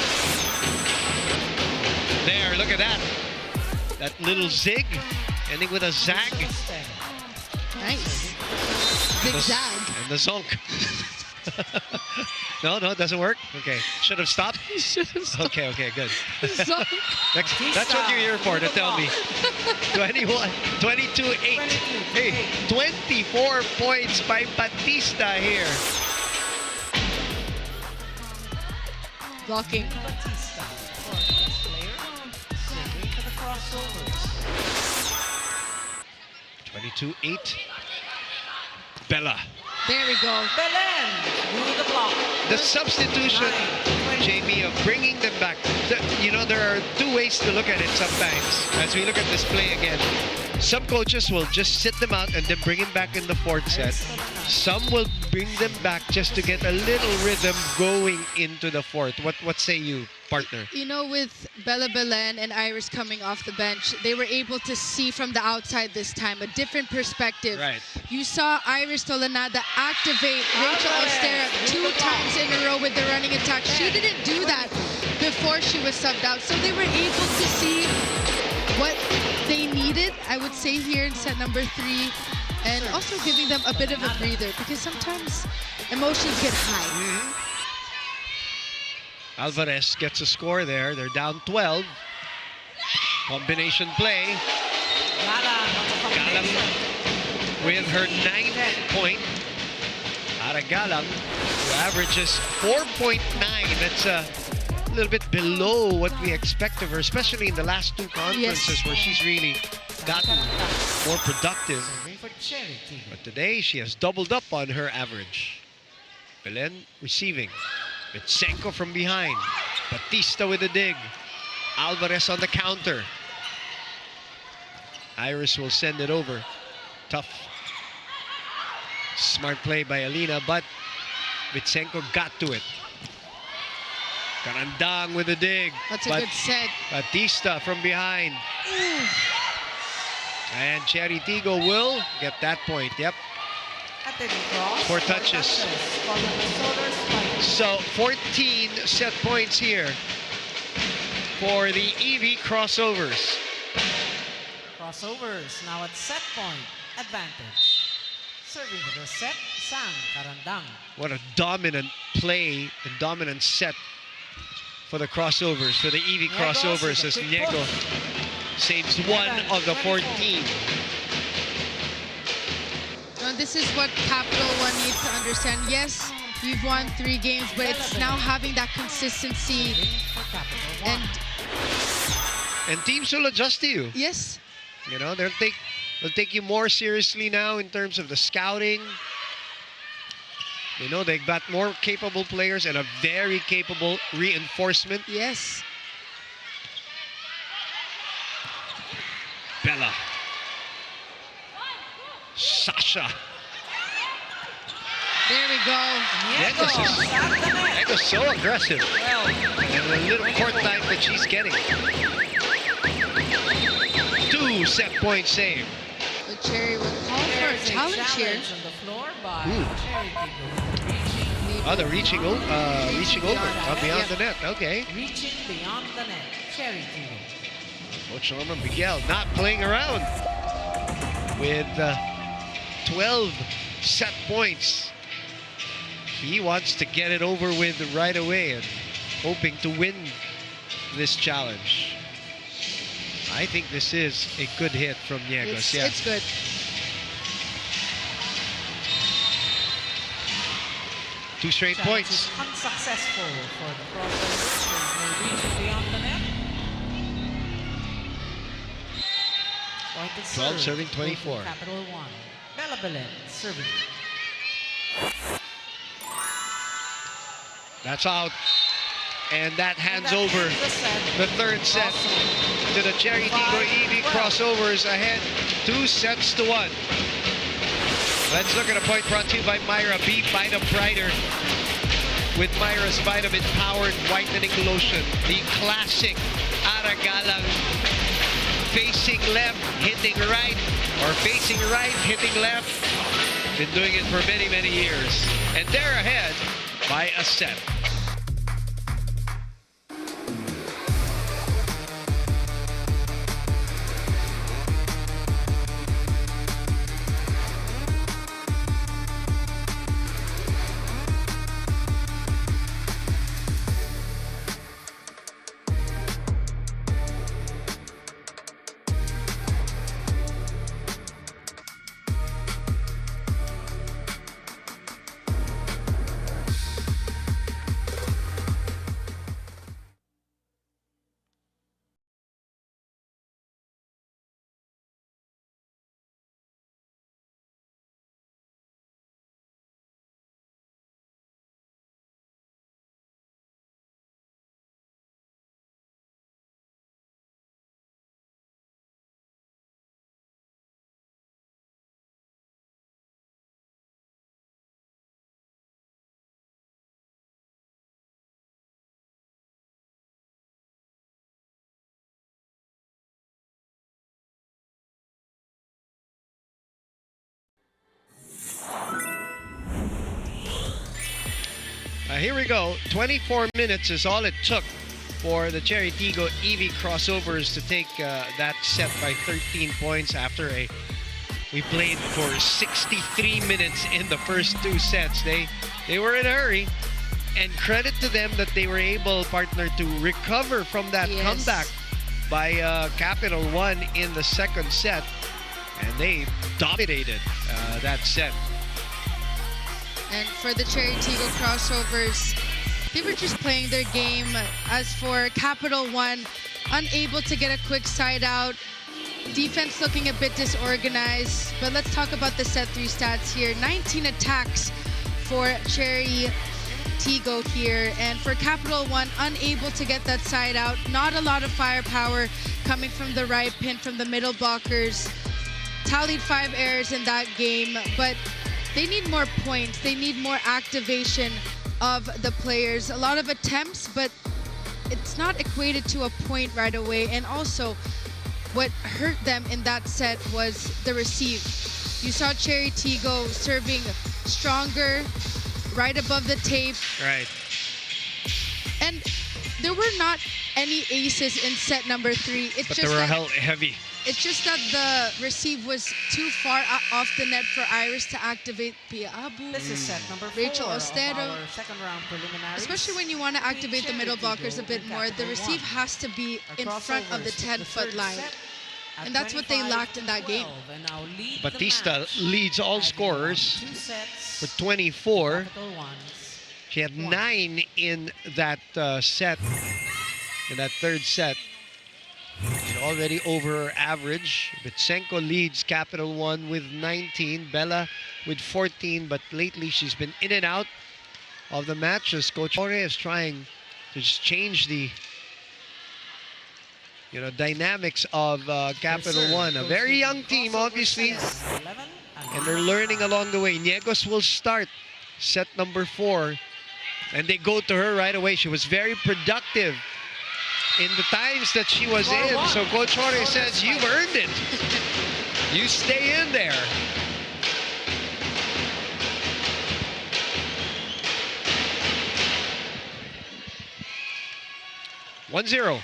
There, look at that. That little zig ending with a zag. Nice. Zigzag. And the zonk. No, it doesn't work. Okay, should have stopped. Okay, good. That's what you're here for, to tell me. 21, 22-8. Hey, 24 points by Batista here. Blocking. Batista, foreign player, serving for the crossovers. 22-8. Bella. There we go. Belen, through the block. The substitution, Jamie, of bringing them back. You know, there are two ways to look at it sometimes. As we look at this play again, some coaches will just sit them out and then bring him back in the fourth set. Some will bring them back just to get a little rhythm going into the fourth. What say you, partner? You know, with Bella Belen and Iris coming off the bench, they were able to see from the outside this time, a different perspective. Right. You saw Iris Tolanada activate Rachel Ostera 2 times in a row with the running attack. She didn't do that before she was subbed out. So they were able to see what they needed, I would say, here in set number 3. And also giving them a bit of a breather because sometimes emotions get high. Alvarez gets a score there. They're down 12. Combination play. Galang with her 9th point. Ara Galang, who averages 4.9. That's a little bit below what we expect of her, especially in the last 2 conferences where she's really gotten more productive. But today she has doubled up on her average. Belen receiving. Bitsenko from behind. Batista with a dig. Alvarez on the counter. Iris will send it over. Tough. Smart play by Alina, but Bitsenko got to it. Karandang with a dig. That's a good set. Batista from behind. And CHERY TIGGO will get that point. Yep. 4 touches. So 14 set points here for the EV crossovers. Crossovers now at set point advantage. Serving for the set, Sang Karandang. What a dominant play and dominant set for the crossovers, for the EV crossovers, as Niego saves 1 of the 14. This is what CAPITAL1 needs to understand. Yes, you've won 3 games, but it's now having that consistency. And teams will adjust to you. Yes. You know, they'll take you more seriously now in terms of the scouting. You know, they've got more capable players and a very capable reinforcement. Yes. Bella. Sasha. There we go. Niego's so aggressive. And the little court time that she's getting. 2 set point save. But CHERY will call for a challenge here. On the floor by CHERY TIGGO. Oh, they're reaching over beyond the net. Okay. Reaching beyond the net. CHERY TIGGO. Coach Norman Miguel not playing around. with 12 set points. He wants to get it over with right away and hoping to win this challenge. I think this is a good hit from Niegos. It's good. Two straight points. Unsuccessful for the crossovers. No reach beyond the net. Point to 12 serve. serving 24. Capital One. Bella Belen serving. That's out. And that hands that over ends the set. the third set to the CHERY TIGGO EV crossovers, ahead 2-1. Let's look at a point brought to you by Myra. Be Vita Brighter with Myra's Vitamin Powered Whitening Lotion. The classic Aragalang facing left, hitting right, or facing right, hitting left. Been doing it for many, many years. And they're ahead by a set. Here we go. 24 minutes is all it took for the CHERY TIGGO EV crossovers to take that set by 13 points after we played for 63 minutes in the first two sets. They were in a hurry, and credit to them that they were able, partner, to recover from that comeback by CAPITAL1 in the second set, and they dominated that set. And for the CHERY TIGGO crossovers, they were just playing their game. As for CAPITAL1, unable to get a quick side out. Defense looking a bit disorganized. But let's talk about the set 3 stats here. 19 attacks for CHERY TIGGO here. And for CAPITAL1, unable to get that side out. Not a lot of firepower coming from the right pin, from the middle blockers. Tallied 5 errors in that game, but they need more points. They need more activation of the players. A lot of attempts, but it's not equated to a point right away. And also, what hurt them in that set was the receive. You saw CHERY TIGGO serving stronger, right above the tape. Right. And there were not any aces in set number 3. It's But just they were that heavy. It's just that the receive was too far off the net for Iris to activate Pia Abu. This is set number 4 Rachel of Ostero. our second round preliminaries. Especially when you want to activate the middle blockers a bit more, the receive has to be in front of the 10-foot line. And that's what they lacked in that game. Batista leads all scorers for 24. She had 9 in that set, in that third set. And already over her average. Bitsenko leads CAPITAL1 with 19. Bella with 14, but lately she's been in and out of the matches. Coach Jorge is trying to just change the dynamics of CAPITAL1. A very young team, obviously, and they're learning along the way. Niegos will start set number 4, and they go to her right away. She was very productive in the times that she was in. So Coach Jorge says, you've earned it. You stay in there. One-zero.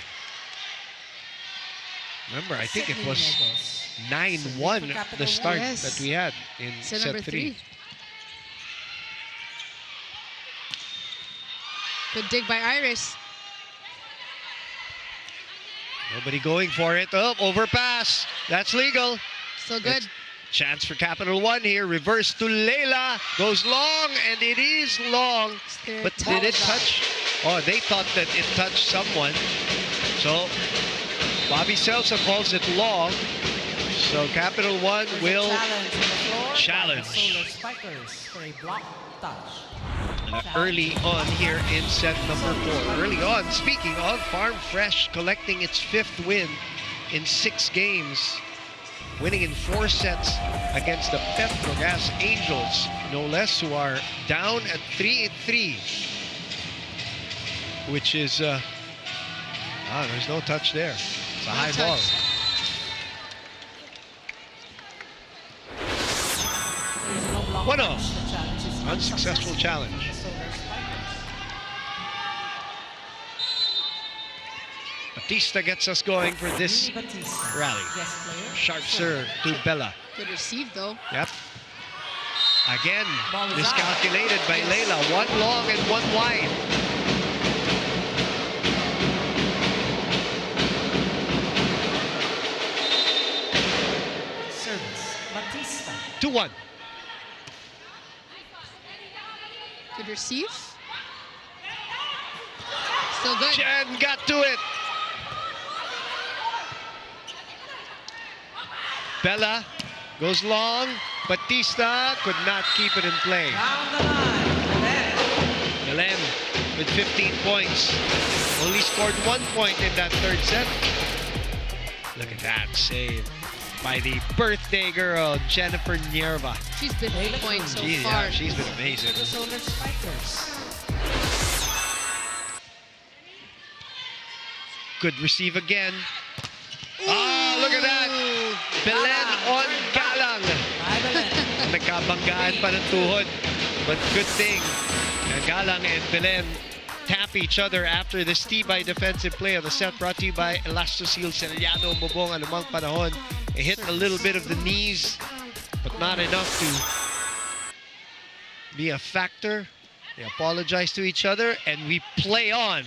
Remember, I think it was 9-1 the start Yes. that we had in Set set number 3. Good dig by Iris. Nobody going for it. Oh, overpass. That's legal. Still good. It's chance for Capital One here. Reverse to Leila. Goes long, and it is long. There. But did it touch? Oh, they thought that it touched someone. So Bobby Celsa calls it long. So Capital One will challenge. Solar Spikers for a block touch. Early on here in set number 4. Early on, speaking of, Farm Fresh collecting its 5th win in 6 games. Winning in 4 sets against the Petrogas Angels, no less, who are down at 3-3. Which is, there's no touch there. It's a high ball. One 1-0. Unsuccessful challenge. Batista gets us going for this rally. Sharp serve to Bella. Good receive though. Yep. Again, miscalculated by Leila. 1 long and 1 wide. Service. Batista. 2-1. Good receive. Still good. Jen got to it. Bella goes long. Batista could not keep it in play. Down the line. Belen with 15 points. Only scored 1 point in that 3rd set. Look at that save by the birthday girl, Jennifer Nierva. She's been on point so Gee, far. yeah, she's been amazing. The Solar Spikers. Good receive again. Ah, look at that. Belen on Galang. Nagkabanggaan pa ng tuhod. But good thing, Galang and Belen tap each other after this Tibay defensive play of the set, brought to you by Elastosil Celiano Bobong anumang panahon. It hit a little bit of the knees, but not enough to be a factor. They apologize to each other, and we play on.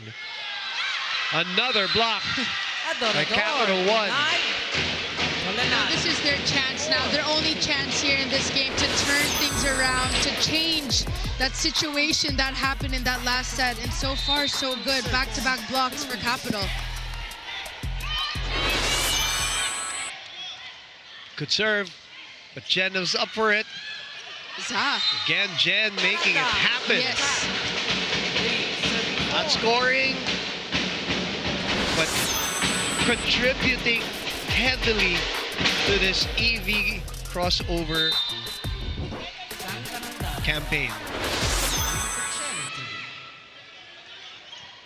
Another block by Capital One. This is their chance now, their only chance here in this game to turn things around, to change that situation that happened in that last set. And so far, so good. Back-to-back blocks for Capital. Good serve, but Jen was up for it. Zah. Again, Jen making it happen. Yes. Not scoring, but contributing heavily to this EV crossover campaign.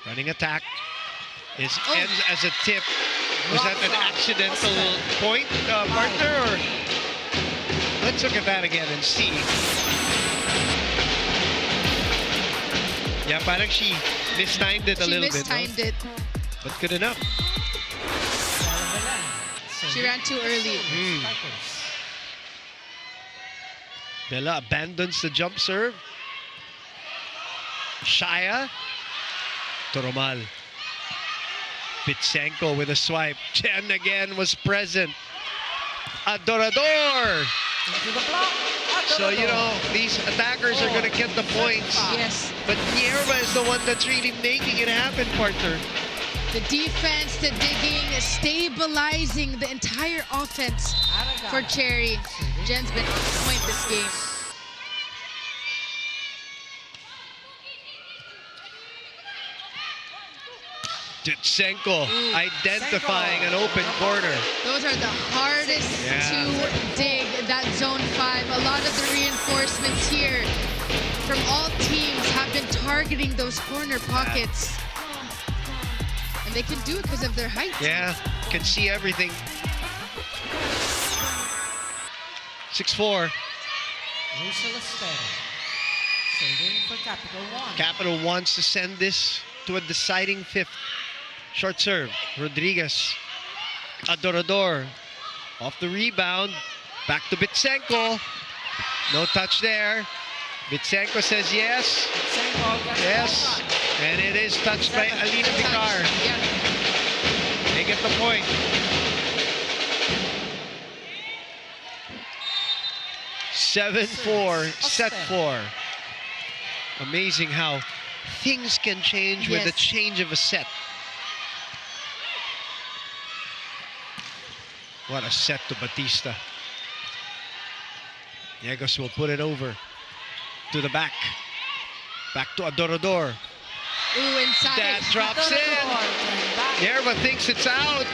Running attack ends as a tip. Was that an accidental point, partner? Or let's look at that again and see. Yeah, parang she mistimed it a little bit. She mistimed it. But good enough. She ran too early. Bella abandons the jump serve. Shaya. Toromal. Pitsenko with a swipe. Chen again was present. Adorador. So, you know, these attackers are going to get the points. Yes. But Nierva is the one that's really making it happen, partner. The defense, the digging, stabilizing the entire offense for CHERY. Jen's been on point this game. Pitsenko identifying an open corner. Those are the hardest to dig, that zone 5. A lot of the reinforcements here from all teams have been targeting those corner pockets. And they can do it because of their height. Yeah, can see everything. 6-4. Saving for Capital One. Capital wants to send this to a deciding 5th. Short serve. Rodriguez. Adorador. Off the rebound. Back to Bitsenko. No touch there. Bitsenko says yes. Yes. And it is touched by Alina Vicar. They get the point. Seven, 4, set 4. Amazing how things can change with the change of a set. What a set to Batista. Diegos will put it over to the back. Back to Adorador. Ooh, inside. That drops in. Yerba thinks it's out.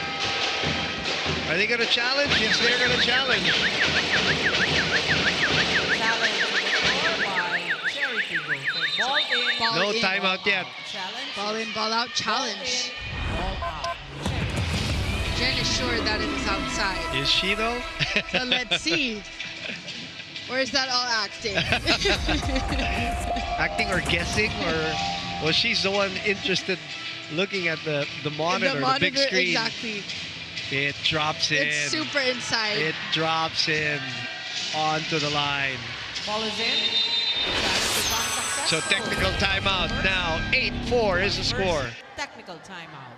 Are they going to challenge? Yes, they're going to challenge. No timeout yet. Ball in, ball out, challenge. Jen is sure that it is outside. Is she though? So let's see. Or is that all acting? Acting or guessing, or well, she's the one interested looking at the monitor, the big screen. Exactly. It drops in. It's super inside. It drops in onto the line. Ball is in. So technical timeout now. 8-4 is the score. Technical timeout.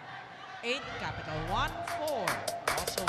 8, Capital 1, 4. Also.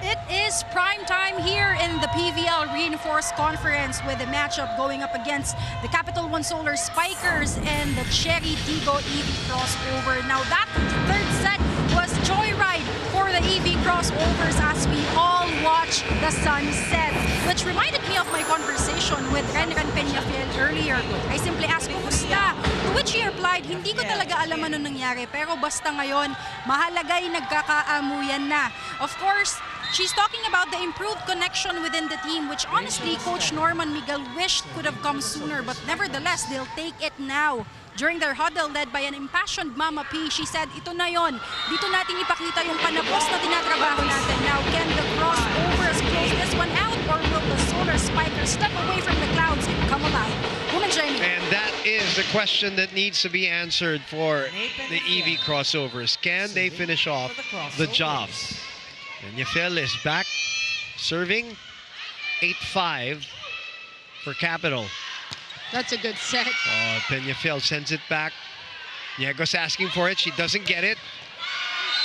It is prime time here in the PVL Reinforced Conference with the matchup going up against the CAPITAL1 Solar Spikers and the CHERY TIGGO EV crossover. Now that third set was joyride for the EV crossovers as we all watch the sunset, which reminded me of my conversation with Renren Peñafiel earlier. I simply asked, kumusta? To which he replied, hindi ko talaga alam ano nangyari, pero basta ngayon, mahalaga'y nagkakaamuyan na. Of course, she's talking about the improved connection within the team, which honestly Coach Norman Miguel wished could have come sooner, but nevertheless, they'll take it now. During their huddle led by an impassioned Mama P, she said, ito na yon. Dito natin ipakita yung panapos na tinatrabaho natin. Now, can the crossovers close this one out, or will the Solar Spikers step away from the clouds and come alive? Women's Jamie. And that is the question that needs to be answered for the EV crossovers. Can they finish off the job? And Yafel is back, serving 8-5 for Capital. That's a good set. Oh, Peñafiel sends it back. Diegos asking for it. She doesn't get it.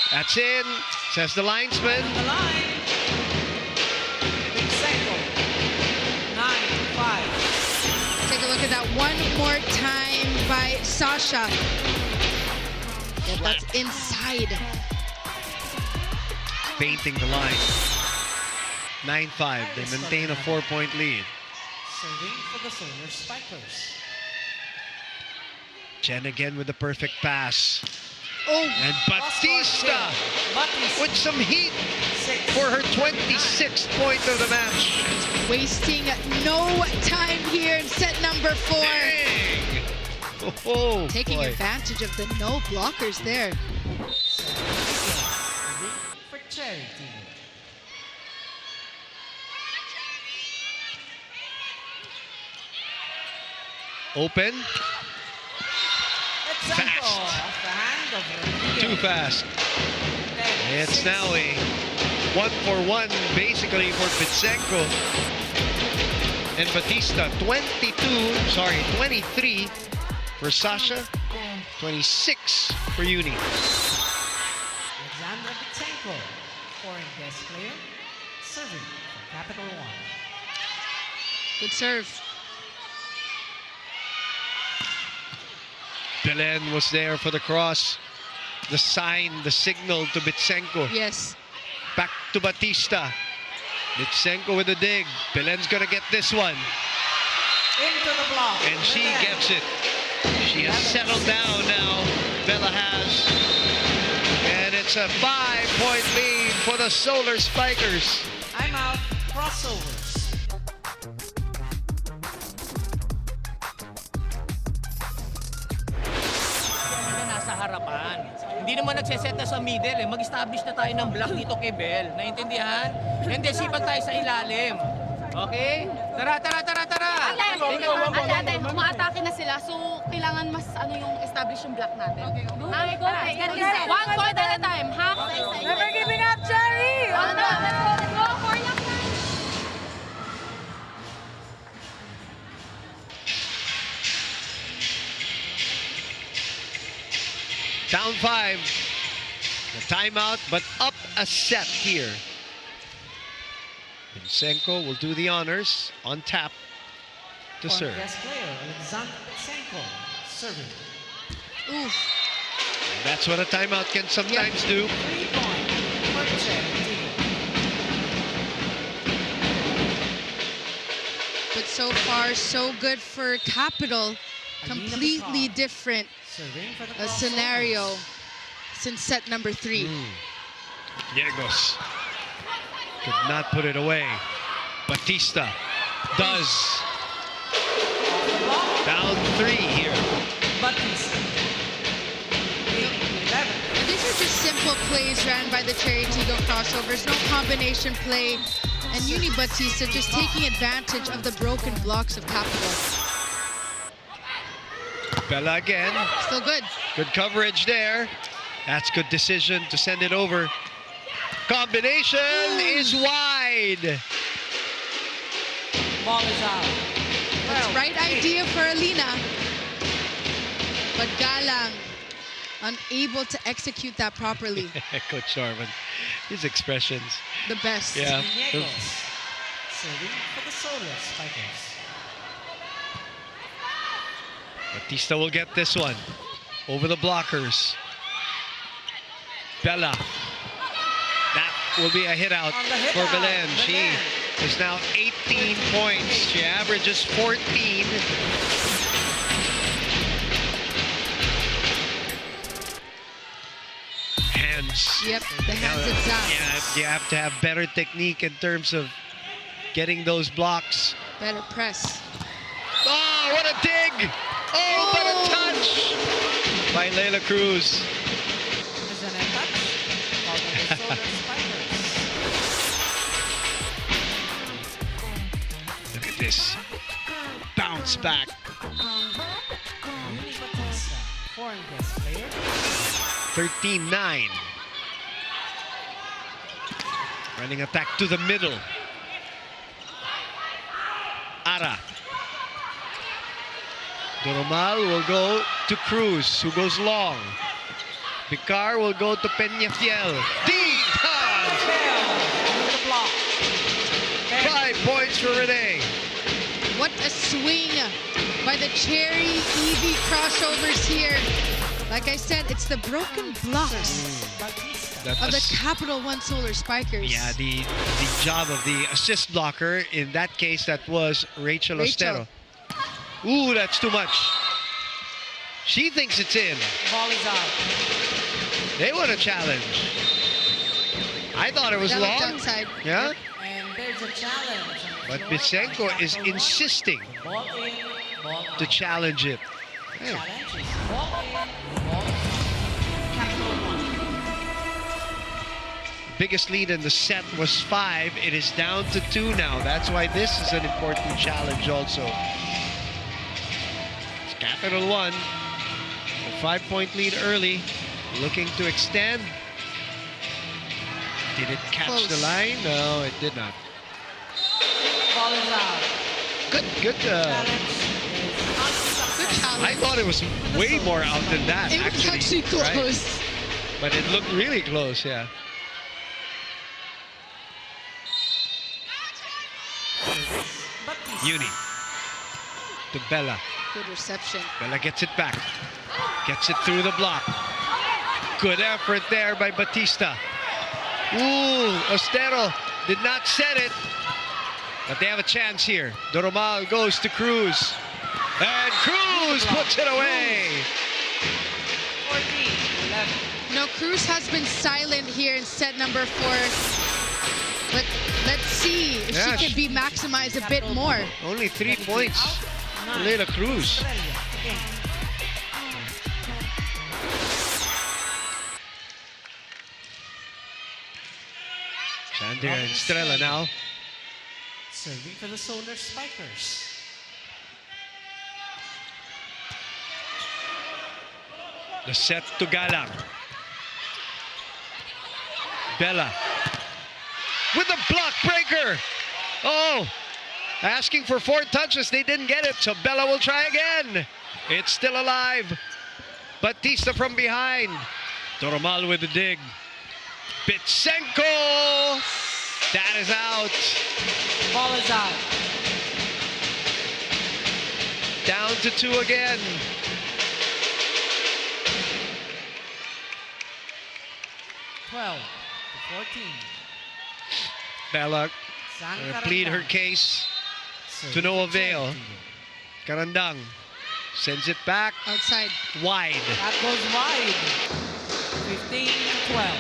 That's in, says the linesman. The line. Bitsenko. 9-5. Take a look at that one more time by Sasha. Yeah, that's inside. Painting the line. 9-5. They maintain a 4-point lead. Serving for the Solar Spikers. Jen again with the perfect pass. Oh, And Batista with some heat for her 26th point of the match. wasting no time here in set number 4. Dang. Oh, Taking boy. advantage of the no blockers there. For CHERY team. Open. Bitsenko off the hand of Rodriguez. Too fast. It's now a 1-for-1 basically for Bitsenko and Batista. 23 for Sasha, 26 for Uni. Alexandra Bitsenko, foreign guest player, serving for CAPITAL1. Good serve. Belen was there for the cross. The sign, the signal to Bitsenko. Yes. Back to Batista. Bitsenko with a dig. Belen's gonna get this one. Into the block. And she gets it. She has settled down now. Bella has. And it's a 5-point lead for the Solar Spikers. I'm out. Crossovers. Na nasa harapan. Hindi naman nagseset na sa middle eh. Mag-establish na tayo ng block dito kay Bell. Naintindihan? Hindi, sipag tayo sa ilalim. Okay? Tara! Ate, umaatake na sila. So, kailangan mas yung establish yung block natin. Okay, go. One point at a time. Half. Never giving up, Cherry! Let's go. For your Down 5. The timeout, but up a set here. Vincenko will do the honors on tap to serve. Guest player, Alexander Vincenko, serving. And that's what a timeout can sometimes do. 3-point for CHERY. But so far, so good for Capital. Completely different Serving for the scenario since set number 3. Diegos could not put it away. Batista does. Down 3 here. Batista. 11. These are just simple plays ran by the CHERY TIGGO crossovers. No combination play. And Uni Batista just taking advantage of the broken blocks of Capital. Bella again. Still good. Good coverage there. That's good decision to send it over. Combination is wide. Ball is out. That's right idea for Alina. But Galang unable to execute that properly. Coach Norman, his expressions. The best. Yeah. Diegos. Serving for the Solar Spikers. Batista will get this one over the blockers. Bella. That will be a hit out On the hit for out, Belen. She Belen. is now 18 points. She averages 14. Hands. Yep, the hands exact. Yeah, you have to have better technique in terms of getting those blocks. Better press. Oh, what a dig! Oh, what a touch by Leila Cruz. Is an touch of the Solar Spikers. Look at this. Bounce back. Uni Batista, foreign guest player. 13-9. Running attack to the middle. Ara. Doromal will go to Cruz, who goes long. Picar will go to Peñafiel. Deep touch! The block. 5 points for Renee. What a swing by the CHERY EV crossovers here. Like I said, it's the broken blocks of the Capital1 Solar Spikers. Yeah, the job of the assist blocker, in that case, that was Rachel Ostero. Ooh, that's too much. She thinks it's in. Ball is out. They want a challenge. I thought it was That looked long. outside. Yeah, And there's a challenge. but Bisenko is insisting Ball in, ball out. to challenge it. Yeah. Challenge is ball in, ball out. Capital1. Biggest lead in the set was 5. It is down to 2 now. That's why this is an important challenge also. It's Capital1. A 5-point lead early. Looking to extend. Did it catch Close. the line? No, it did not. Ball is out. Good. Good challenge. I thought it was way more out than that. It was actually right? close. But it looked really close, yeah. Uni to Bella. Good reception. Bella gets it back. Gets it through the block. Good effort there by Batista. Ooh, Ostero did not set it. But they have a chance here. Doromal goes to Cruz. And Cruz puts it away. 14 Belen. No, Cruz has been silent here in set number 4. But let's see if Yeah, she can be maximized a bit more. Only 3 points. Leila Cruz. Chandra and Estrella now. Serving for the Solar Spikers. The set to Galang. Bella with a block breaker. Oh, asking for 4 touches. They didn't get it, so Bella will try again. It's still alive. Batista from behind. Toromal with the dig. Bitsenko. That is out. Ball is out. Down to 2 again. $12 to 14. Bella Sang plead her Karandang. case to Serving no for avail. Cherry. Karandang sends it back Outside. wide. That goes wide. 15 to 12.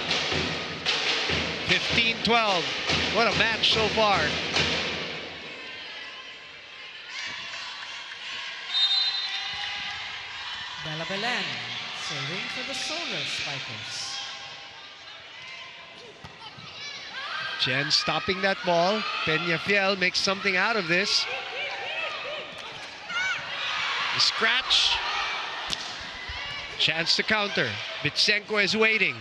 15-12. What a match so far. Bella Belen serving for the Solar Spikers. Jen stopping that ball. Peñafiel makes something out of this. The scratch. Chance to counter. Bitsenko is waiting.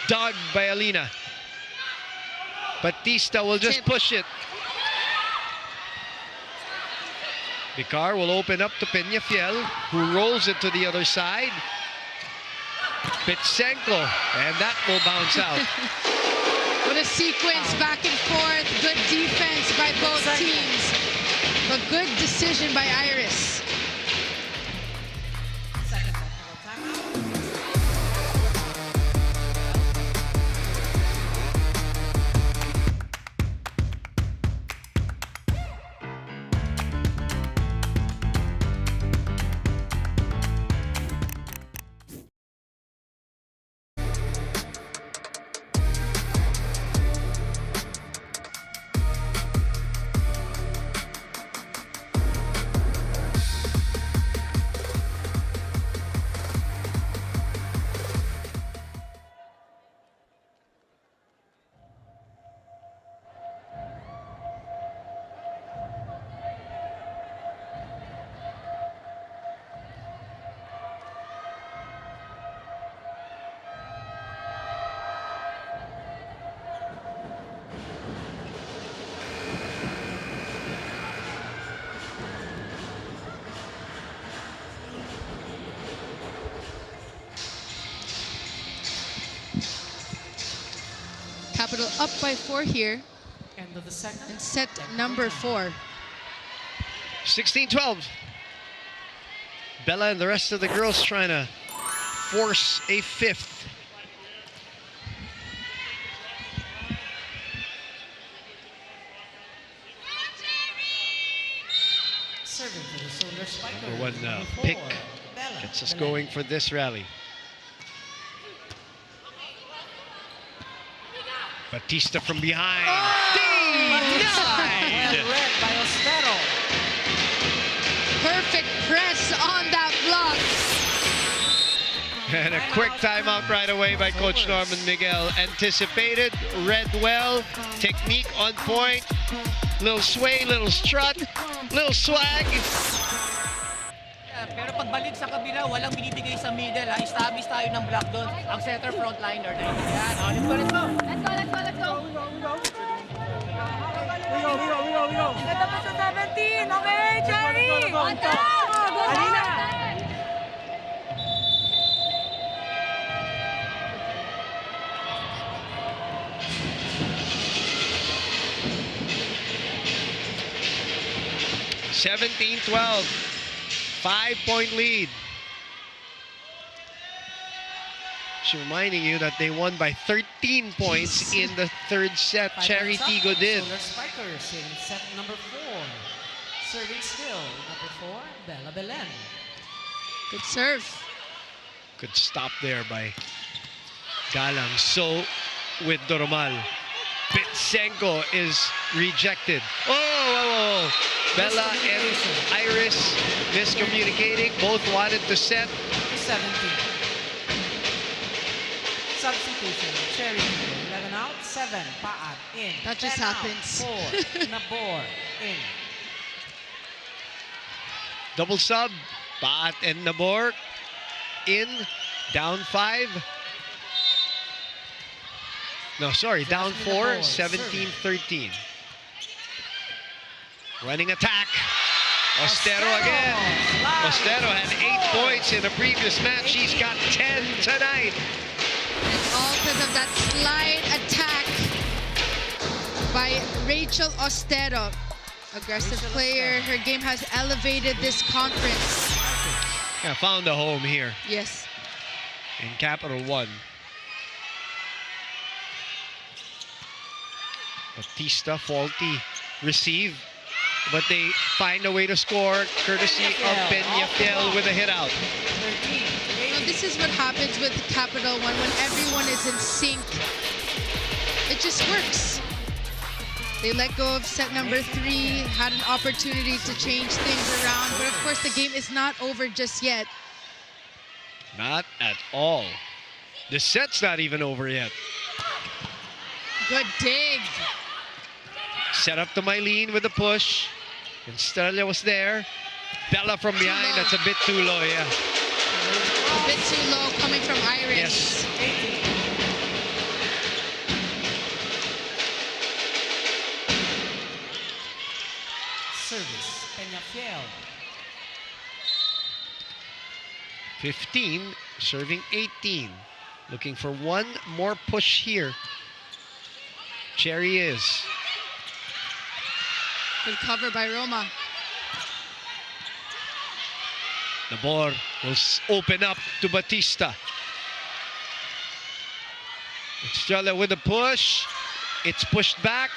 Dug by Alina. Batista will just Tip. push it. Vicar will open up to Peñafiel, who rolls it to the other side. Bitsenko, and that will bounce out. What a sequence, back and forth. Good defense by both teams. But good decision by Iris. Second technical timeout. Capital up by 4 here End of the second. in set number 4. 16-12. Bella and the rest of the girls trying to force a 5th. Serving for the Solar Spikers. Number 1 Number 4, pick Bella gets us Belen. going for this rally. Batista from behind. Denied! Well read by Ostero. Perfect press on that block. And a quick timeout right away by Coach Norman Miguel. Anticipated, read well, technique on point, little sway, little strut, little swag. Pero pagbalik sa kabila, walang binibigay sa middle. Ha? Establish tayo ng block doon. Ang center frontliner. Yan. Oh, let's go, let's go. Let's go, let's go, let's go. We go. Ganda pa sa 17. Okay, Cherry. On top. Alina. Seventeen 12. 5-point lead. Just reminding you that they won by 13 points in the 3rd set. Cherry TIGGO did. Solar Spikers in set number 4. Serving still. Number 4, Bella Belen. Good serve. Good stop there by Galang. So with Doromal. Bitsenko is rejected. Oh! Bella and Iris miscommunicating. Both wanted to set. 17. Substitution. CHERY. 11 out. 7. Paat. In. That just 10 out, happens. 4. Nabor. In. Double sub. Paat and Nabor in. Down 5. No, sorry, down 4, 17-13. Running attack. Ostero again. Ostero had 8 points in the previous match. He's got 10 tonight. It's all because of that slide attack by Rachel Ostero. Aggressive player. Her game has elevated this conference. Yeah, found a home here Yes. in Capital One. Batista, faulty receive, but they find a way to score courtesy of Peñafiel with a hit out. 13. Well, this is what happens with Capital One when everyone is in sync. It just works. They let go of set number 3, had an opportunity to change things around, but of course the game is not over just yet. Not at all. The set's not even over yet. Good dig. Set up to Mylene with a push. And Estrella was there. Bella from behind. low. That's a bit too low, yeah. A bit too low coming from Iris. Yes. 18. Service. Peñafiel. 15, serving 18. Looking for one more push here. CHERY is. Good cover by Roma. Nabor will open up to Batista. Estrella with a push. It's pushed back.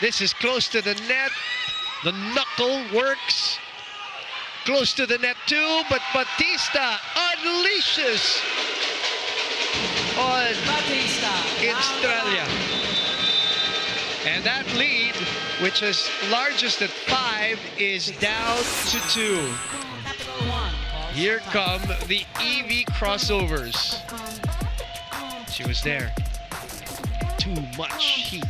This is close to the net. The knuckle works. Close to the net too, but Batista unleashes on Estrella. And that lead, which is largest at 5, is down to 2. Here come the EV crossovers. She was there. Too much heat.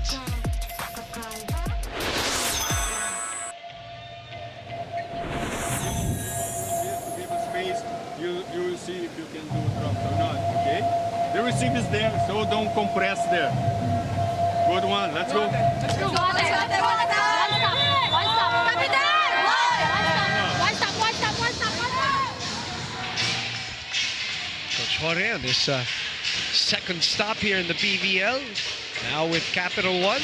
Give a space, you will see if you can do a drop or not, okay? The receive is there, so don't compress there. Good one, let's go. Let's go. One stop. Coach Jorge on this second stop here in the PVL. Now with Capital One.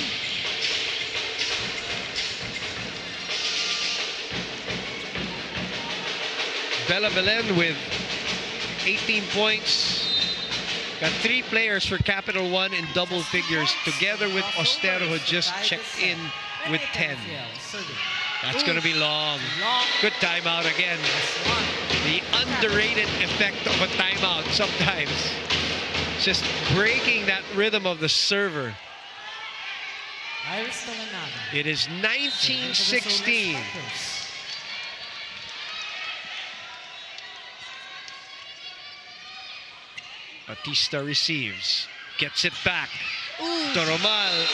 Bella Belen with 18 points. Got 3 players for Capital One in double figures, together with Ostero, who just checked in with 10. That's going to be long. Good timeout again. The underrated effect of a timeout sometimes. Just breaking that rhythm of the server. It is 19-16. Batista receives, gets it back. Doromal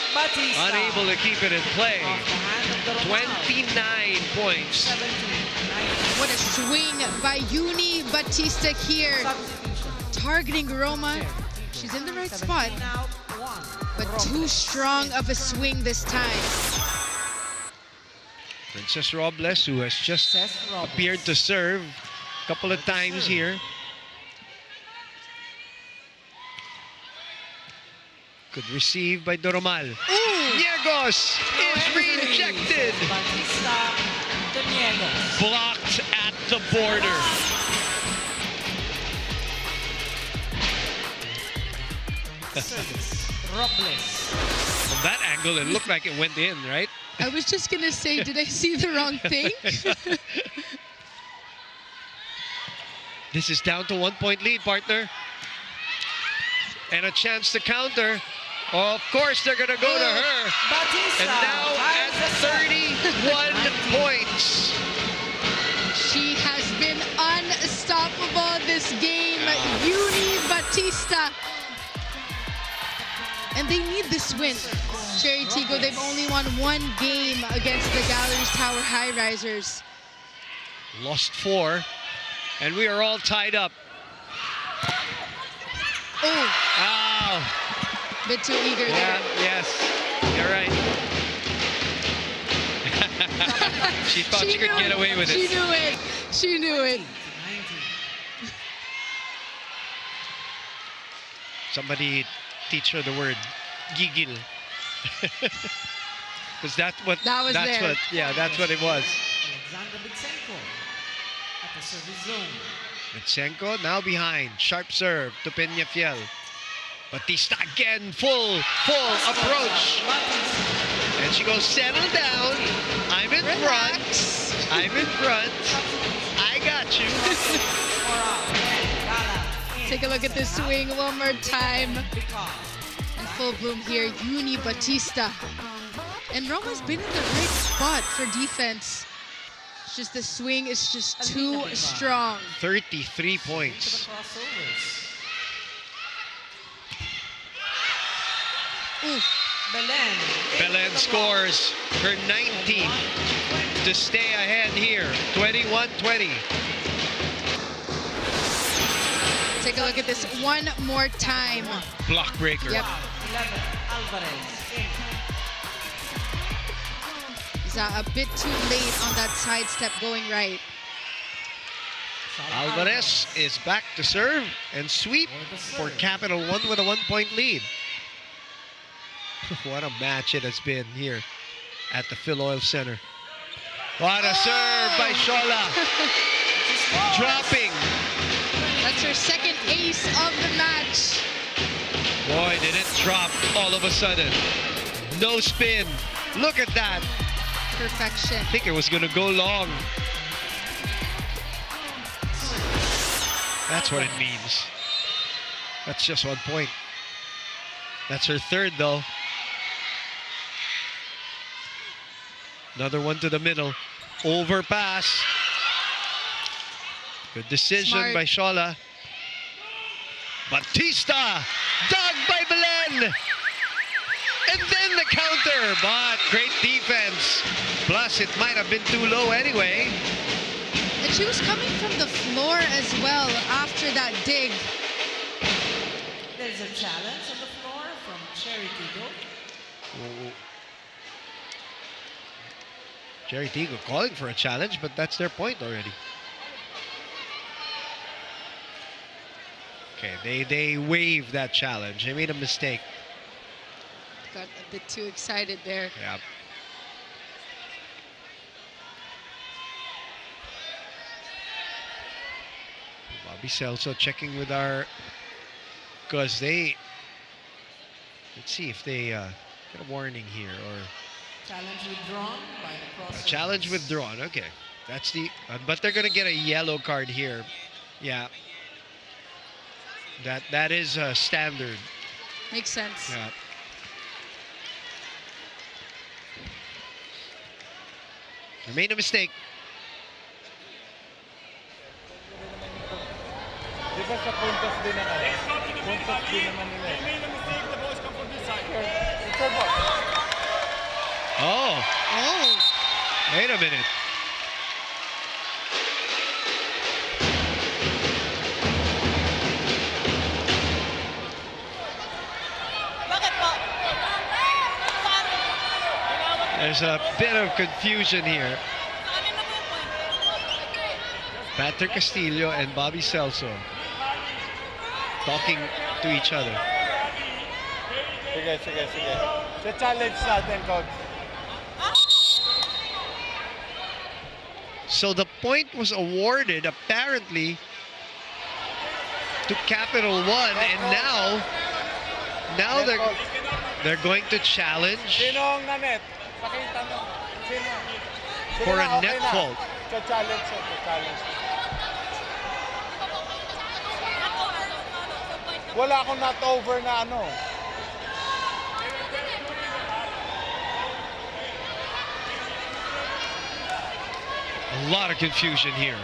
unable to keep it in play. 29 points. What a swing by Uni Batista here. Targeting Roma. She's in the right spot, but too strong of a swing this time. Princess Robles, who has just appeared to serve a couple of times here. Good receive by Doromal. Niegos is rejected. Blocked at the border. From that angle, it looked like it went in, right? I was just gonna say, did I see the wrong thing? This is down to 1 point lead, partner. And a chance to counter. Of course, they're going to go to her. Batista And now at 31 points. She has been unstoppable this game. Uni Batista. And they need this win. CHERY TIGGO, they've only won 1 game against the Galleries Tower High Risers. Lost 4. And we are all tied up. Oh, Ow. bit too eager Yeah, there. yes. You're right. She thought she could knew get away with She it. knew it. She knew it. 90. Somebody teach her the word gigil. Because that's what That was that's there. what that's what it was. Alexander Bitsenko at the service zone. Bitsenko now behind. Sharp serve to Peñafiel. Batista again, full approach. And she goes, settle down. I'm in Relax. front. I'm in front. I got you. Take a look at this swing one more time. In full bloom here, Uni Batista. And Roma's been in the right spot for defense. It's just the swing is just too strong. 33 points. Crossovers. Ooh. Belen. Belen scores her 19th to stay ahead here. 21-20. Take a look at this one more time. Block breaker. Yep. 11. Alvarez. He's a bit too late on that sidestep going right. Alvarez is back to serve and sweep for Capital One with a 1 point lead. What a match it has been here at the Phil Oil Center. What a serve by Shola. Dropping. That's her second ace of the match. Boy, did it drop all of a sudden. No spin. Look at that. Perfection. I think it was going to go long. That's what it means. That's just 1 point. That's her third, though. Another one to the middle. Overpass. Good decision Smart. by Shola. Batista. Dug by Belen. And then the counter. But great defense. Plus, it might have been too low anyway. And she was coming from the floor as well after that dig. There's a challenge on the floor from CHERY TIGGO. CHERY TIGGO calling for a challenge, but that's their point already. Okay, they waived that challenge. They made a mistake. Got a bit too excited there. Yeah. Bobby Celso checking with our, because they, let's see if they get a warning here or Challenge withdrawn by the cross. challenge withdrawn. Okay, that's the, but they're gonna get a yellow card here. Yeah. That is a standard. Makes sense. Yeah. They made a mistake. Di ba sa puntos din ang ano? Puntos din naman nila. They made a mistake, the boys come from this side. It's our ball. Oh, Oh, wait a minute. There's a bit of confusion here. Patrick Castillo and Bobby Celso talking to each other. Sige, sige, sige. Sa challenge natin, coach. So the point was awarded apparently to Capital One, and now they're going to challenge Sino ang nanet? Pakita mo. Sino? Sige for na, a okay net na. fault. Sa challenge, sa challenge. Wala akong not over na ano. A lot of confusion here.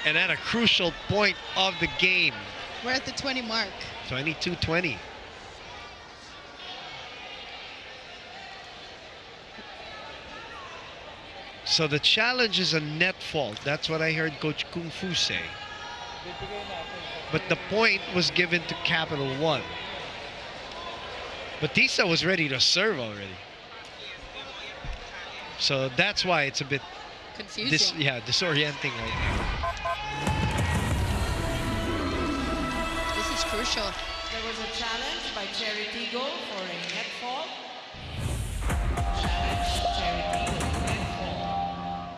And at a crucial point of the game. We're at the 20 mark. 22-20. So the challenge is a net fault. That's what I heard Coach Kung Fu say. But the point was given to Capital One. Batista was ready to serve already. So that's why it's a bit Confusing. disorienting right now. This is crucial. There was a challenge by CHERY TIGGO for a net fall. Challenge, CHERY TIGGO, net fall.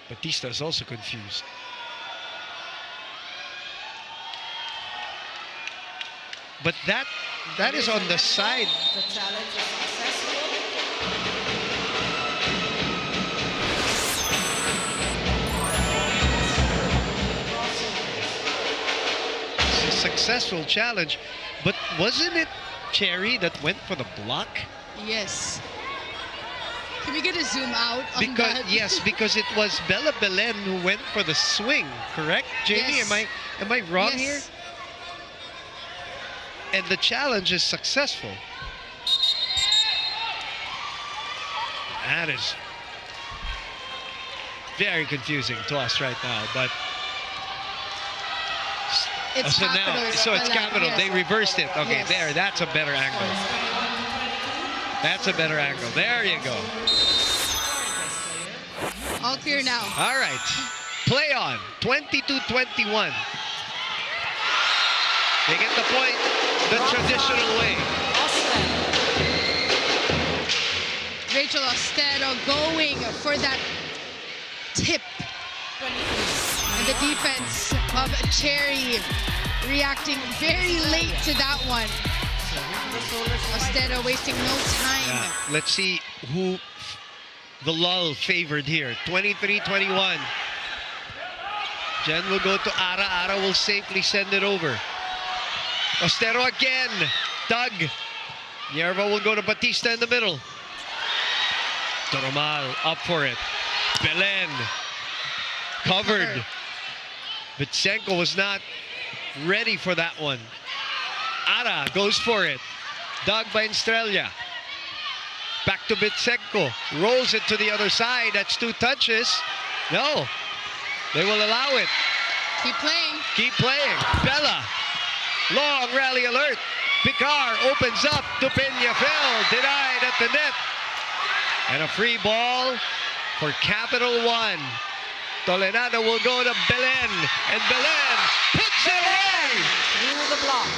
Batista is also confused. But that is on the side. The challenge is successful. It's a successful challenge. But wasn't it CHERY that went for the block? Yes. Can we get a zoom out on Because that? yes, because it was Bella Belen who went for the swing, correct? Jamie, Yes. am I wrong Yes. here? And the challenge is successful. That is very confusing to us right now, but It's so Capital. now, so it's Capital. Yes. They reversed it. Okay, Yes. there. That's a better angle. That's a better angle. There you go. All clear now. All right. Play on. 22-21. They get the point the traditional way. Rachel Ostero going for that tip. And the defense of CHERY reacting very late to that one. Ostero wasting no time. Yeah. Let's see who the lull favored here. 23-21. Jen will go to Ara. Ara will safely send it over. Ostero again. Doug. Yerva will go to Batista in the middle. Doromal up for it. Belen covered. Bitsenko was not ready for that one. Ara goes for it. Doug by Estrella. Back to Bitsenko. Rolls it to the other side. That's 2 touches. No. They will allow it. Keep playing. Keep playing. Bella. Long rally alert. Picar opens up to Peñafiel. Denied at the net. And a free ball for Capital One. Toledano will go to Belen. And Belen puts it away. Through the block.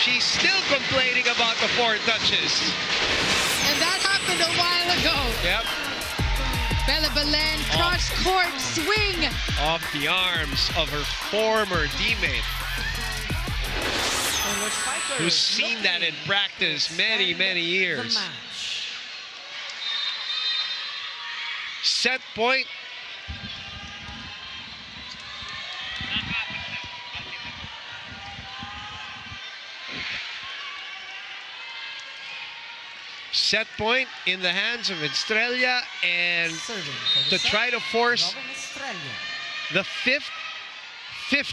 She's still complaining about the 4 touches. And that happened a while ago. Yep. Bella Belen, cross-court swing. Off the arms of her former teammate, who's seen that in practice many, many years. Set point. Set point in the hands of Estrella, and to try to force the fifth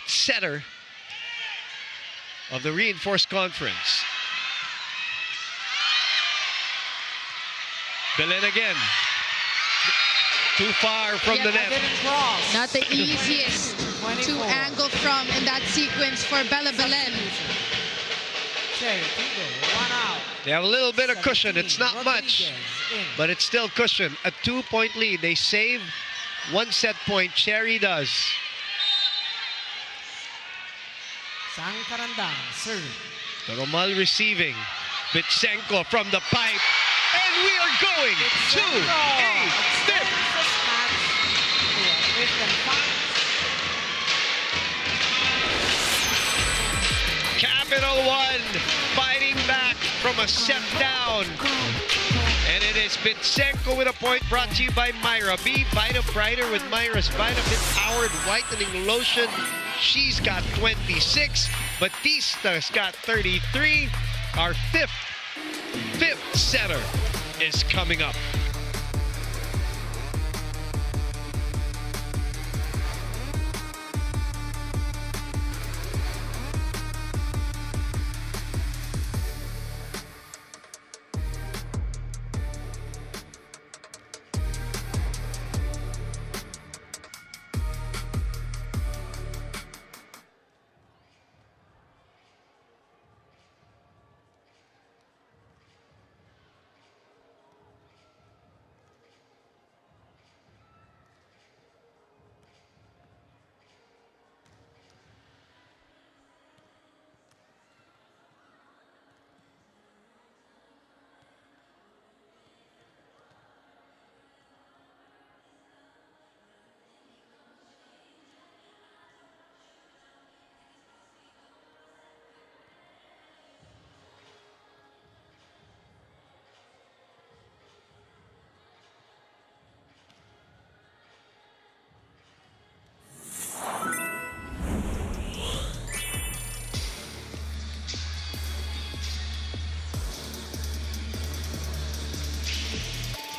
setter of the reinforced conference. Belen again. Too far from the net. Not the easiest to angle from in that sequence for Bella Belen. They have a little bit of cushion. It's not much, but it's still cushion. A 2-point lead. They save 1 set point. CHERY does. Romal receiving. Bitsenko from the pipe. And we are going to a fifth. Capital One fighting back from a set down. And it is Bitsenko with a point brought to you by Myra. Be Vita Brighter with Myra's Vitamin Powered Whitening Lotion. She's got 26. Batista's got 33. Our fifth setter is coming up.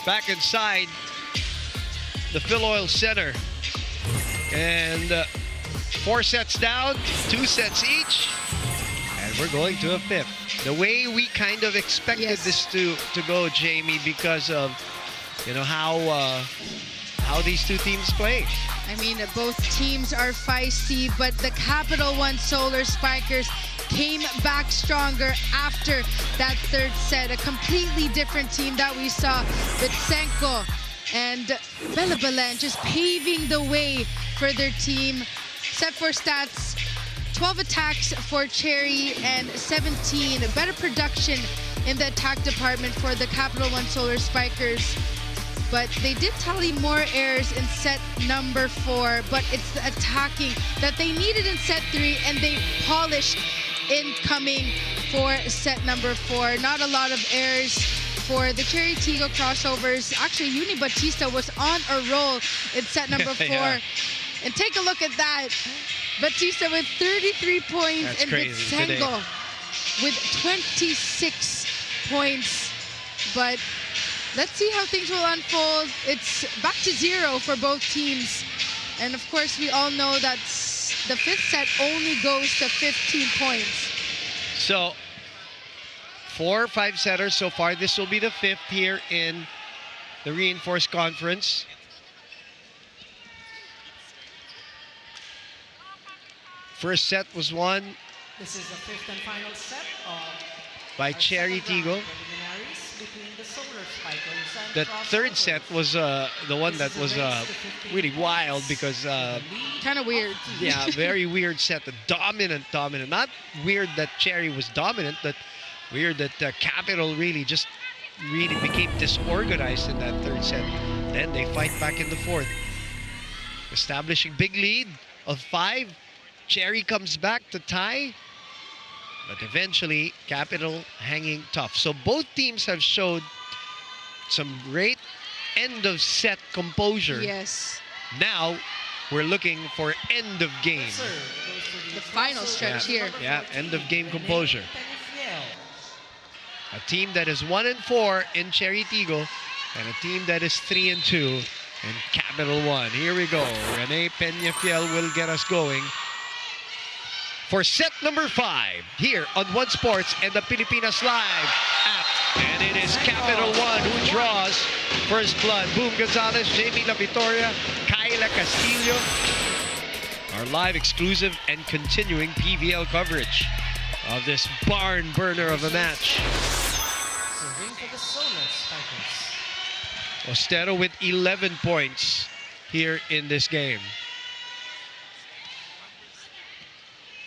Back inside the Phil Oil Center. And 4 sets down, 2 sets each. And we're going to a 5th. The way we kind of expected this to go, Jamie, because of, you know, how these two teams play. I mean, both teams are feisty, but the Capital One Solar Spikers came back stronger after that 3rd set. A completely different team that we saw. Bitsenko and Bella Belen just paving the way for their team. Set for stats, 12 attacks for CHERY and 17. Better production in the attack department for the Capital One Solar Spikers. But they did tally more errors in set number 4, but it's the attacking that they needed in set 3, and they polished incoming for set number 4. Not a lot of errors for the CHERY TIGGO crossovers. Actually, Uni Batista was on a roll in set number 4. Yeah. And take a look at that. Batista with 33 points. That's and crazy Bitsenko with 26 points. But let's see how things will unfold. It's back to 0 for both teams. And of course, we all know that the 5th set only goes to 15 points. So 4 5-setters so far. This will be the 5th here in the Reinforced Conference. First set was won This is the 5th and final set of by our CHERY second round TIGGO. preliminaries between the Solar Spikers and The Cross 3rd set Spikers. was the one that was really wild because Kind of weird. yeah, very weird set. Dominant. Not weird that CHERY was dominant, but weird that Capital really became disorganized in that 3rd set. Then they fight back in the 4th, establishing big lead of 5. CHERY comes back to tie, but eventually Capital hanging tough. So both teams have showed some great end of set composure. Yes. Now we're looking for end of game. Serve goes to The final stretch here. Yeah, end of game composure. A team that is 1-4 in CHERY TIGGO, and a team that is 3-2 in Capital One. Here we go. Rene Peñafiel will get us going for set number 5 here on One Sports and the Pilipinas Live app. And it is Capital One who draws first blood. Boom Gonzalez, Jamie La Victoria, Kyla Castillo. Our live exclusive and continuing PVL coverage of this barn burner of a match. Serving for the Solar Spikers. Ostero with 11 points here in this game.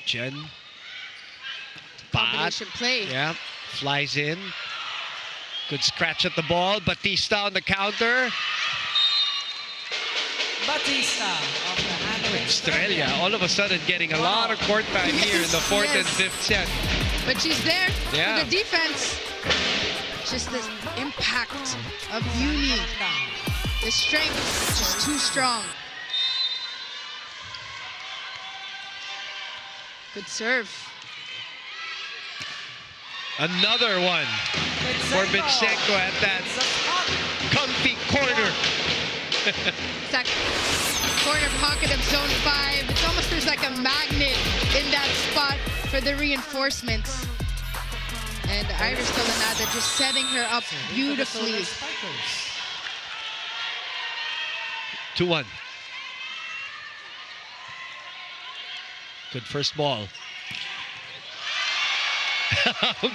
Jen. Combination play. Yeah, flies in. Good scratch at the ball. Batista on the counter. Batista of the hand of Estrella all of a sudden getting a lot of court time here in the 4th and 5th set. But she's there Yeah. for the defense. Just this impact of Uni. The strength is just too strong. Good serve. Another one for Bitsenko at that comfy corner. That corner pocket of zone 5. It's almost there's like a magnet in that spot for the reinforcements. And Iris Tolanada just setting her up beautifully. 2-1. Good first ball.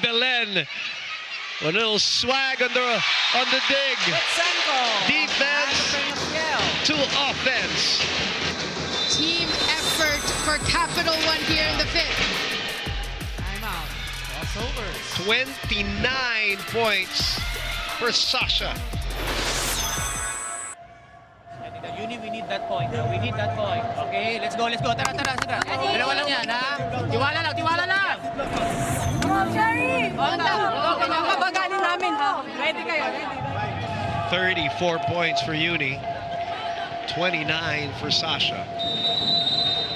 Belen. A little swag on the dig. Defense to offense. Team effort for Capital One here in the 5th. Timeout. Crossovers. 29 points for Sasha. Uni, we need that point. We need that point. Okay, let's go, let's go. Tara, tara, tara. Dalawa lang yan, ha? Tiwala lang, tiwala lang. CHERY! Mabagaling namin, ha? Ready kayo, ready. 34 points for Uni. 29 for Sasha.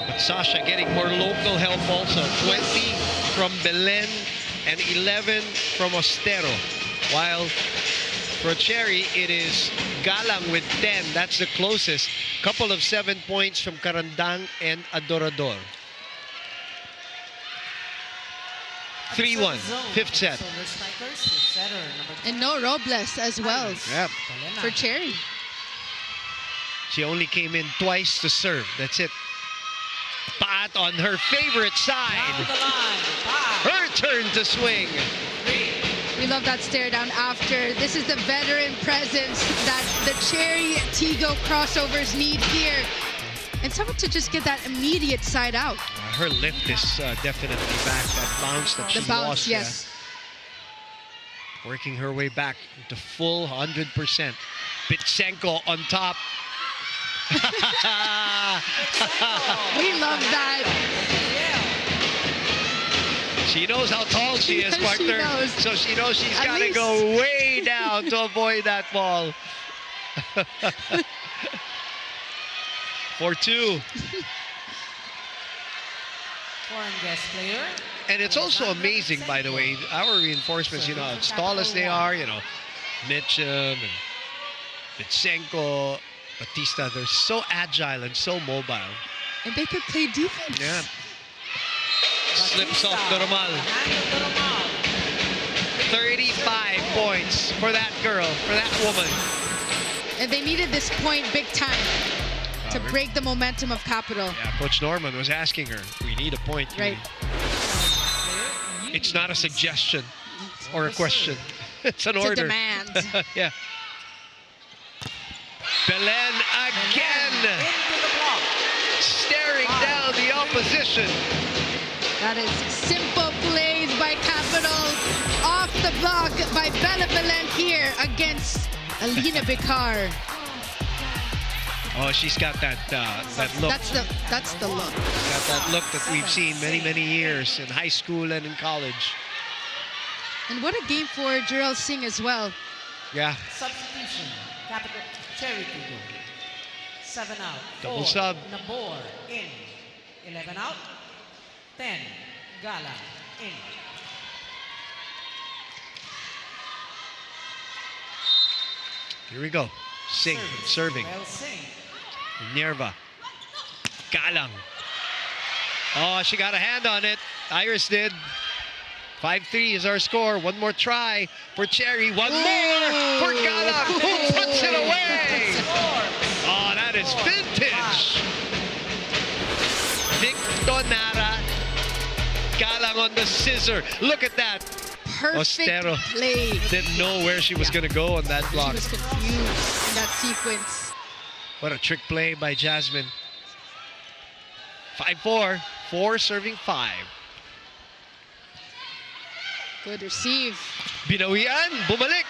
But Sasha getting more local help also. 20 from Belen and 11 from Ostero. While for CHERY, it is Galang with 10. That's the closest. Couple of 7 points from Carandang and Adorador. 3-1, 5th set. And no Robles as well Yep. for CHERY. She only came in twice to serve. That's it. Pat on her favorite side. Her turn to swing. We love that stare down after. This is the veteran presence that the CHERY TIGGO crossovers need here. And someone to just get that immediate side out. Her lift is definitely back. That bounce that she The bounce, lost. yes. Yeah. Working her way back to full 100%. Bitsenko on top. We love that. She knows how tall she is, Yes, she partner. knows. So she knows she's At got to least. go way down to avoid that ball. 4-2. Foreign guest player. And it's also amazing, by the way, our reinforcements, you know, as tall as they are, you know, Mitchum and Bitsenko, Batista, they're so agile and so mobile. And they could play defense. Yeah. Slips off Normal. 35 points for that girl, for that woman. And they needed this point big time to break the momentum of Capital. Yeah, Coach Norman was asking her, we need a point. Right. It's not a suggestion or a question. It's an It's a order. demand. Yeah. Belen again. Staring down the opposition. That is simple plays by Capital. Off the block by Bella Belen here against Alina Bicar. Oh, she's got that look. That's the look. Got that look that we've seen many years in high school and in college. And what a game for Jarrell Singh as well. Yeah. Substitution. Capital CHERY TIGGO. 7 out. Double 4, sub. Nabor in. 11 out. 10. Gala in. Here we go. Singh serving. Well, Singh. Nerva. Galang. Oh, she got a hand on it. Iris did. 5-3 is our score. One more try for CHERY. One more for Galang. Puts it away. Oh, that is vintage. Victonara. Galang on the scissor. Look at that. Perfect Ostero play. didn't know where she was going to go on that She block. was confused in that sequence. What a trick play by Jasmine. 5-4. 4 serving 5. Good receive. Binawian. Bumalik.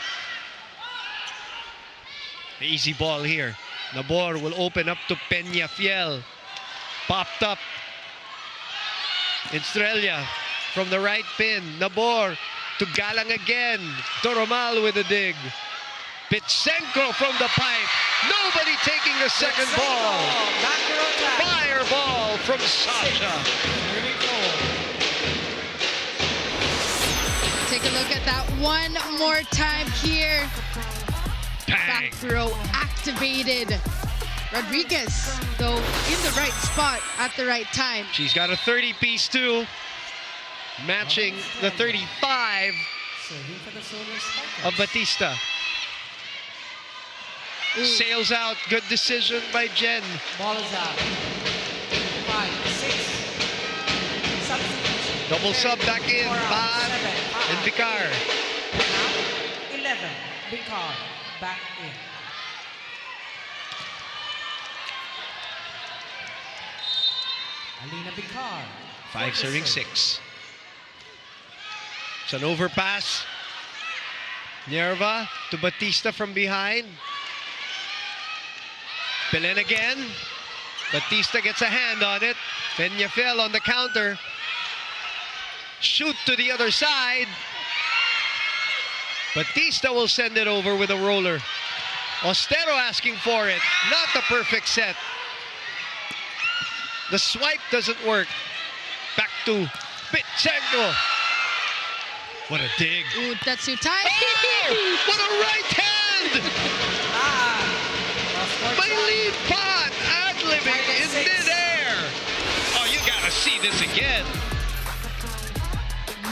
Easy ball here. Nabor will open up to Peñafiel. Popped up. Estrella from the right pin. Nabor to Galang again. Doromal with a dig. Pitsenko from the pipe. Nobody taking the second ball. Fireball from Sasha. Take a look at that one more time here. Bang. Back throw activated. Rodriguez, though, in the right spot at the right time. She's got a 30-piece too, matching the 35 of Batista. Sails out. Good decision by Jen. Ball is out. 5, 6. Substitution. Double sub back in. 5 and Vicar. 11. Vicar back in. Alina Vicar. 5 serving 6. It's an overpass. Nerva to Batista from behind. Belen again. Batista gets a hand on it. Peñafiel on the counter. Shoot to the other side. Batista will send it over with a roller. Ostero asking for it. Not the perfect set. The swipe doesn't work. Back to Pitsenko. What a dig. Ooh, that's too tight. Oh, what a right hand! Maylene Pot ad-libbing in midair. Oh, you gotta see this again.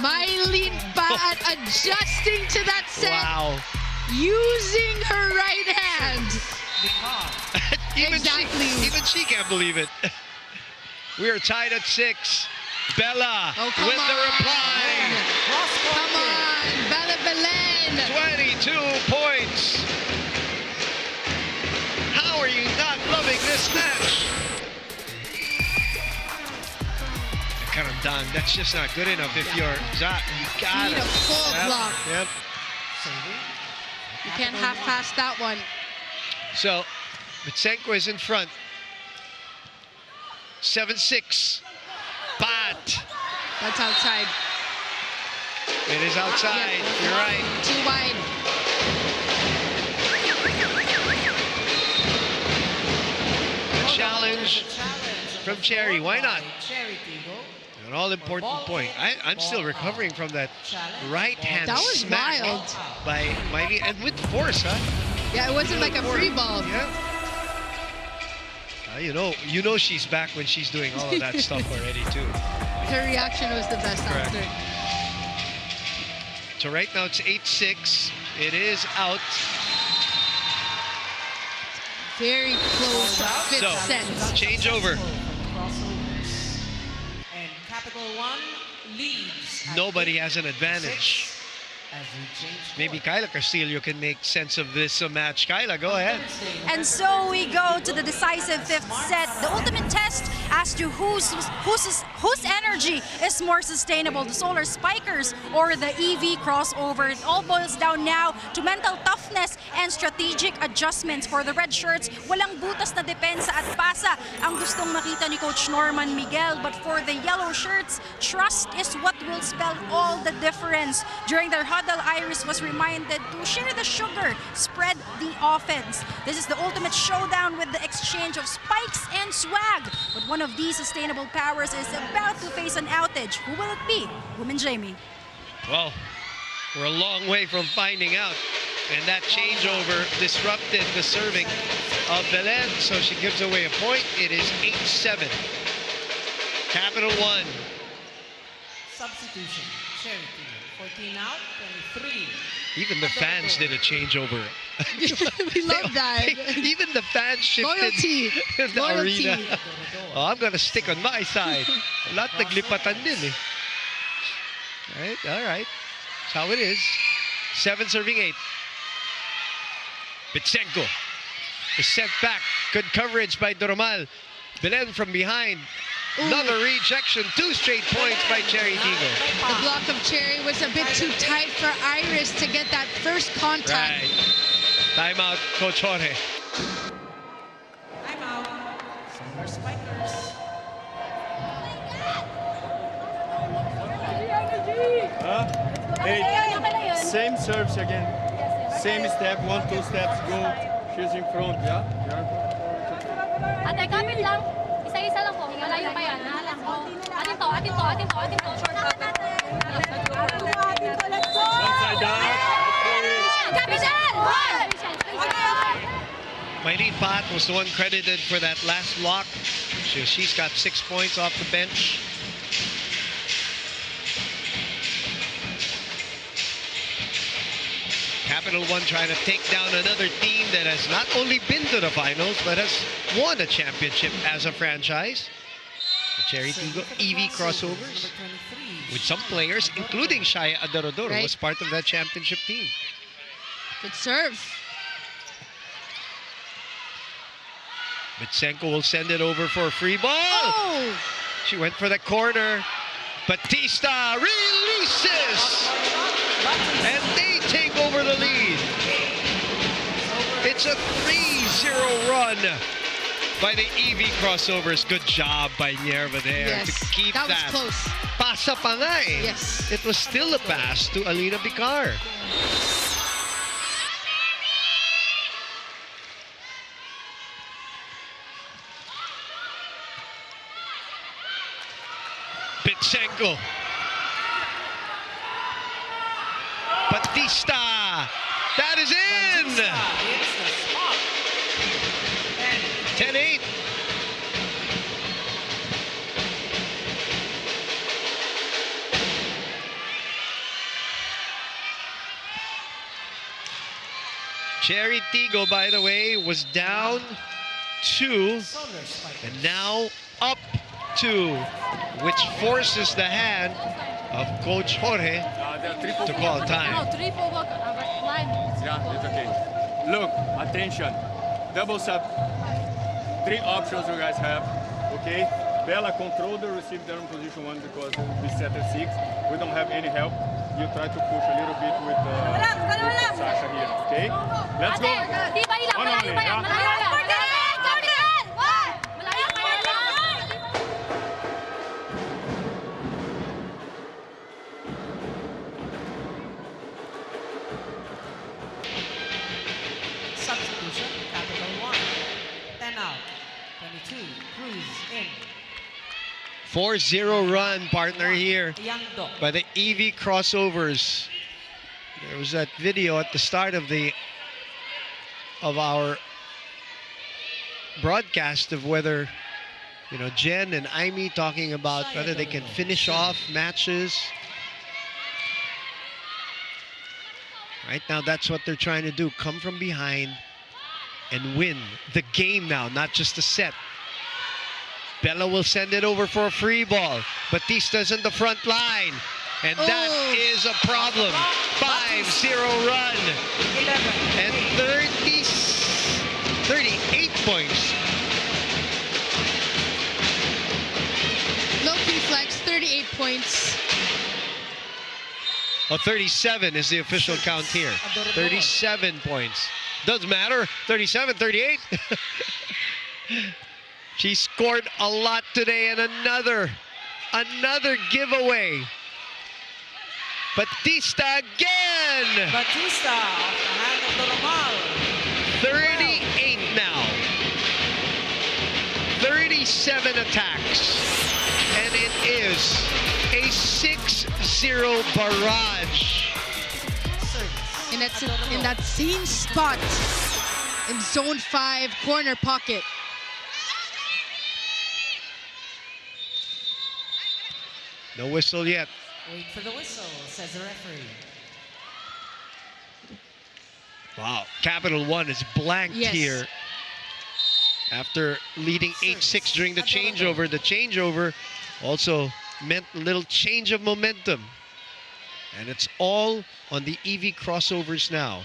Maylene Pat adjusting to that set. Wow. Using her right hand. Exactly. Even she can't believe it. We are tied at 6. Bella with the reply. Come on, Bella Belen. 22 points. How are you not loving this match? Karamdan, that's just not good enough if you're Zat. You got Need it. a full block. Yep. You can't half-pass that one. So, Pitsenko is in front. 7-6. Pat. That's outside. It is outside. Yeah. You're right. Too wide. A challenge from Cherry. Why not? CHERY, TIGGO. An all-important point. I'm still recovering from that right hand That was smack wild. by Miley, and with force, huh? Yeah, it wasn't like a free ball. Yeah. You know she's back when she's doing all of that stuff already too. Her reaction was the best Correct. after. So right now it's 8-6. It is out. Very close fifth So, set. changeover. And CAPITAL1 leads. at Nobody has an advantage. 6 as we change Maybe court. Kyla Castillo can make sense of this match. Kyla, go ahead. And so we go to the decisive fifth set, the ultimate test as to whose energy is more sustainable, the Solar Spikers or the EV crossover. It all boils down now to mental toughness and strategic adjustments for the red shirts. Walang butas na depensa at pasa ang gustong makita ni Coach Norman Miguel. But for the yellow shirts, trust is what will spell all the difference. During their huddle, Iris was reminded to share the sugar, spread the offense. This is the ultimate showdown with the exchange of spikes and swag. But one of these sustainable powers is about to face an outage. Who will it be? Woman Jamie. Well, we're a long way from finding out. And that changeover disrupted the serving of Belen, so she gives away a point. It is 8-7. CAPITAL1. Substitution. CHERY, TIGGO. 14 out, 23. Even the fans did a changeover. We love that. Even the fans shifted Loyalty. the Loyalty. arena. Oh, I'm gonna stick on my side. Lahat naglipatan din eh. All right. That's how it is. 7 serving 8. Pitsenko is sent back. Good coverage by Doromal. Belen from behind. Another rejection. 2 straight points by CHERY, TIGGO. The block of CHERY was a bit too tight for Iris to get that first contact. Right. Timeout, Coach Jorge. I'm out. Solar Spikers. Huh? 8. Same serves again. Same step, 1, 2 steps, go. She's in front, yeah? You're in front. Ate, kapit lang. Isa-isa lang po. Malayo pa yan. Atin to, atin to, atin to, atin to. Outside down. Kapitan! One! Mylene Pat was the one credited for that last block. She's got 6 points off the bench. Capital1 trying to take down another team that has not only been to the finals, but has won a championship as a franchise. The CHERY TIGGO EV crossovers with some players, including Shaya Adorodoro, was part of that championship team. Good serve. Bitsenko will send it over for a free ball. Oh! She went for the corner. Batista releases. And they take over the lead. It's a 3-0 run by the EV crossovers. Good job by Nierva there to keep that. That was close. Pasa pa nga eh. Yes. It was still a pass to Alina Bicar. Bitsenko. Batista. That is in. 10-8. CHERY TIGGO, by the way, was down 2 and now up 2, which forces the hand of Coach Jorge to call time. No, 3 for work. Line. Yeah, it's okay. Look, attention. Double sub. 3 options you guys have. Okay. Bella control the receive down position 1 because we set at 6. We don't have any help. You try to push a little bit with Sasha here. Okay. Let's go. One only. Yeah. Substitution, Capital1. 10 out. 22, Cruz in. 4-0 run, partner, here Yangdo. by the EV crossovers. There was that video at the start of our broadcast of whether, you know, Jen and Aimee talking about whether they can finish off matches. Right now, that's what they're trying to do. Come from behind and win the game now, not just the set. Bella will send it over for a free ball. Batista's in the front line. And that is a problem. 5-0 run. 11. And 38 points. Low-key flex, 38 points. Oh, 37 is the official count here. 37 points. Doesn't matter. 37, 38. She scored a lot today, and another giveaway. Batista again. Batista off the hand of Doromal. 38 now. 37 attacks. And it is a 6-0 barrage. And that's in that same spot in zone 5 corner pocket. No whistle yet. Wait for the whistle, says the referee. Wow, Capital1 is blanked here. After leading 8-6 during the changeover. The changeover also meant a little change of momentum. And it's all on the EV crossovers now.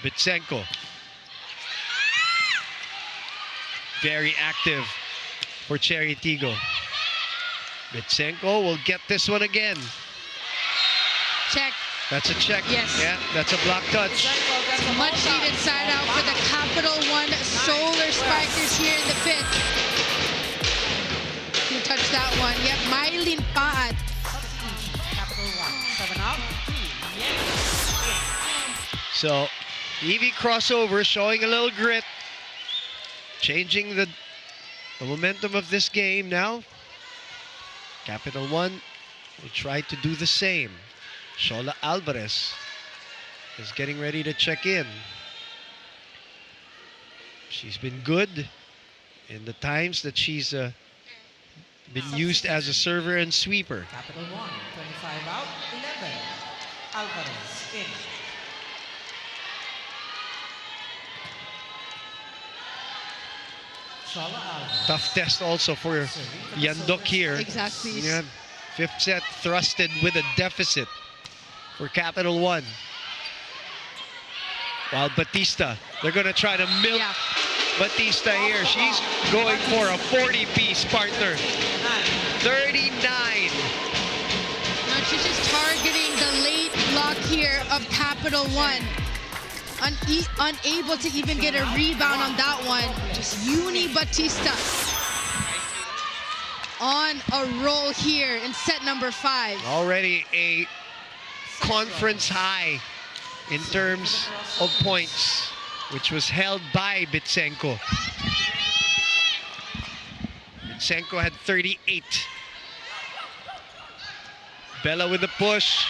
Bitsenko. Very active for CHERY TIGGO. Bitsenko will get this one again. Check. That's a check. Yes. Yeah, that's a block touch. Much needed side out for the Capital1 Solar Spikers here in the 5th. Can touch that one. Yep, Mylene Paat 7 out. Yes. So, Evie crossover showing a little grit. Changing the momentum of this game now. Capital One will try to do the same. Shola Alvarez is getting ready to check in. She's been good in the times that she's been used as a server and sweeper. Capital One, 25 out, 11. Alvarez in. Shola Alvarez. Tough test also for Yandok here. Exactly. Yeah, fifth set thrusted with a deficit for Capital One. While Batista, they're going to try to milk Batista here. She's going for a 40-piece partner. 39. Now she's just targeting the late block here of Capital One. Unable to even get a rebound on that one. Just Uni Batista on a roll here in set number 5. Already a conference high in terms of points, which was held by Bitsenko. Bitsenko had 38. Bella with the push.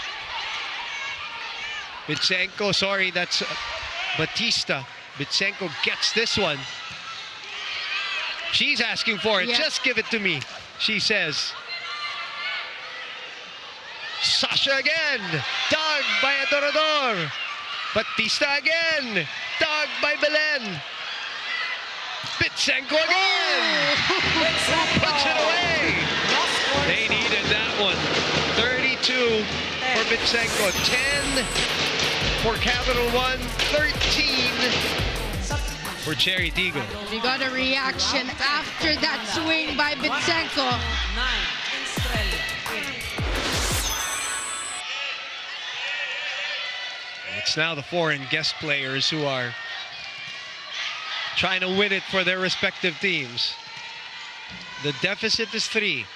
Bitsenko, sorry, that's Batista. Bitsenko gets this one. She's asking for it. Yeah. Just give it to me, she says. Sasha again. Dug by Adorador. Batista again. Dug by Belen. Bitsenko again. Puts it away. They needed that one. 32 for Bitsenko. 10 for Capital One. 13 for CHERY TIGGO. We got a reaction after that swing by Bitsenko. 9. Estrella in. It's now the foreign guest players who are trying to win it for their respective teams. The deficit is 3.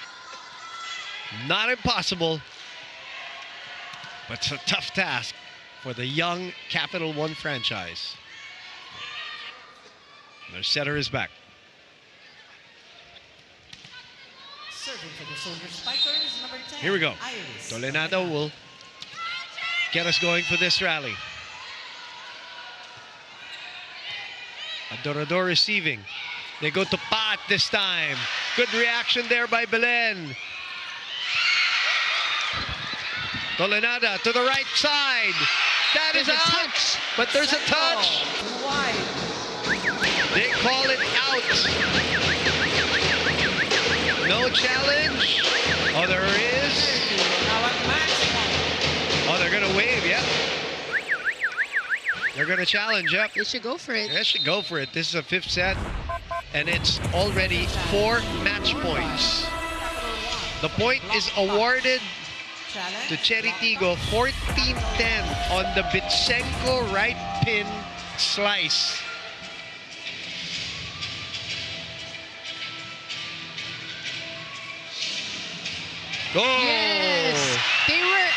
Not impossible, but it's a tough task for the young Capital One franchise. Their setter is back. Serving for the Soldier Spikers, number 10. Here we go. Iris. Tolenado will get us going for this rally. Adorador receiving. They go to Pat this time. Good reaction there by Belen. Tolenada to the right side. That is There's a out. touch. But there's a touch. Wide. They call it out. No challenge. Oh, there is. Now at match point. Oh, they're going to wave, yeah. They're going to challenge, yep. They should go for it. They should go for it. This is a 5th set, and it's already 4 match points. The point is awarded Challenge. to CHERY TIGGO, 14-10 on the Bitsenko right pin slice. Oh! Yes. They were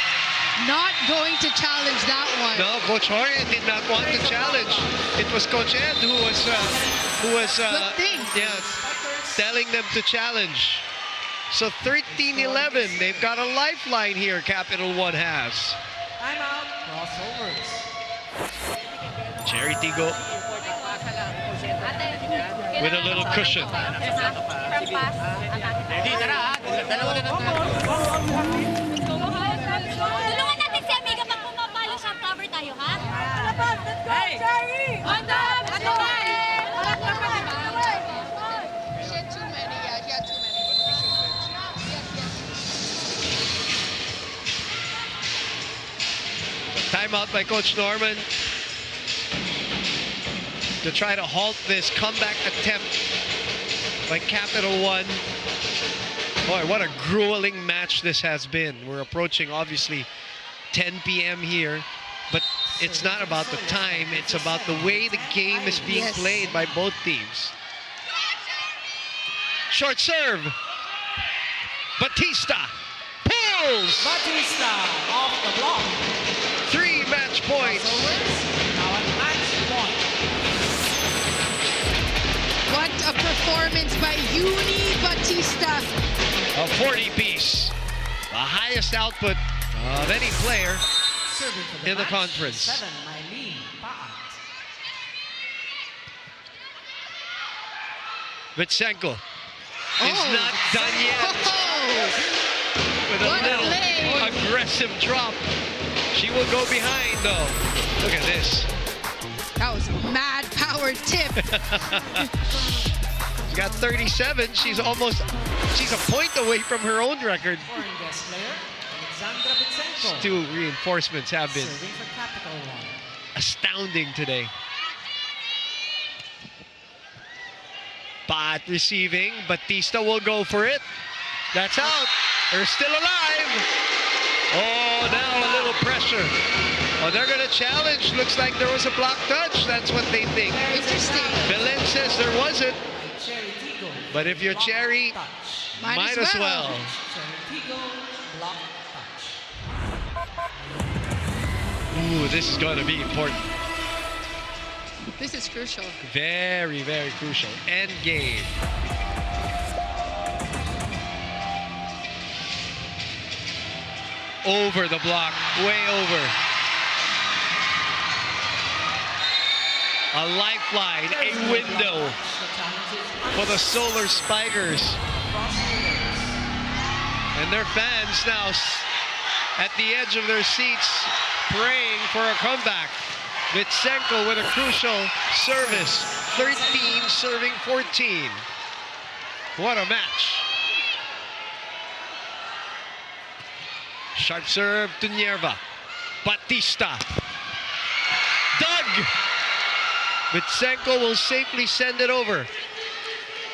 not going to challenge that one. No, Coach Jorge did not want to challenge. It was Coach Ed who was Good thing. yeah, telling them to challenge. So 13-11, they've got a lifeline here, Capital One has. Time out. Crossovers. CHERY TIGGO with a little cushion. Tulungan natin si Amiga pag pumapalo siya, cover tayo, ha? She had too many, yeah, she had too many. Timeout by Coach Norman to try to halt this comeback attempt by Capital One. Boy, what a grueling match this has been. We're approaching, obviously, 10 p.m. here, but it's not about the time. It's about the way the game is being Yes. played by both teams. Short serve. Batista. Pull! Bulls. Batista off the block. 3 match points. Now at match point. What a performance by Uni Batista. A 40-piece. The highest output of any player Serving for the in the match. conference. 7, Mylene Paat. Vitsenko is not done yet. With a What a little play. aggressive drop. She will go behind though. Look at this. That was a mad power tip. She's got 37. She's a point away from her own record. Foreign guest player, Alexandra Vitsenko. 2 reinforcements have been Serving for CAPITAL1. astounding today. Pat receiving. Batista will go for it. That's out. They're still alive. Oh, now a little pressure. Oh, they're going to challenge. Looks like there was a block touch. That's what they think. Interesting. Belen says there wasn't. CHERY TIGGO. But if you're CHERY, Touch. Might as well. CHERY TIGGO, block touch. Ooh, this is going to be important. This is crucial. Very, very crucial. End game. Over the block, way over. A lifeline, a window for the Solar Spikers. And their fans now at the edge of their seats praying for a comeback. Vitsenko with a crucial service. 13 serving 14. What a match. Sharp serve to Nierva. Batista. Dug! Vitsenko will safely send it over.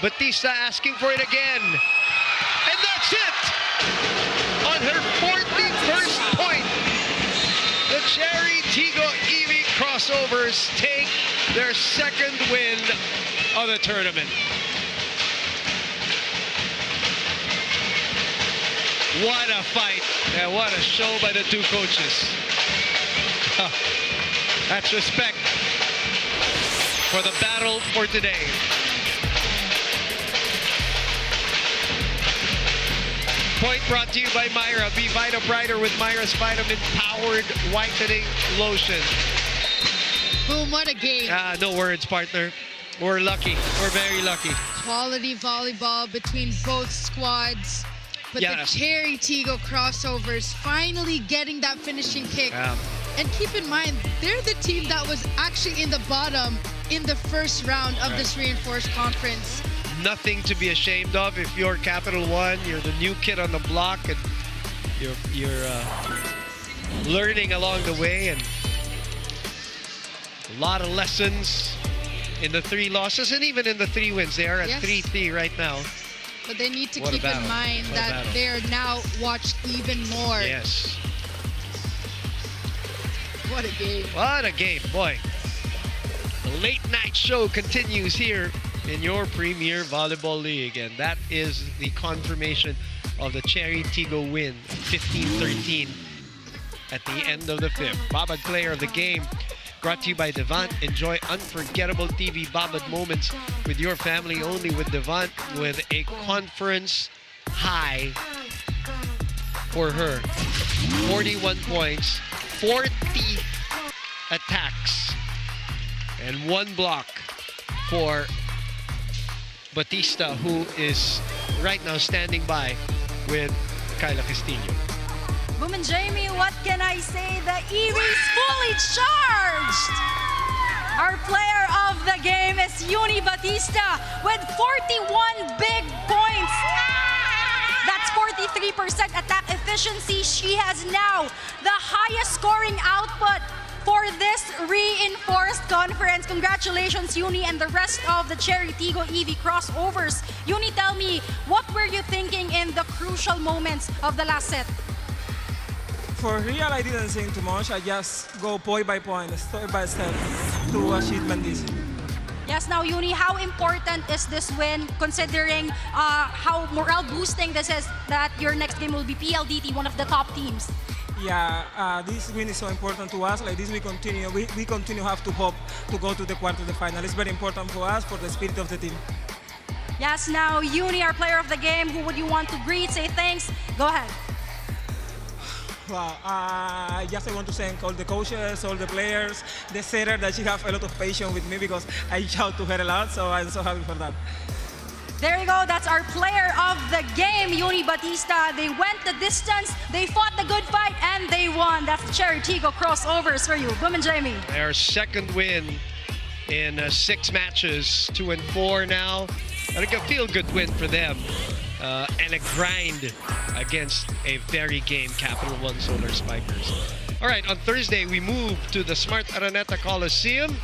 Batista asking for it again. And that's it! On her 41st point, the CHERY TIGGO Evie crossovers take their second win of the tournament. What a fight. And what a show by the 2 coaches. That's respect for the battle for today. Point brought to you by Myra. Be Vita Brighter with Myra's Vitamin Powered Whitening Lotion. Boom, what a game. No words, partner. We're lucky. We're very lucky. Quality volleyball between both squads. But Yes. the CHERY TIGGO crossovers finally getting that finishing kick. And keep in mind, they're the team that was actually in the bottom in the first round of this reinforced conference. Nothing to be ashamed of if you're CAPITAL1. You're the new kid on the block, and you're learning along the way, and a lot of lessons in the 3 losses and even in the 3 wins. They are at 3-3 right now. But they need to What a keep in battle. mind What a that battle. they're now watched even more. Yes. What a game. What a game, boy. The late night show continues here in your Premier Volleyball League, and that is the confirmation of the CHERY TIGGO win, 15-13 at the end of the 5th. Babad player of the game, brought to you by Devant. Enjoy unforgettable TV Babad moments with your family only with Devant, with a conference high for her. 41 points, 40 attacks, and 1 block for Batista, who is right now standing by with Kyla Castillo. Boom and Jamie, what can I say? The Evie's fully charged! Our player of the game is Uni Batista with 41 big points. That's 43% attack efficiency. She has now the highest scoring output for this reinforced conference. Congratulations, Uni, and the rest of the CHERY TIGGO Evie crossovers. Uni, tell me, what were you thinking in the crucial moments of the last set? For real, I didn't think too much. I just go point by point, step by step, to achieve Bandisi. Yes, now Uni, how important is this win considering how morale boosting this is that your next game will be PLDT, one of the top teams? Yeah, this win is so important to us. Like this, we continue have to hope to go to the quarterfinal. It's very important for us, for the spirit of the team. Yes, now Uni, our player of the game, who would you want to greet, say thanks? Go ahead. Wow, I want to thank all the coaches, all the players, the setter, that she have a lot of patience with me because I shout to her a lot, so I'm so happy for that. There you go, that's our player of the game, Uni Batista. They went the distance, they fought the good fight, and they won. That's the CHERY TIGGO crossovers for you. Boom and Jamie. Their second win in 6 matches, 2-4 now. I think a feel-good win for them. And a grind against a very game CAPITAL1 Solar Spikers. All right, on Thursday, we move to the Smart Araneta Coliseum.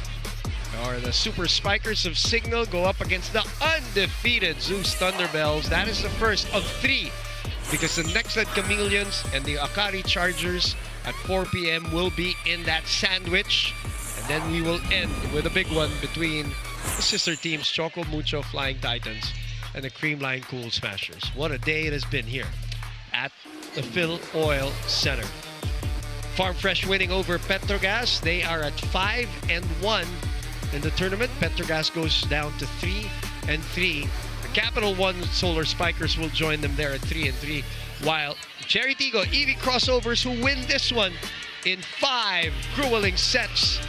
Or the Super Spikers of Signal go up against the undefeated Zeus Thunderbells. That is the first of 3 because the Nexted Chameleons and the Akari Chargers at 4 p.m. will be in that sandwich. And then we will end with a big one between the sister teams Choco Mucho Flying Titans and the Creamline Cool Smashers. What a day it has been here at the Phil Oil Center. Farm Fresh winning over Petrogas. They are at 5-1 in the tournament. Petrogas goes down to 3-3. The CAPITAL1 Solar Spikers will join them there at 3-3, while CHERY TIGGO EV Crossovers, who win this one in 5 grueling sets,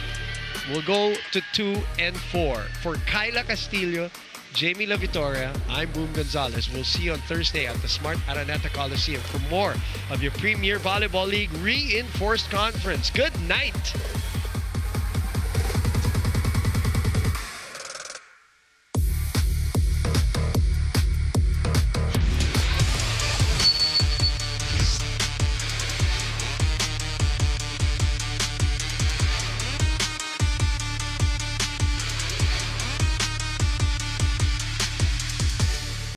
will go to 2-4. For Kyla Castillo, Jamie La Victoria, I'm Boom Gonzalez. We'll see you on Thursday at the Smart Araneta Coliseum for more of your Premier Volleyball League Reinforced Conference. Good night!